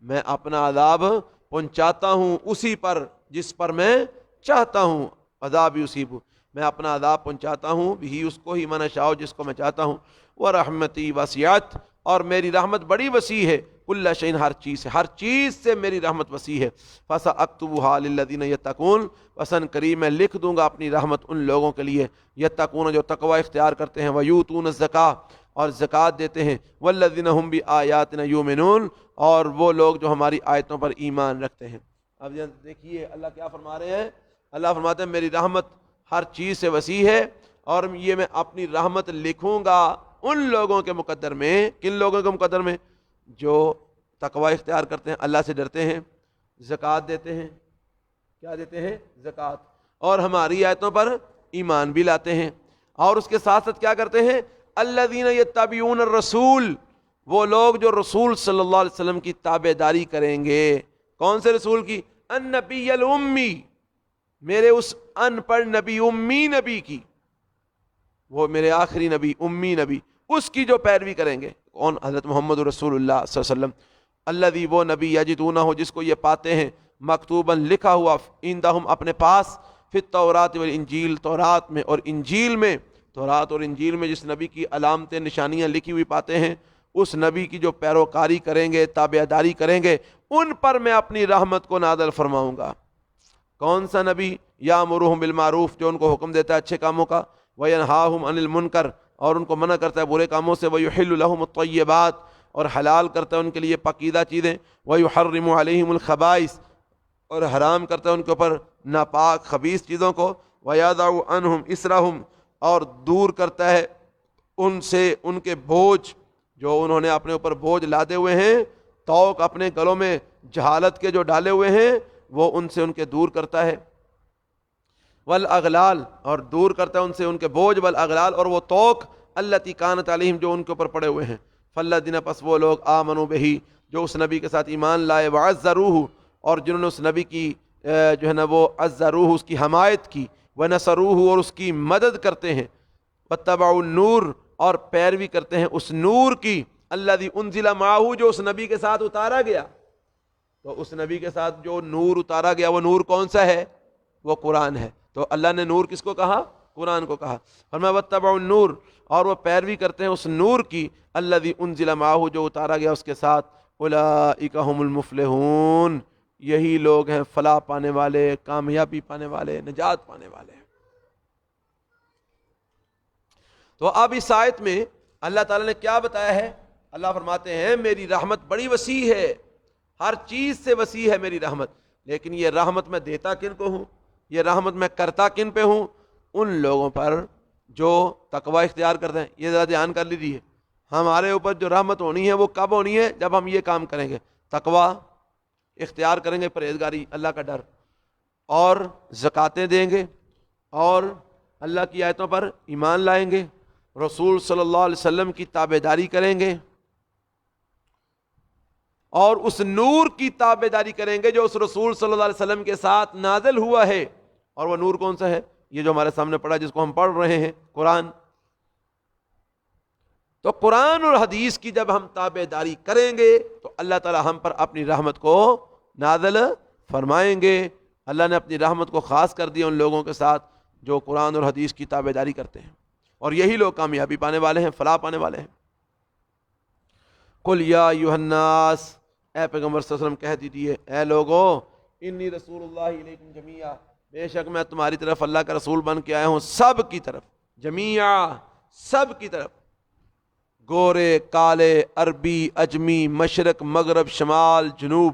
میں اپنا عذاب پہنچاتا ہوں اسی پر جس پر میں چاہتا ہوں، عذابی اصیب، میں اپنا عذاب پہنچاتا ہوں بھی اس کو ہی من اشاء جس کو میں چاہتا ہوں، ورحمتی وسعت، اور میری رحمت بڑی وسیع ہے، کل شیء، ہر چیز سے، ہر چیز سے میری رحمت وسیع ہے، فساکتبھا للذین یتقون، وسن قریب میں لکھ دوں گا اپنی رحمت ان لوگوں کے لیے یتقون جو تقوی اختیار کرتے ہیں، ویؤتون الزکاۃ، اور زکوٰۃ دیتے ہیں، والذین هم بآیاتنا یؤمنون، اور وہ لوگ جو ہماری آیتوں پر ایمان رکھتے ہیں۔ اب دیکھیے اللہ کیا فرما رہے ہیں، اللہ فرماتے ہیں میری رحمت ہر چیز سے وسیع ہے، اور یہ میں اپنی رحمت لکھوں گا ان لوگوں کے مقدر میں، کن لوگوں کے مقدر میں، جو تقوی اختیار کرتے ہیں، اللہ سے ڈرتے ہیں، زکوٰۃ دیتے ہیں، کیا دیتے ہیں، زکوٰۃ، اور ہماری آیتوں پر ایمان بھی لاتے ہیں، اور اس کے ساتھ ساتھ کیا کرتے ہیں، الذین یتبعون الرسول، وہ لوگ جو رسول صلی اللہ علیہ وسلم کی تابع داری کریں گے، کون سے رسول کی، النبی الامی، میرے اس ان پڑھ نبی، امی نبی کی، وہ میرے آخری نبی، امی نبی، اس کی جو پیروی کریں گے، کون، حضرت محمد رسول اللہ صلی اللہ علیہ وسلم، الذی، وہ نبی، یجدونہ ہو جس کو یہ پاتے ہیں، مکتوباً لکھا ہوا، عندہم اپنے پاس، فی التوراۃ والانجیل، تورات میں اور انجیل میں، تورات اور انجیل میں جس نبی کی علامتیں نشانیاں لکھی ہوئی پاتے ہیں، اس نبی کی جو پیروکاری کریں گے، تابعداری کریں گے، ان پر میں اپنی رحمت کو نازل فرماؤں گا۔ کون سا نبی؟ یامرہم بالمعروف، جو ان کو حکم دیتا ہے اچھے کاموں کا، وینہاہم عن المنکر، اور ان کو منع کرتا ہے برے کاموں سے، ویحل لہم الطیبات، اور حلال کرتا ہے ان کے لیے پاکیزہ چیزیں، ویحرم علیہم الخبائث، اور حرام کرتا ہے ان کے اوپر ناپاک خبیث چیزوں کو، ویضع عنہم اسرہم، اور دور کرتا ہے ان سے ان کے بوجھ، جو انہوں نے اپنے اوپر بوجھ لادے ہوئے ہیں، توق اپنے گلوں میں جہالت کے جو ڈالے ہوئے ہیں، وہ ان سے ان کے دور کرتا ہے، والاغلال، اور دور کرتا ہے ان سے ان کے بوجھ، والاغلال، اور وہ توق التی کانت علیہم، جو ان کے اوپر پڑے ہوئے ہیں، فالذین، پس وہ لوگ، آمنوا بہ، جو اس نبی کے ساتھ ایمان لائے، وعزروہ، اور جنہوں نے اس نبی کی جو ہے نا وہ عزروہ، اس کی حمایت کی، ونصروہ، اور اس کی مدد کرتے ہیں، واتبعوا النور، اور پیروی کرتے ہیں اس نور کی، الذی انزل معہ، جو اس نبی کے ساتھ اتارا گیا۔ تو اس نبی کے ساتھ جو نور اتارا گیا، وہ نور کون سا ہے؟ وہ قرآن ہے۔ تو اللہ نے نور کس کو کہا؟ قرآن کو کہا۔ فرمایا واتبعوا النور، اور وہ پیروی کرتے ہیں اس نور کی، الذی انزل معہ، جو اتارا گیا اس کے ساتھ، اولئک هم المفلحون، یہی لوگ ہیں فلاح پانے والے، کامیابی پانے والے، نجات پانے والے۔ تو اب اس آیت میں اللہ تعالیٰ نے کیا بتایا ہے؟ اللہ فرماتے ہیں میری رحمت بڑی وسیع ہے، ہر چیز سے وسیع ہے میری رحمت، لیکن یہ رحمت میں دیتا کن کو ہوں، یہ رحمت میں کرتا کن پہ ہوں؟ ان لوگوں پر جو تقوی اختیار کرتے ہیں۔ یہ ذرا دھیان کر لیجیے، ہمارے اوپر جو رحمت ہونی ہے وہ کب ہونی ہے؟ جب ہم یہ کام کریں گے، تقوی اختیار کریں گے، پرہیزگاری، اللہ کا ڈر، اور زکاتیں دیں گے، اور اللہ کی آیتوں پر ایمان لائیں گے، رسول صلی اللہ علیہ وسلم کی تابعداری کریں گے، اور اس نور کی تابعداری کریں گے جو اس رسول صلی اللہ علیہ وسلم کے ساتھ نازل ہوا ہے۔ اور وہ نور کون سا ہے؟ یہ جو ہمارے سامنے پڑھا، جس کو ہم پڑھ رہے ہیں، قرآن۔ تو قرآن اور حدیث کی جب ہم تابعداری کریں گے تو اللہ تعالی ہم پر اپنی رحمت کو نازل فرمائیں گے۔ اللہ نے اپنی رحمت کو خاص کر دیا ان لوگوں کے ساتھ جو قرآن اور حدیث کی تابعداری کرتے ہیں، اور یہی لوگ کامیابی پانے والے ہیں، فلاح پانے والے ہیں۔ قل یا ایھا الناس، اے پیغمبر صلی اللہ علیہ وسلم کہہ دیجیے، اے لوگو، انی رسول اللہ الیکم جمیعا، بے شک میں تمہاری طرف اللہ کا رسول بن کے آیا ہوں، سب کی طرف، جمیعا، سب کی طرف، گورے، کالے، عربی، اجمی، مشرق، مغرب، شمال، جنوب،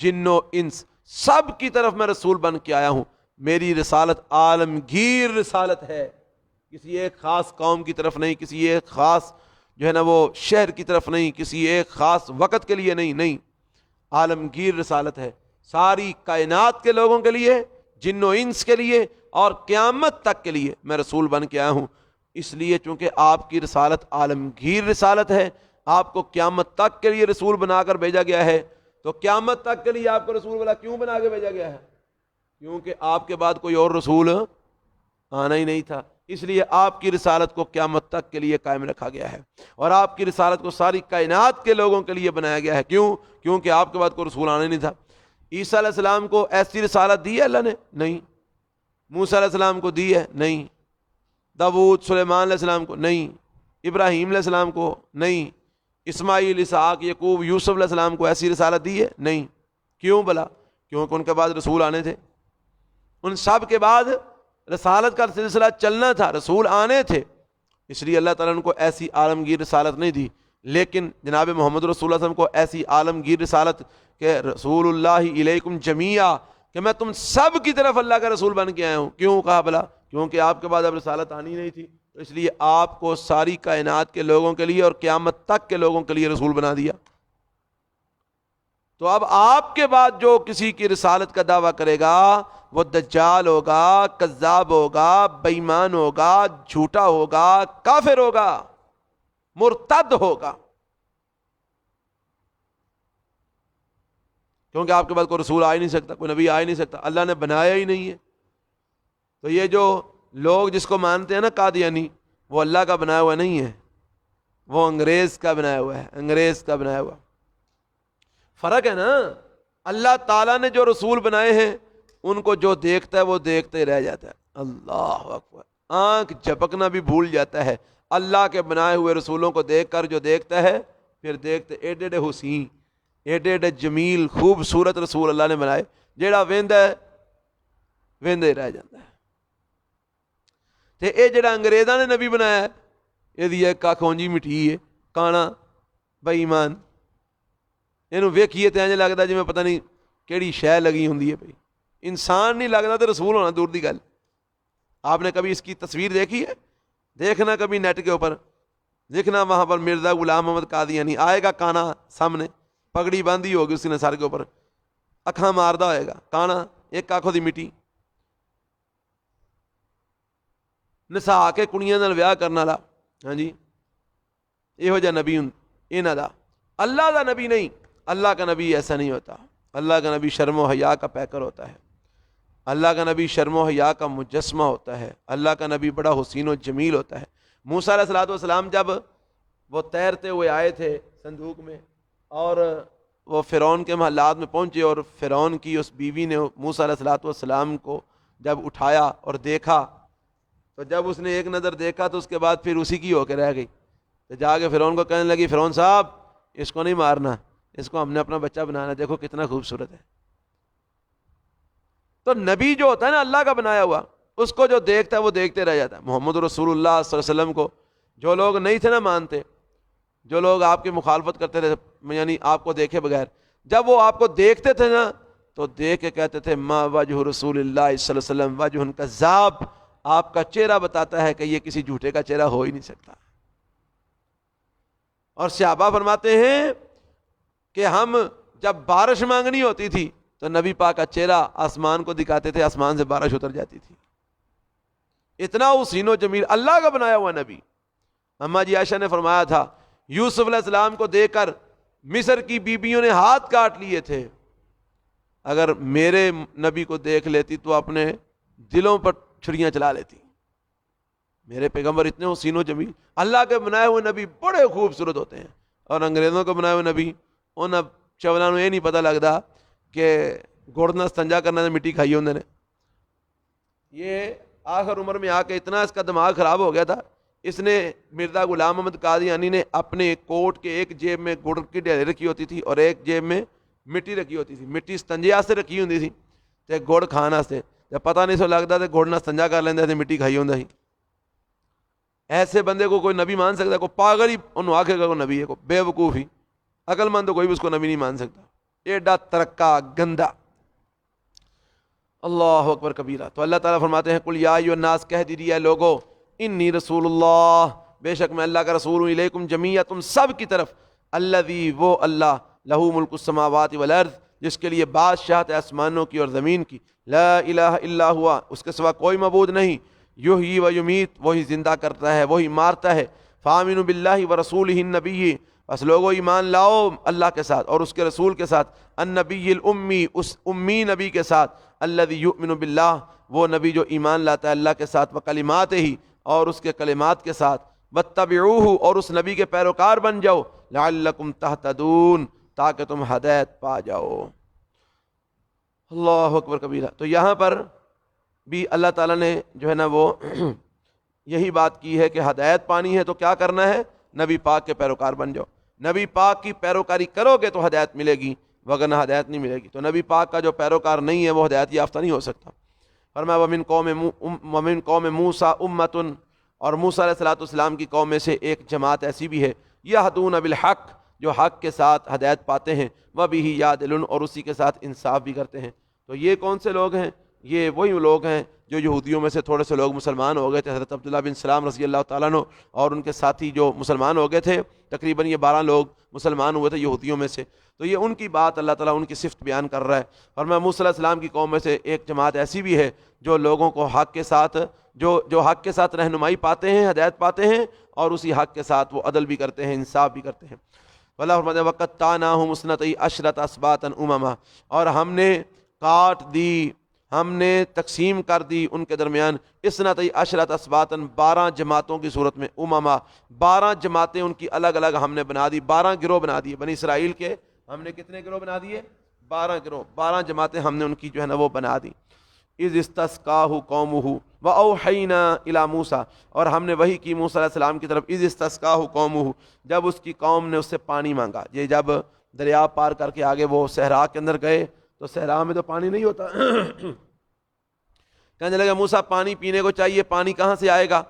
جن و انس، سب کی طرف میں رسول بن کے آیا ہوں۔ میری رسالت عالمگیر رسالت ہے، کسی ایک خاص قوم کی طرف نہیں، کسی ایک خاص جو ہے نا وہ شہر کی طرف نہیں، کسی ایک خاص وقت کے لیے نہیں، عالمگیر رسالت ہے، ساری کائنات کے لوگوں کے لیے، جن و انس کے لیے، اور قیامت تک کے لیے میں رسول بن کے آیا ہوں۔ اس لیے چونکہ آپ کی رسالت عالمگیر رسالت ہے، آپ کو قیامت تک کے لیے رسول بنا کر بھیجا گیا ہے۔ تو قیامت تک کے لیے آپ کو رسول والا کیوں بنا کے بھیجا گیا ہے؟ کیونکہ آپ کے بعد کوئی اور رسول آنا ہی نہیں تھا، اس لیے آپ کی رسالت کو قیامت تک کے لیے قائم رکھا گیا ہے، اور آپ کی رسالت کو ساری کائنات کے لوگوں کے لیے بنایا گیا ہے۔ کیوں؟ کیونکہ آپ کے بعد کوئی رسول آنا ہی نہیں تھا۔ عیسیٰ علیہ السلام کو ایسی رسالت دی ہے اللہ نے؟ نہیں۔ موسیٰ علیہ السلام کو دی ہے؟ نہیں۔ داؤد، سلیمان علیہ السلام کو؟ نہیں۔ ابراہیم علیہ السلام کو؟ نہیں۔ اسماعیل، اسحاق، یعقوب، یوسف علیہ السلام کو ایسی رسالت دی ہے؟ نہیں۔ کیوں بلا؟ کیونکہ ان کے بعد رسول آنے تھے، ان سب کے بعد رسالت کا سلسلہ چلنا تھا، رسول آنے تھے، اس لیے اللہ تعالیٰ نے ان کو ایسی عالمگیر رسالت نہیں دی۔ لیکن جناب محمد رسول اللہ صلی اللہ علیہ وسلم کو ایسی عالمگیر رسالت کہ رسول اللہ الیکم جمیعا، کہ میں تم سب کی طرف اللہ کا رسول بن کے آیا ہوں۔ کیوں کہا بلا؟ کیونکہ آپ کے بعد اب رسالت آنی نہیں تھی، تو اس لیے آپ کو ساری کائنات کے لوگوں کے لیے اور قیامت تک کے لوگوں کے لیے رسول بنا دیا۔ تو اب آپ کے بعد جو کسی کی رسالت کا دعویٰ کرے گا وہ دجال ہوگا، کذاب ہوگا، بے ایمان ہوگا، جھوٹا ہوگا، کافر ہوگا، مرتد ہوگا، کیونکہ آپ کے بعد کوئی رسول آ ہی نہیں سکتا، کوئی نبی آ ہی نہیں سکتا، اللہ نے بنایا ہی نہیں ہے۔ تو یہ جو لوگ جس کو مانتے ہیں نا قادیانی، وہ اللہ کا بنایا ہوا نہیں ہے، وہ انگریز کا بنایا ہوا ہے، انگریز کا بنایا ہوا۔ فرق ہے نا، اللہ تعالیٰ نے جو رسول بنائے ہیں ان کو جو دیکھتا ہے وہ دیکھتے ہی رہ جاتا ہے، اللہ اکبر، آنکھ جھپکنا بھی بھول جاتا ہے۔ اللہ کے بنائے ہوئے رسولوں کو دیکھ کر جو دیکھتا ہے، پھر دیکھتے ایڈے ایڈے حسین، ایڈے ایڈے جمیل خوبصورت رسول اللہ نے بنائے، جیڑا ویندا ہے وہندے رہ جاتا ہے۔ تے اے جڑا انگریزاں نے نبی بنایا ہے یہ ایک کھ اونجی مٹھی ہے، کانا بے ایمان، یہ ویکھیے تو انج لگتا جی میں پتہ نہیں کیڑی شے لگی ہوندی ہے بھائی، انسان نہیں لگتا تو رسول ہونا دور دی گل۔ آپ نے کبھی اس کی تصویر دیکھی ہے؟ دیکھنا کبھی نیٹ کے اوپر، دیکھنا وہاں پر مرزا غلام محمد قادیانی آئے گا، کانا سامنے، پگڑی باندھی ہوگی اس نے سر کے اوپر، اکھاں ماردا ہوئے گا، کانا ایک آنکھوں دی مٹی، نسا کے کڑیاں نال ویاہ کرن والا، ہاں جی یہو جہا نبی انہاں دا۔ اللہ دا نبی نہیں، اللہ کا نبی ایسا نہیں ہوتا۔ اللہ کا نبی شرم و حیا کا پیکر ہوتا ہے، اللہ کا نبی شرم و حیا کا مجسمہ ہوتا ہے، اللہ کا نبی بڑا حسین و جمیل ہوتا ہے۔ موسیٰ علیہ السلام جب وہ تیرتے ہوئے آئے تھے صندوق میں اور وہ فرعون کے محلات میں پہنچے، اور فرعون کی اس بیوی نے موسیٰ علیہ السلام کو جب اٹھایا اور دیکھا، تو جب اس نے ایک نظر دیکھا تو اس کے بعد پھر اسی کی ہو کے رہ گئی، تو جا کے فرعون کو کہنے لگی فرعون صاحب اس کو نہیں مارنا، اس کو ہم نے اپنا بچہ بنانا، دیکھو کتنا خوبصورت ہے۔ تو نبی جو ہوتا ہے نا اللہ کا بنایا ہوا، اس کو جو دیکھتا ہے وہ دیکھتے رہ جاتا ہے۔ محمد رسول اللہ صلی اللہ علیہ وسلم کو جو لوگ نہیں تھے نا مانتے، جو لوگ آپ کی مخالفت کرتے تھے، یعنی آپ کو دیکھے بغیر، جب وہ آپ کو دیکھتے تھے نا تو دیکھ کے کہتے تھے ما وجہ رسول اللہ صلی اللہ علیہ وسلم وجہ کذاب، آپ کا چہرہ بتاتا ہے کہ یہ کسی جھوٹے کا چہرہ ہو ہی نہیں سکتا۔ اور صحابہ فرماتے ہیں کہ ہم جب بارش مانگنی ہوتی تھی تو نبی پاک کا چہرہ آسمان کو دکھاتے تھے، آسمان سے بارش اتر جاتی تھی۔ اتنا حسین و جمیل اللہ کا بنایا ہوا نبی۔ اماں جی عائشہ نے فرمایا تھا یوسف علیہ السلام کو دیکھ کر مصر کی بیبیوں نے ہاتھ کاٹ لیے تھے، اگر میرے نبی کو دیکھ لیتی تو اپنے دلوں پر چھریاں چلا لیتی۔ میرے پیغمبر اتنے حسین و جمیل، اللہ کے بنائے ہوئے نبی بڑے خوبصورت ہوتے ہیں، اور انگریزوں کے بنائے ہوئے نبی ان چولاں نوں یہ نہیں پتہ لگتا کہ گھڑنا استنجا کرنا مٹی کھائی ہوندے نے۔ یہ آخر عمر میں آ کے اتنا اس کا دماغ خراب ہو گیا تھا، اس نے مرزا غلام محمد قادیانی نے اپنے کوٹ کے ایک جیب میں گڑ کی ڈھیلے رکھی ہوتی تھی اور ایک جیب میں مٹی رکھی ہوتی تھی، مٹی استنجے واسطے رکھی ہوندی تھی تے گڑ کھان واسطے، جب پتہ نہیں سو لگتا تے گڑ نہ استنجا کر لیندے تے مٹی کھائی ہوندا سی۔ ایسے بندے کو کوئی نبی مان سکتا ہے؟ کوئی پاگل ہی انہوں آکھے گا کوئی نبی ہے، کوئی بے وقوف ہی، عقل مند تو کوئی بھی اس کو نبی نہیں مان سکتا، ایڈا ترکا گندا۔ اللہ اکبر کبیرہ۔ تو اللہ تعالیٰ فرماتے ہیں قل یا ایھا الناس، کہہ دیجیے لوگو انی رسول اللہ، بے شک میں اللہ کا رسول ہوں، الیکم جمیعا، تم سب کی طرف، الذی وہ اللہ، لہو ملک السماوات والارض، جس کے لیے بادشاہت ہے آسمانوں کی اور زمین کی، لا الہ الا ہوا، اس کے سوا کوئی معبود نہیں، یحیی و یمیت، وہی زندہ کرتا ہے وہی مارتا ہے، فآمنوا باللہ ورسولہ النبی، بس لوگو ایمان لاؤ اللہ کے ساتھ اور اس کے رسول کے ساتھ، النبی الامی، اس امی نبی کے ساتھ، الذی یؤمن باللہ، وہ نبی جو ایمان لاتا ہے اللہ کے ساتھ، وکلماتہ، اور اس کے کلمات کے ساتھ، واتبعوہ، اور اس نبی کے پیروکار بن جاؤ، لعلکم تہتدون، تاکہ تم ہدایت پا جاؤ۔ اللہ اکبر کبیرہ۔ تو یہاں پر بھی اللہ تعالیٰ نے جو ہے نا وہ یہی بات کی ہے کہ ہدایت پانی ہے تو کیا کرنا ہے؟ نبی پاک کے پیروکار بن جاؤ، نبی پاک کی پیروکاری کرو گے تو ہدایت ملے گی، وگرنہ ہدایت نہیں ملے گی۔ تو نبی پاک کا جو پیروکار نہیں ہے وہ ہدایت یافتہ نہیں ہو سکتا۔ فرمایا ومن قوم موسیٰ امۃ، اور موسیٰ علیہ السلام کی قوم میں سے ایک جماعت ایسی بھی ہے، یہدون بالحق، جو حق کے ساتھ ہدایت پاتے ہیں، وبہ یعدلون، اور اسی کے ساتھ انصاف بھی کرتے ہیں۔ تو یہ کون سے لوگ ہیں؟ یہ وہی لوگ ہیں جو یہودیوں میں سے تھوڑے سے لوگ مسلمان ہو گئے تھے، حضرت عبداللہ بن سلام رضی اللہ تعالیٰ عنہ اور ان کے ساتھی جو مسلمان ہو گئے تھے، تقریباً یہ 12 لوگ مسلمان ہوئے تھے یہودیوں میں سے۔ تو یہ ان کی بات اللہ تعالیٰ ان کی صفت بیان کر رہا ہے، اور میں موسیٰ علیہ السلام کی قوم میں سے ایک جماعت ایسی بھی ہے جو لوگوں کو حق کے ساتھ جو حق کے ساتھ رہنمائی پاتے ہیں، ہدایت پاتے ہیں، اور اسی حق کے ساتھ وہ عدل بھی کرتے ہیں، انصاف بھی کرتے ہیں۔ اللہ فرماتے ہیں وَقَطَّعْنَاهُمْ اثْنَتَيْ عَشْرَةَ أَسْبَاطًا أُمَمًا، اور ہم نے کاٹ دی، ہم نے تقسیم کر دی ان کے درمیان، اثنتئی عشرۃ اسباطً، 12 جماعتوں کی صورت میں، امما، 12 جماعتیں ان کی الگ الگ ہم نے بنا دی، 12 گروہ بنا دیے بنی اسرائیل کے۔ ہم نے کتنے گروہ بنا دیے؟ 12 گروہ، 12 جماعتیں ہم نے ان کی جو ہے نا وہ بنا دی۔ اذ استسقاہ قومہ واوحینا الی موسیٰ، اور ہم نے وحی کی موسیٰ علیہ السلام کی طرف، اذ استسقاہ قومہ، جب اس کی قوم نے اس سے پانی مانگا۔ یہ جب دریا پار کر کے آگے وہ صحرا کے اندر گئے تو صحرا میں تو پانی نہیں ہوتا، کہنے لگے موسیٰ پانی پینے کو چاہیے، پانی کہاں سے آئے گا؟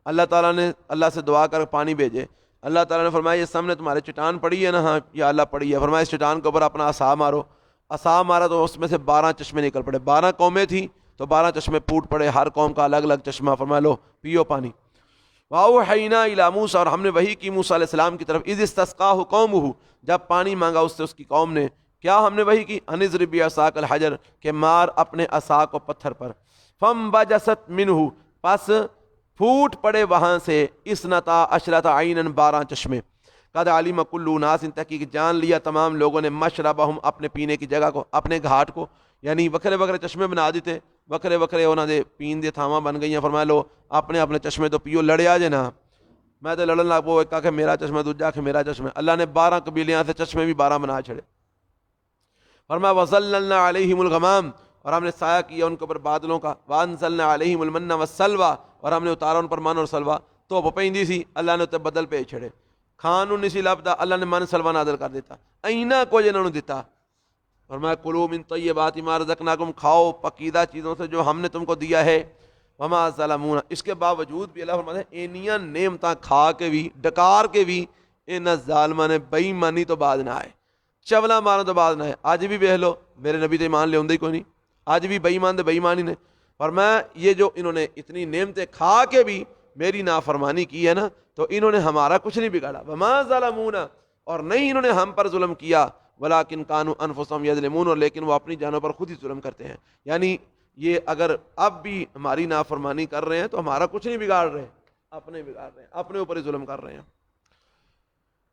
اللہ تعالیٰ نے اللہ سے دعا کر پانی بھیجے۔ اللہ تعالیٰ نے فرمایا یہ سامنے تمہارے چٹان پڑی ہے نا؟ ہاں یا اللہ پڑی ہے۔ فرمایا اس چٹان کے اوپر اپنا عصا مارو۔ عصا مارا تو اس میں سے 12 چشمے نکل پڑے۔ 12 قومیں تھیں تو 12 چشمے پھوٹ پڑے، ہر قوم کا الگ الگ چشمہ۔ فرمایا لو پیو پانی۔ وَأَوْحَيْنَا إِلَىٰ مُوسَىٰ، اور ہم نے وحی کی موسیٰ علیہ السلام کی طرف، اِذِ اسْتَسْقَاهُ قَوْمُهُ، جب پانی مانگا اس سے اس کی قوم نے۔ کیا ہم نے وحی کی؟ أَنِ اضْرِب بِعَصَاكَ الْحَجَرَ، کہ مار اپنے عصا کو پتھر پر۔ فَانبَجَسَتْ مِنْهُ، پس پھوٹ پڑے وہاں سے، اثنتا عشرۃ عینا، 12 چشمے۔ قد علم کل اناس، تحقیق جان لیا تمام لوگوں نے، مشربہم، اپنے پینے کی جگہ کو، اپنے گھاٹ کو، یعنی وکھرے وکھرے چشمے بنا دیتے، وکھرے وکھرے انہوں نے پین دے تھاواں بن گئی ہیں۔ فرمایا لو اپنے اپنے چشمے تو پیو، لڑے آ جے نا، میں تو لڑن لگ وہ کہا کہ میرا چشمہ، دوجا کہ میرا چشمہ۔ اللہ نے 12 قبیلیاں سے چشمے بھی 12 بنا چھڑے۔ فرمایا وَظَلَّلْنَا عَلَيْهِمُ الْغَمَامَ، اور ہم نے سایہ کیا ان کے اوپر بادلوں کا، وَأَنزَلْنَا عَلَيْهِمُ الْمَنَّ وَالسَّلْوَىٰ، اور ہم نے اتارا ان پر من اور سلوہ۔ تو پپیندی سی اللہ نے تے بدل پہ چھڑے، کھانوں نہیں سی لبدا، اللہ نے من سلوہ نازل کر دیتا، اینا کو جنہوں نے دیتا۔ فرمایا کلوا من طیبات ما رزقناکم، کھاؤ پکیدہ چیزوں سے جو ہم نے تم کو دیا ہے۔ وما ظلمونا، اس کے باوجود بھی اللہ فرماتے ہیں اینیاں نعمتاں کھا کے بھی، ڈکار کے بھی، ان ظالماں نے بے ایمانی تو بعد نہ آئے، چولا مارن تو بعد نہ آئے۔ آج بھی بہ لو میرے نبی تے ایمان لے ہوندے ہی کوئی نہیں، آج بھی بے ایمان تے بے ایمانی نے۔ فرمایا یہ جو انہوں نے اتنی نعمتیں کھا کے بھی میری نافرمانی کی ہے نا، تو انہوں نے ہمارا کچھ نہیں بگاڑا۔ وما ظلمونا، اور نہیں انہوں نے ہم پر ظلم کیا، ولیکن کانوا انفسہم یظلمون، اور لیکن وہ اپنی جانوں پر خود ہی ظلم کرتے ہیں۔ یعنی یہ اگر اب بھی ہماری نافرمانی کر رہے ہیں تو ہمارا کچھ نہیں بگاڑ رہے، اپنے بگاڑ رہے ہیں، اپنے اوپر ہی ظلم کر رہے ہیں۔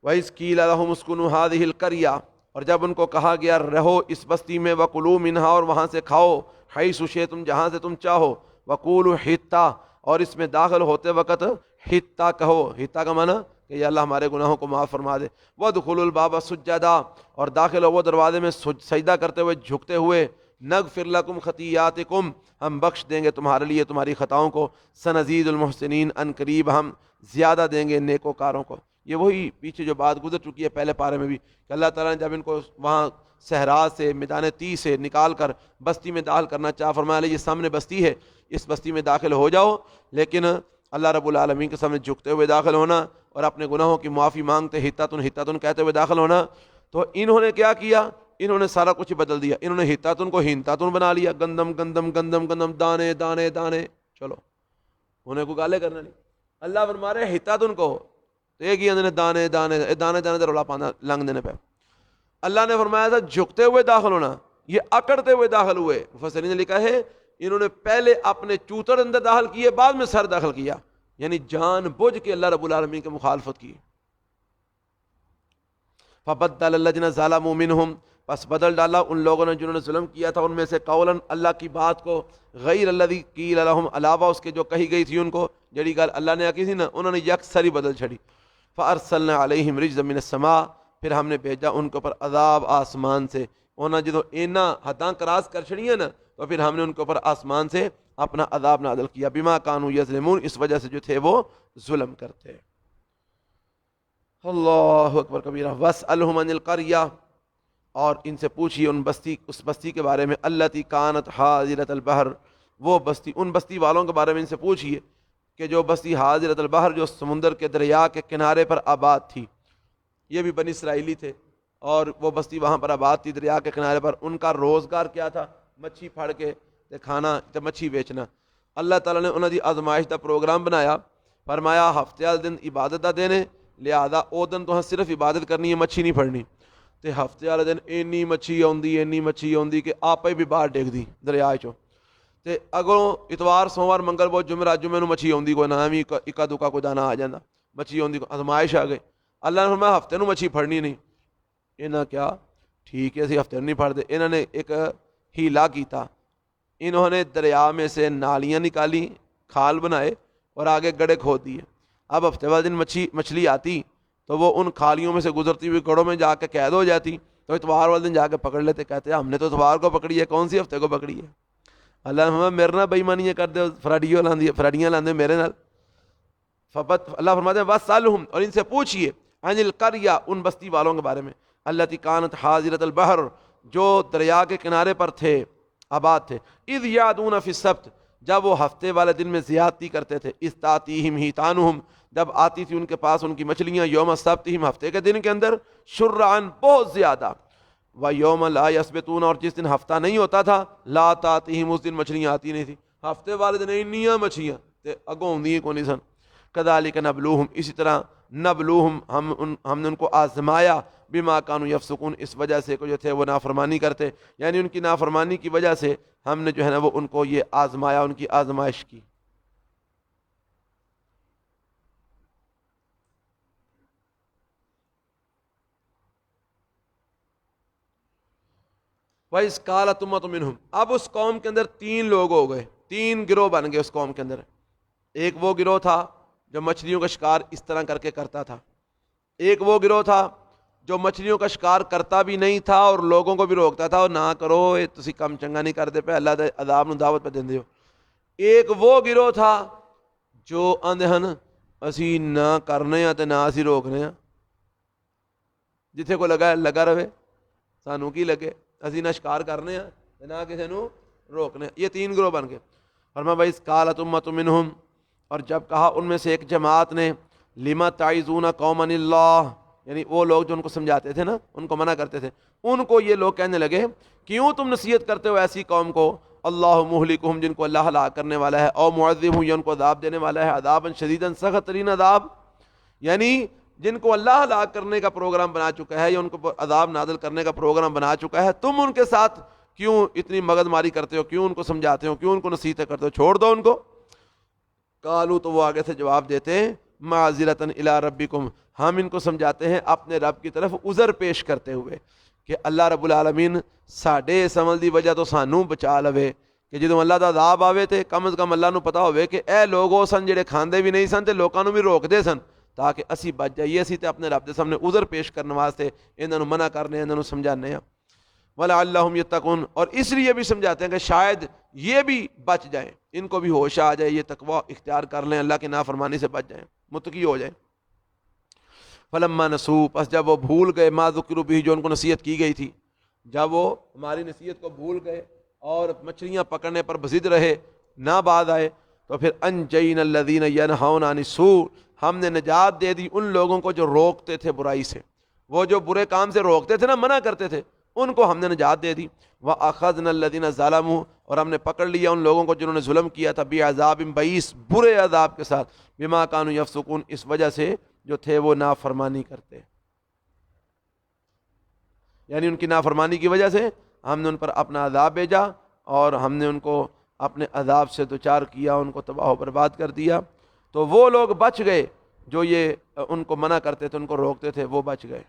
وَإِذْ قِيلَ لَهُمُ اسْكُنُوا هَٰذِهِ الْقَرْيَةَ، اور جب ان کو کہا گیا رہو اس بستی میں، وَكُلُوا مِنْهَا، اور وہاں سے کھاؤ، حَيْثُ شِئْتُمْ، جہاں سے تم چاہو، وَقُولُوا حِطَّةٌ، اور اس میں داخل ہوتے وقت حِطَّہ کہو۔ حِطَّہ کا معنی کہ یا اللہ ہمارے گناہوں کو معاف فرما دے۔ وَادْخُلُوا الْبَابَ سُجَّدًا، اور داخل ہو وہ دروازے میں سجدہ کرتے ہوئے، جھکتے ہوئے۔ نغفر لکم خطیاتکم، ہم بخش دیں گے تمہارے لیے تمہاری خطاؤں کو۔ سنزید المحسنین، ان قریب ہم زیادہ دیں گے نیکوکاروں کو۔ یہ وہی پیچھے جو بات گزر چکی ہے پہلے پارے میں بھی، کہ اللہ تعالیٰ نے جب ان کو وہاں صحرا سے، میدان تی سے نکال کر بستی میں داخل کرنا چاہا، فرمایا یہ سامنے بستی ہے، اس بستی میں داخل ہو جاؤ، لیکن اللہ رب العالمین کے سامنے جھکتے ہوئے داخل ہونا، اور اپنے گناہوں کی معافی مانگتے حطتن حطتن کہتے ہوئے داخل ہونا۔ تو انہوں نے کیا کیا؟ انہوں نے سارا کچھ بدل دیا، انہوں نے حطتن کو ہنتاتن بنا لیا، گندم گندم گندم گندم، دانے دانے دانے، چلو انہیں کو گالے کرنا نہیں۔ اللہ فرما رہے حطتن کو، تو ایک ہی اندر دانے دانے دانے دانے رولا پانا لنگ دینے پہ۔ اللہ نے فرمایا تھا جھکتے ہوئے داخل ہونا، یہ اکڑتے ہوئے داخل ہوئے۔ مفسرین نے لکھا ہے انہوں نے پہلے اپنے چوتر اندر داخل کیے، بعد میں سر داخل کیا، یعنی جان بوجھ کے اللہ رب العالمین کی مخالفت کی۔ فبدل الذین ظلموا منہم، پس بدل ڈالا ان لوگوں نے جنہوں نے ظلم کیا تھا ان میں سے، قولا، اللہ کی بات کو، غیر الذی قیل لہم، علاوہ اس کے جو کہی گئی تھی ان کو، جڑی گل اللہ نے آکی تھی نا، انہوں نے یکسری بدل چھڑی۔ فارسلنا علیہم رجزا من السماء، پھر ہم نے بھیجا ان کے اوپر عذاب آسمان سے۔ انہوں نے جدو اینا حداں کراس کر چھڑی ہیں نا، تو پھر ہم نے ان کے اوپر آسمان سے اپنا عذاب نازل کیا، بما کانوا یظلمون، اس وجہ سے جو تھے وہ ظلم کرتے۔ اللہ اکبر کبیرہ۔ واسألہم عن القریہ، اور ان سے پوچھیے اس بستی کے بارے میں، التی کانت حاضرۃ البحر، وہ بستی، ان بستی والوں کے بارے میں ان سے پوچھیے کہ جو بستی حاضرۃ البحر، جو سمندر کے دریا کے کنارے پر آباد تھی۔ یہ بھی بنی اسرائیلی تھے، اور وہ بستی وہاں پر آباد تھی دریا کے کنارے پر۔ ان کا روزگار کیا تھا؟ مچھی پھاڑ کے کھانا، مچھی بیچنا۔ اللہ تعالیٰ نے انہوں دی آزمائش دا پروگرام بنایا، فرمایا ہفتے والے دن عبادت دا دن ہے، لہذا او دن تو صرف عبادت کرنی ہے، مچھی نہیں پھڑنی۔ تے ہفتے والے دن اینی مچھی آندی کہ آپ ہی بھی باہر ڈیگ دی دریا چو۔ تے اگوں اتوار سوموار منگل بدھ جمعرات جمعے نو مچھی آندی، کوئی نام ہی اکا دکا کوئی دانا آ جاتا، مچھی آندی، آزمائش آ گئی۔ اللہ نے فرمایا ہفتے نو مچھی پھڑنی نہیں۔ انہاں کیا ٹھیک ہے اسی ہفتے نہیں پھڑتے۔ انہوں نے ایک ہیلا کیتا، انہوں نے دریا میں سے نالیاں نکالی، کھال بنائے اور آگے گڑھے کھود دیے۔ اب ہفتے والے دن مچھلی آتی تو وہ ان کھالیوں میں سے گزرتی ہوئی گڑھوں میں جا کے قید ہو جاتی، تو اتوار والے دن جا کے پکڑ لیتے، کہتے ہم نے تو اتوار کو پکڑی ہے، کون سی ہفتے کو پکڑی ہے؟ اللہ نے فرمایا میرے نال بے ایمانیاں کر دے، فراڈیاں لاندے میرے نال۔ اللہ فرماتے ہیں واسألہم، اور ان سے پوچھئے، عن القریہ، ان بستی والوں کے بارے میں، التی کانت حاضرۃ البحر، جو دریا کے کنارے پر تھے، آباد تھے، اذ یعدون فی السبت، جب وہ ہفتے والے دن میں زیادتی کرتے تھے، استاتیہم ہیتانہم، جب آتی تھی ان کے پاس ان کی مچھلیاں، یوم سبتہم، ہفتے کے دن کے اندر، شرعن، بہت زیادہ، و یوم لا یسبتون، اور جس دن ہفتہ نہیں ہوتا تھا، لا تاتیہم، اس دن مچھلیاں آتی نہیں تھی، ہفتے والے دن انیاں مچھلیاں تے اگوں ہوندی کو نہیں سن۔ کذالک نبلوہم، اسی طرح نبلوہم، ہم نے ان کو آزمایا، بما کانوا یفسقون، اس وجہ سے کہ جو تھے وہ نافرمانی کرتے، یعنی ان کی نافرمانی کی وجہ سے ہم نے جو ہے نا وہ ان کو یہ آزمایا، ان کی آزمائش کی۔ وَإِذْ قَالَتْ أُمَّةٌ مِّنْهُمْ، اب اس قوم کے اندر تین لوگ ہو گئے، تین گروہ بن گئے اس قوم کے اندر۔ ایک وہ گروہ تھا جو مچھلیوں کا شکار اس طرح کر کے کرتا تھا، ایک وہ گروہ تھا جو مچھلیوں کا شکار کرتا بھی نہیں تھا اور لوگوں کو بھی روکتا تھا، اور نہ کرو یہ تسی کم چنگا نہیں کرتے پہ، اللہ دے عذاب نو دعوت پہ دیندے ہو۔ ایک وہ گروہ تھا جو آندے ہن اسی نہ کرنے ہیں تے نہ اسی روکنے ہیں، جتھے کو لگا رہے، سانو کی لگے، اسی نہ شکار کرنے ہیں تے نہ کسی نو روکنے ہیں۔ یہ تین گروہ بن گئے۔ فرمایا وَإِذْ قَالَتْ أُمَّةٌ مِّنْهُمْ، اور جب کہا ان میں سے ایک جماعت نے، لِمَ تَعِظُونَ قَوْمًا اللَّهَ، یعنی وہ لوگ جو ان کو سمجھاتے تھے نا، ان کو منع کرتے تھے، ان کو یہ لوگ کہنے لگے کیوں تم نصیحت کرتے ہو ایسی قوم کو، اللہ مہلکہم، جن کو اللہ ہلاک کرنے والا ہے، او معذبہم، یا ان کو عذاب دینے والا ہے، عذابا شدیدا، سخت ترین عذاب، یعنی جن کو اللہ ہلاک کرنے کا پروگرام بنا چکا ہے یا ان کو عذاب نازل کرنے کا پروگرام بنا چکا ہے، تم ان کے ساتھ کیوں اتنی مغز ماری کرتے ہو، کیوں ان کو سمجھاتے ہو، کیوں ان کو نصیحتیں کرتے ہو، چھوڑ دو ان کو۔ قالو، تو وہ آگے سے جواب دیتے ہیں، معذرتن الی ربکم، ہم ان کو سمجھاتے ہیں اپنے رب کی طرف عذر پیش کرتے ہوئے کہ اللہ رب العالمین ساڈے اس عمل دی وجہ تو سانو بچا لوے، کہ جدوں اللہ دا عذاب آوے تے کم از کم اللہ نو پتا ہوئے کہ اے لوگو سن جڑے کھاندے بھی نہیں سن تے لوکاں نو بھی روک دے سن، تاکہ اسی بچ جائیے، اسی تے اپنے رب دے سامنے عذر پیش کرنے واسطے انہاں نو منع کرنے، انہاں نو سمجھانے ہیں۔ وَلَعَلَّهُمْ يَتَّقُونَ، اور اس لیے بھی سمجھاتے ہیں کہ شاید یہ بھی بچ جائیں، ان کو بھی ہوش آ جائے، یہ تقوی اختیار کر لیں، اللہ کی نافرمانی سے بچ جائیں، متقی ہو جائیں۔ فَلَمَّا نَسُوا، پس جب وہ بھول گئے، مَا ذُکِّرُوا بِهِ، جو ان کو نصیحت کی گئی تھی، جب وہ ہماری نصیحت کو بھول گئے اور مچھلیاں پکڑنے پر بضد رہے، نہ باز آئے، تو پھر انجینا الذین ینہون عن السوء، ہم نے نجات دے دی ان لوگوں کو جو روکتے تھے برائی سے، وہ جو برے کام سے روکتے تھے نا، منع کرتے تھے، ان کو ہم نے نجات دے دی۔ وَأَخَذْنَا الَّذِينَ ظَلَمُوا، اور ہم نے پکڑ لیا ان لوگوں کو جنہوں نے ظلم کیا تھا، بِعَذَابٍ بَئِیس، برے عذاب کے ساتھ، بِمَا كَانُوا يَفْسُقُونَ، اس وجہ سے جو تھے وہ نافرمانی کرتے، یعنی ان کی نافرمانی کی وجہ سے ہم نے ان پر اپنا عذاب بھیجا اور ہم نے ان کو اپنے عذاب سے دوچار کیا، ان کو تباہ و برباد کر دیا۔ تو وہ لوگ بچ گئے جو یہ ان کو منع کرتے تھے، ان کو روکتے تھے، وہ بچ گئے۔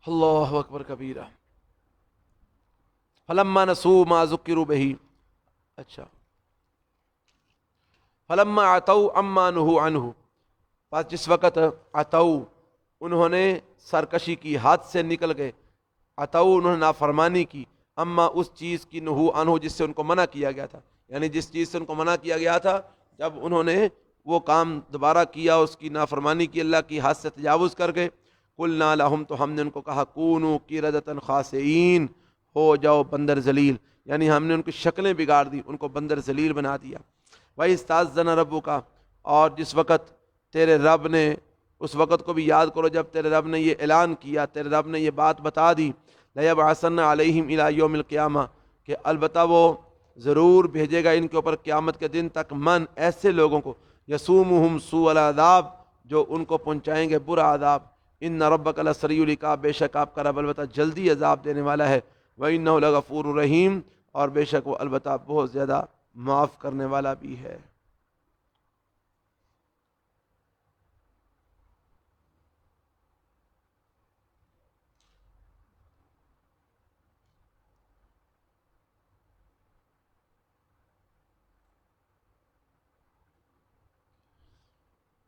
اللہ اکبر کبیرہ۔ فلما نسوا ما ذکروا بہ، اچھا، فلما عتوا عما نہوا عنہ، پس جس وقت عتوا، انہوں نے سرکشی کی، حد سے نکل گئے، عتوا، انہوں نے نافرمانی کی، اما، اس چیز کی، نہوا عنہ، جس سے ان کو منع کیا گیا تھا، یعنی جس چیز سے ان کو منع کیا گیا تھا، جب انہوں نے وہ کام دوبارہ کیا، اس کی نافرمانی کی، اللہ کی حد سے تجاوز کر گئے، قلنا لہم، تو ہم نے ان کو کہا، کونوا قردۃ خاسئین، ہو جاؤ بندر ذلیل، یعنی ہم نے ان کی شکلیں بگاڑ دی، ان کو بندر ذلیل بنا دیا۔ وَإِسْتَأْذَنَ رَبُّكَ، اور جس وقت تیرے رب نے، اس وقت کو بھی یاد کرو جب تیرے رب نے یہ اعلان کیا، تیرے رب نے یہ بات بتا دی، لَيَبْعَثَنَّ عَلَيْهِمْ إِلَى يَوْمِ الْقِيَامَةِ، کہ البتہ وہ ضرور بھیجے گا ان کے اوپر قیامت کے دن تک، من، ایسے لوگوں کو، یسومہم سوء العذاب، جو ان کو پہنچائیں گے برا عذاب، ان ربک لسریع العقاب، بے شک آپ کا رب البتہ جلدی عذاب دینے والا ہے، وَإِنَّهُ لَغَفُورٌ رَحِيمٌ، اور بے شک وہ البتہ بہت زیادہ معاف کرنے والا بھی ہے۔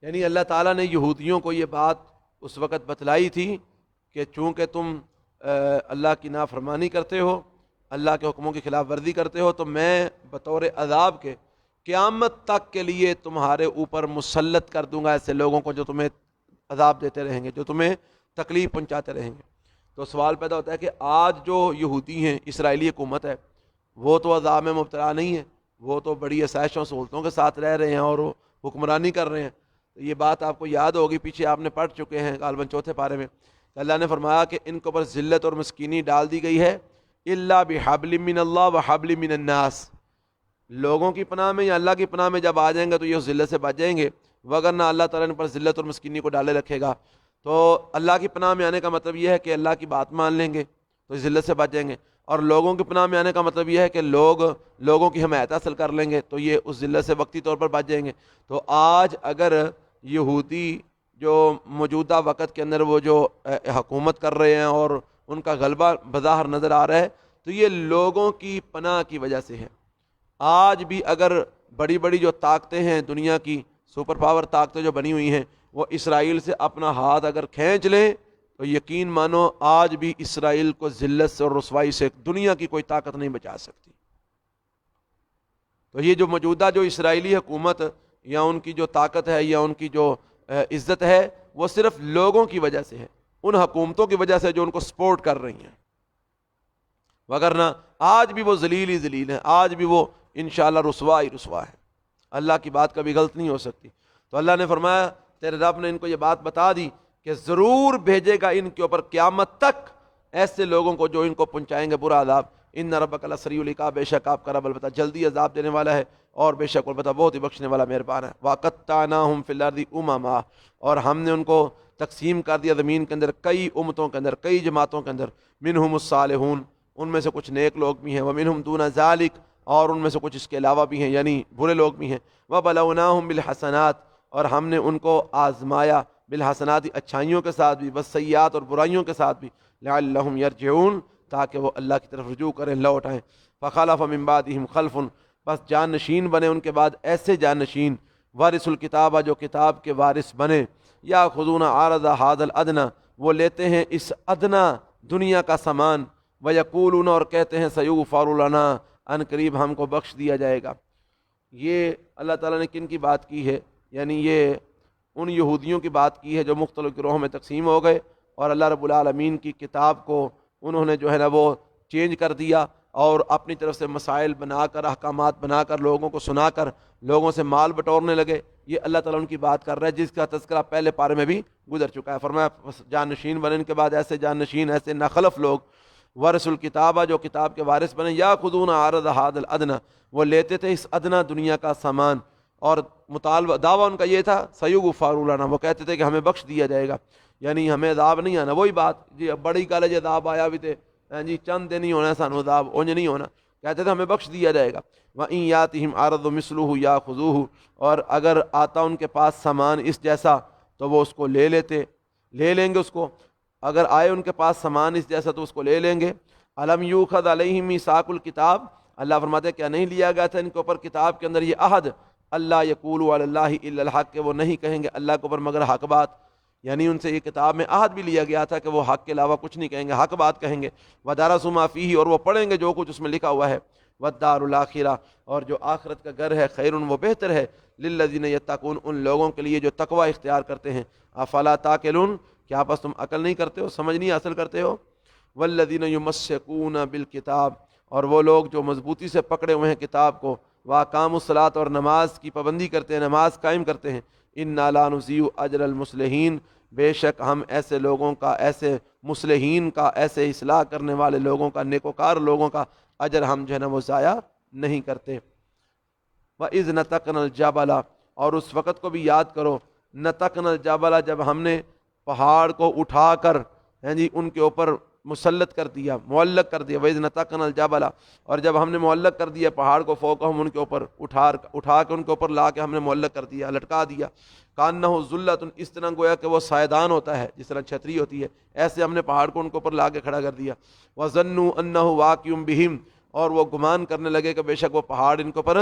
یعنی اللہ تعالیٰ نے یہودیوں کو یہ بات اس وقت بتلائی تھی کہ چونکہ تم اللہ کی نافرمانی کرتے ہو، اللہ کے حکموں کی خلاف ورزی کرتے ہو، تو میں بطور عذاب کے قیامت تک کے لیے تمہارے اوپر مسلط کر دوں گا ایسے لوگوں کو جو تمہیں عذاب دیتے رہیں گے، جو تمہیں تکلیف پہنچاتے رہیں گے۔ تو سوال پیدا ہوتا ہے کہ آج جو یہودی ہیں، اسرائیلی حکومت ہے، وہ تو عذاب میں مبتلا نہیں ہے، وہ تو بڑی آسائشوں سہولتوں کے ساتھ رہ رہے ہیں اور وہ حکمرانی کر رہے ہیں۔ یہ بات آپ کو یاد ہوگی، پیچھے آپ نے پڑھ چکے ہیں غالباً چوتھے پارے میں، کہ اللہ نے فرمایا کہ ان کے اوپر ذلت اور مسکینی ڈال دی گئی ہے، الا بحبل من اللہ وحبل من الناس، لوگوں کی پناہ میں یا اللہ کی پناہ میں جب آ جائیں گے تو یہ اس ذلت سے بچ جائیں گے، وگرنہ اللہ تعالیٰ نے پر ذلت اور مسکینی کو ڈالے رکھے گا۔ تو اللہ کی پناہ میں آنے کا مطلب یہ ہے کہ اللہ کی بات مان لیں گے تو اس ذلت سے بچ جائیں گے، اور لوگوں کی پناہ میں آنے کا مطلب یہ ہے کہ لوگوں کی حمایت حاصل کر لیں گے تو یہ اس ذلت سے وقتی طور پر بچ جائیں گے۔ تو آج اگر یہودی جو موجودہ وقت کے اندر وہ جو حکومت کر رہے ہیں اور ان کا غلبہ بظاہر نظر آ رہا ہے، تو یہ لوگوں کی پناہ کی وجہ سے ہے۔ آج بھی اگر بڑی بڑی جو طاقتیں ہیں دنیا کی، سپر پاور طاقتیں جو بنی ہوئی ہیں، وہ اسرائیل سے اپنا ہاتھ اگر کھینچ لیں تو یقین مانو آج بھی اسرائیل کو ذلت سے اور رسوائی سے دنیا کی کوئی طاقت نہیں بچا سکتی۔ تو یہ جو موجودہ جو اسرائیلی حکومت یا ان کی جو طاقت ہے یا ان کی جو عزت ہے، وہ صرف لوگوں کی وجہ سے ہے، ان حکومتوں کی وجہ سے جو ان کو سپورٹ کر رہی ہیں، وگرنہ آج بھی وہ ذلیل ہی ذلیل ہیں، آج بھی وہ انشاءاللہ رسوا ہی رسوا ہے۔ اللہ کی بات کبھی غلط نہیں ہو سکتی۔ تو اللہ نے فرمایا، تیرے رب نے ان کو یہ بات بتا دی کہ ضرور بھیجے گا ان کے اوپر قیامت تک ایسے لوگوں کو جو ان کو پہنچائیں گے برا عذاب۔ ان ربک لسریع العقاب، بے شک آپ کا رب البتہ جلدی عذاب دینے والا ہے، اور بے شک البتہ بہت ہی بخشنے والا مہربان ہے۔ وَقَطَّعْنَاهُمْ فِي الْأَرْضِ أُمَمًا، اور ہم نے ان کو تقسیم کر دیا زمین کے اندر کئی امتوں کے اندر، کئی جماعتوں کے اندر، منہم الصالحون، ان میں سے کچھ نیک لوگ بھی ہیں، ومنہم دون ذالک، اور ان میں سے کچھ اس کے علاوہ بھی ہیں یعنی برے لوگ بھی ہیں، وَبَلَوْنَاهُمْ بِالْحَسَنَاتِ، اور ہم نے ان کو آزمایا بالحسنات، اچھائیوں کے ساتھ بھی، والسیئات اور برائیوں کے ساتھ بھی، لعلہم یرجعون، تاکہ وہ اللہ کی طرف رجوع کریں، لوٹ آئیں۔ فخلف من بعدہم خلف، بس جان نشین بنے ان کے بعد ایسے جان نشین، وارث الکتاب، جو کتاب کے وارث بنے، یاخذون عرض ھذا الادنی، وہ لیتے ہیں اس ادنا دنیا کا سامان، ویقولون، اور کہتے ہیں سیغفر لنا، ان قریب ہم کو بخش دیا جائے گا۔ یہ اللہ تعالیٰ نے کن کی بات کی ہے؟ یعنی یہ ان یہودیوں کی بات کی ہے جو مختلف گروہوں میں تقسیم ہو گئے، اور اللہ رب العالمین کی کتاب کو انہوں نے جو ہے نا وہ چینج کر دیا، اور اپنی طرف سے مسائل بنا کر، احکامات بنا کر، لوگوں کو سنا کر لوگوں سے مال بٹورنے لگے۔ یہ اللہ تعالیٰ ان کی بات کر رہا ہے جس کا تذکرہ پہلے پارے میں بھی گزر چکا ہے۔ فرمایا جان نشین بنے ان کے بعد ایسے جان نشین، ایسے ناخلف لوگ، ورث الکتابہ، جو کتاب کے وارث بنے، یاخذون عرض ھذا الادنی، وہ لیتے تھے اس ادنا دنیا کا سامان، اور مطالبہ دعویٰ ان کا یہ تھا سیغفر لنا، وہ کہتے تھے کہ ہمیں بخش دیا جائے گا، یعنی ہمیں عذاب نہیں آنا۔ وہی بات جی، بڑی گل ہے جی، عذاب آیا بھی تھے جی، چند دن ہی ہونا ہے سانو عذاب، اونج نہیں ہونا، کہتے تھے ہمیں بخش دیا جائے گا۔ وَإِن يَأْتِهِمْ عَرْضٌ مِثْلُهُ يَأْخُذُوهُ، اور اگر آتا ان کے پاس سامان اس جیسا تو وہ اس کو لے لیں گے اس کو، اگر آئے ان کے پاس سامان اس جیسا تو اس کو لے لیں گے۔ أَلَمْ يُؤْخَذْ عَلَيْهِمْ مِيثَاقُ الْكِتَابِ، اللہ فرماتے ہیں کیا نہیں لیا گیا تھا ان کے اوپر کتاب کے اندر یہ عہد، اللہ یقولوا علی اللہ الا الحق، کہ وہ نہیں کہیں گے اللہ کے اوپر مگر حق بات، یعنی ان سے یہ کتاب میں عہد بھی لیا گیا تھا کہ وہ حق کے علاوہ کچھ نہیں کہیں گے، حق بات کہیں گے۔ وَدَرَسُوا مَا فِيهِ، اور وہ پڑھیں گے جو کچھ اس میں لکھا ہوا ہے۔ وَالدَّارُ الْآخِرَةُ، اور جو آخرت کا گھر ہے، خیر، وہ بہتر ہے، لِلَّذِينَ يَتَّقُونَ، ان لوگوں کے لیے جو تقوی اختیار کرتے ہیں۔ أَفَلَا تَعْقِلُونَ، کیا بس تم عقل نہیں کرتے ہو، سمجھ نہیں حاصل کرتے ہو؟ وَالَّذِينَ يُمَسِّكُونَ بِالْكِتَابِ، اور وہ لوگ جو مضبوطی سے پکڑے ہوئے ہیں کتاب کو، وَأَقَامُوا الصَّلَاةَ، اور نماز کی پابندی کرتے ہیں، نماز قائم کرتے ہیں۔ إِنَّا لَا نُضِيعُ أَجْرَ الْمُصْلِحِينَ، بے شک ہم ایسے لوگوں کا، ایسے مصلحین کا، ایسے اصلاح کرنے والے لوگوں کا، نیکوکار لوگوں کا اجر ہم جو ہے نا وہ ضائع نہیں کرتے۔ وَإِذْ نَتَقْنَا الْجَبَلَ، اور اس وقت کو بھی یاد کرو، نَتَقْنَا الْجَبَلَ، جب ہم نے پہاڑ کو اٹھا کر جی ان کے اوپر مسلط کر دیا، معلق کر دیا۔ وَإِذْ نَتَقْنَا الْجَبَلَ، اور جب ہم نے معلق کر دیا پہاڑ کو، فوقہم، ان کے اوپر اٹھا کے ان کے اوپر لا کے ہم نے معلق کر دیا، لٹکا دیا۔ کَأَنَّهُ ذُلَّةٌ، اس طرح گویا کہ وہ سائیدان ہوتا ہے، جس طرح چھتری ہوتی ہے، ایسے ہم نے پہاڑ کو ان کے اوپر لا کے کھڑا کر دیا۔ وَظَنُّوا أَنَّهُ وَاقِعٌ بِهِمْ، اور وہ گمان کرنے لگے کہ بے شک وہ پہاڑ ان کے اوپر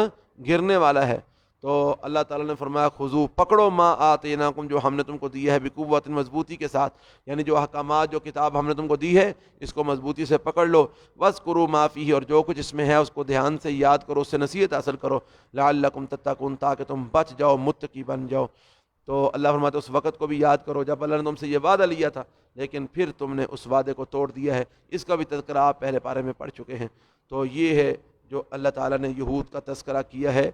گرنے والا ہے۔ تو اللہ تعالیٰ نے فرمایا خذو، پکڑو ما آتیناکم، جو ہم نے تم کو دیا ہے، بقوت، مضبوطی کے ساتھ، یعنی جو احکامات، جو کتاب ہم نے تم کو دی ہے اس کو مضبوطی سے پکڑ لو، واذکروا ما فیہ، اور جو کچھ اس میں ہے اس کو دھیان سے یاد کرو، اس سے نصیحت حاصل کرو، لعلکم تتقون، تاکہ تم بچ جاؤ، متقی بن جاؤ۔ تو اللہ فرماتا ہے اس وقت کو بھی یاد کرو جب اللہ نے تم سے یہ وعدہ لیا تھا لیکن پھر تم نے اس وعدے کو توڑ دیا ہے، اس کا بھی تذکرہ آپ پہلے پارے میں پڑھ چکے ہیں۔ تو یہ ہے جو اللہ تعالیٰ نے یہود کا تذکرہ کیا ہے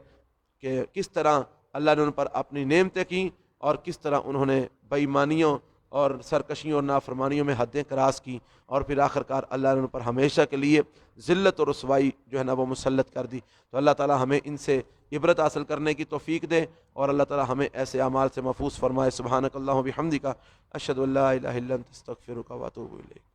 کہ کس طرح اللہ نے ان پر اپنی نعمتیں کیں اور کس طرح انہوں نے بے ایمانیوں اور سرکشیوں اور نافرمانیوں میں حدیں کراس کی، اور پھر آخرکار اللہ نے ان پر ہمیشہ کے لیے ذلت اور رسوائی جو ہے نا وہ مسلط کر دی۔ تو اللہ تعالیٰ ہمیں ان سے عبرت حاصل کرنے کی توفیق دے، اور اللہ تعالیٰ ہمیں ایسے اعمال سے محفوظ فرمائے۔ سبحانک اللہم و بحمدک، اشہد ان لا الہ الا انت، استغفرک و اتوب الیک۔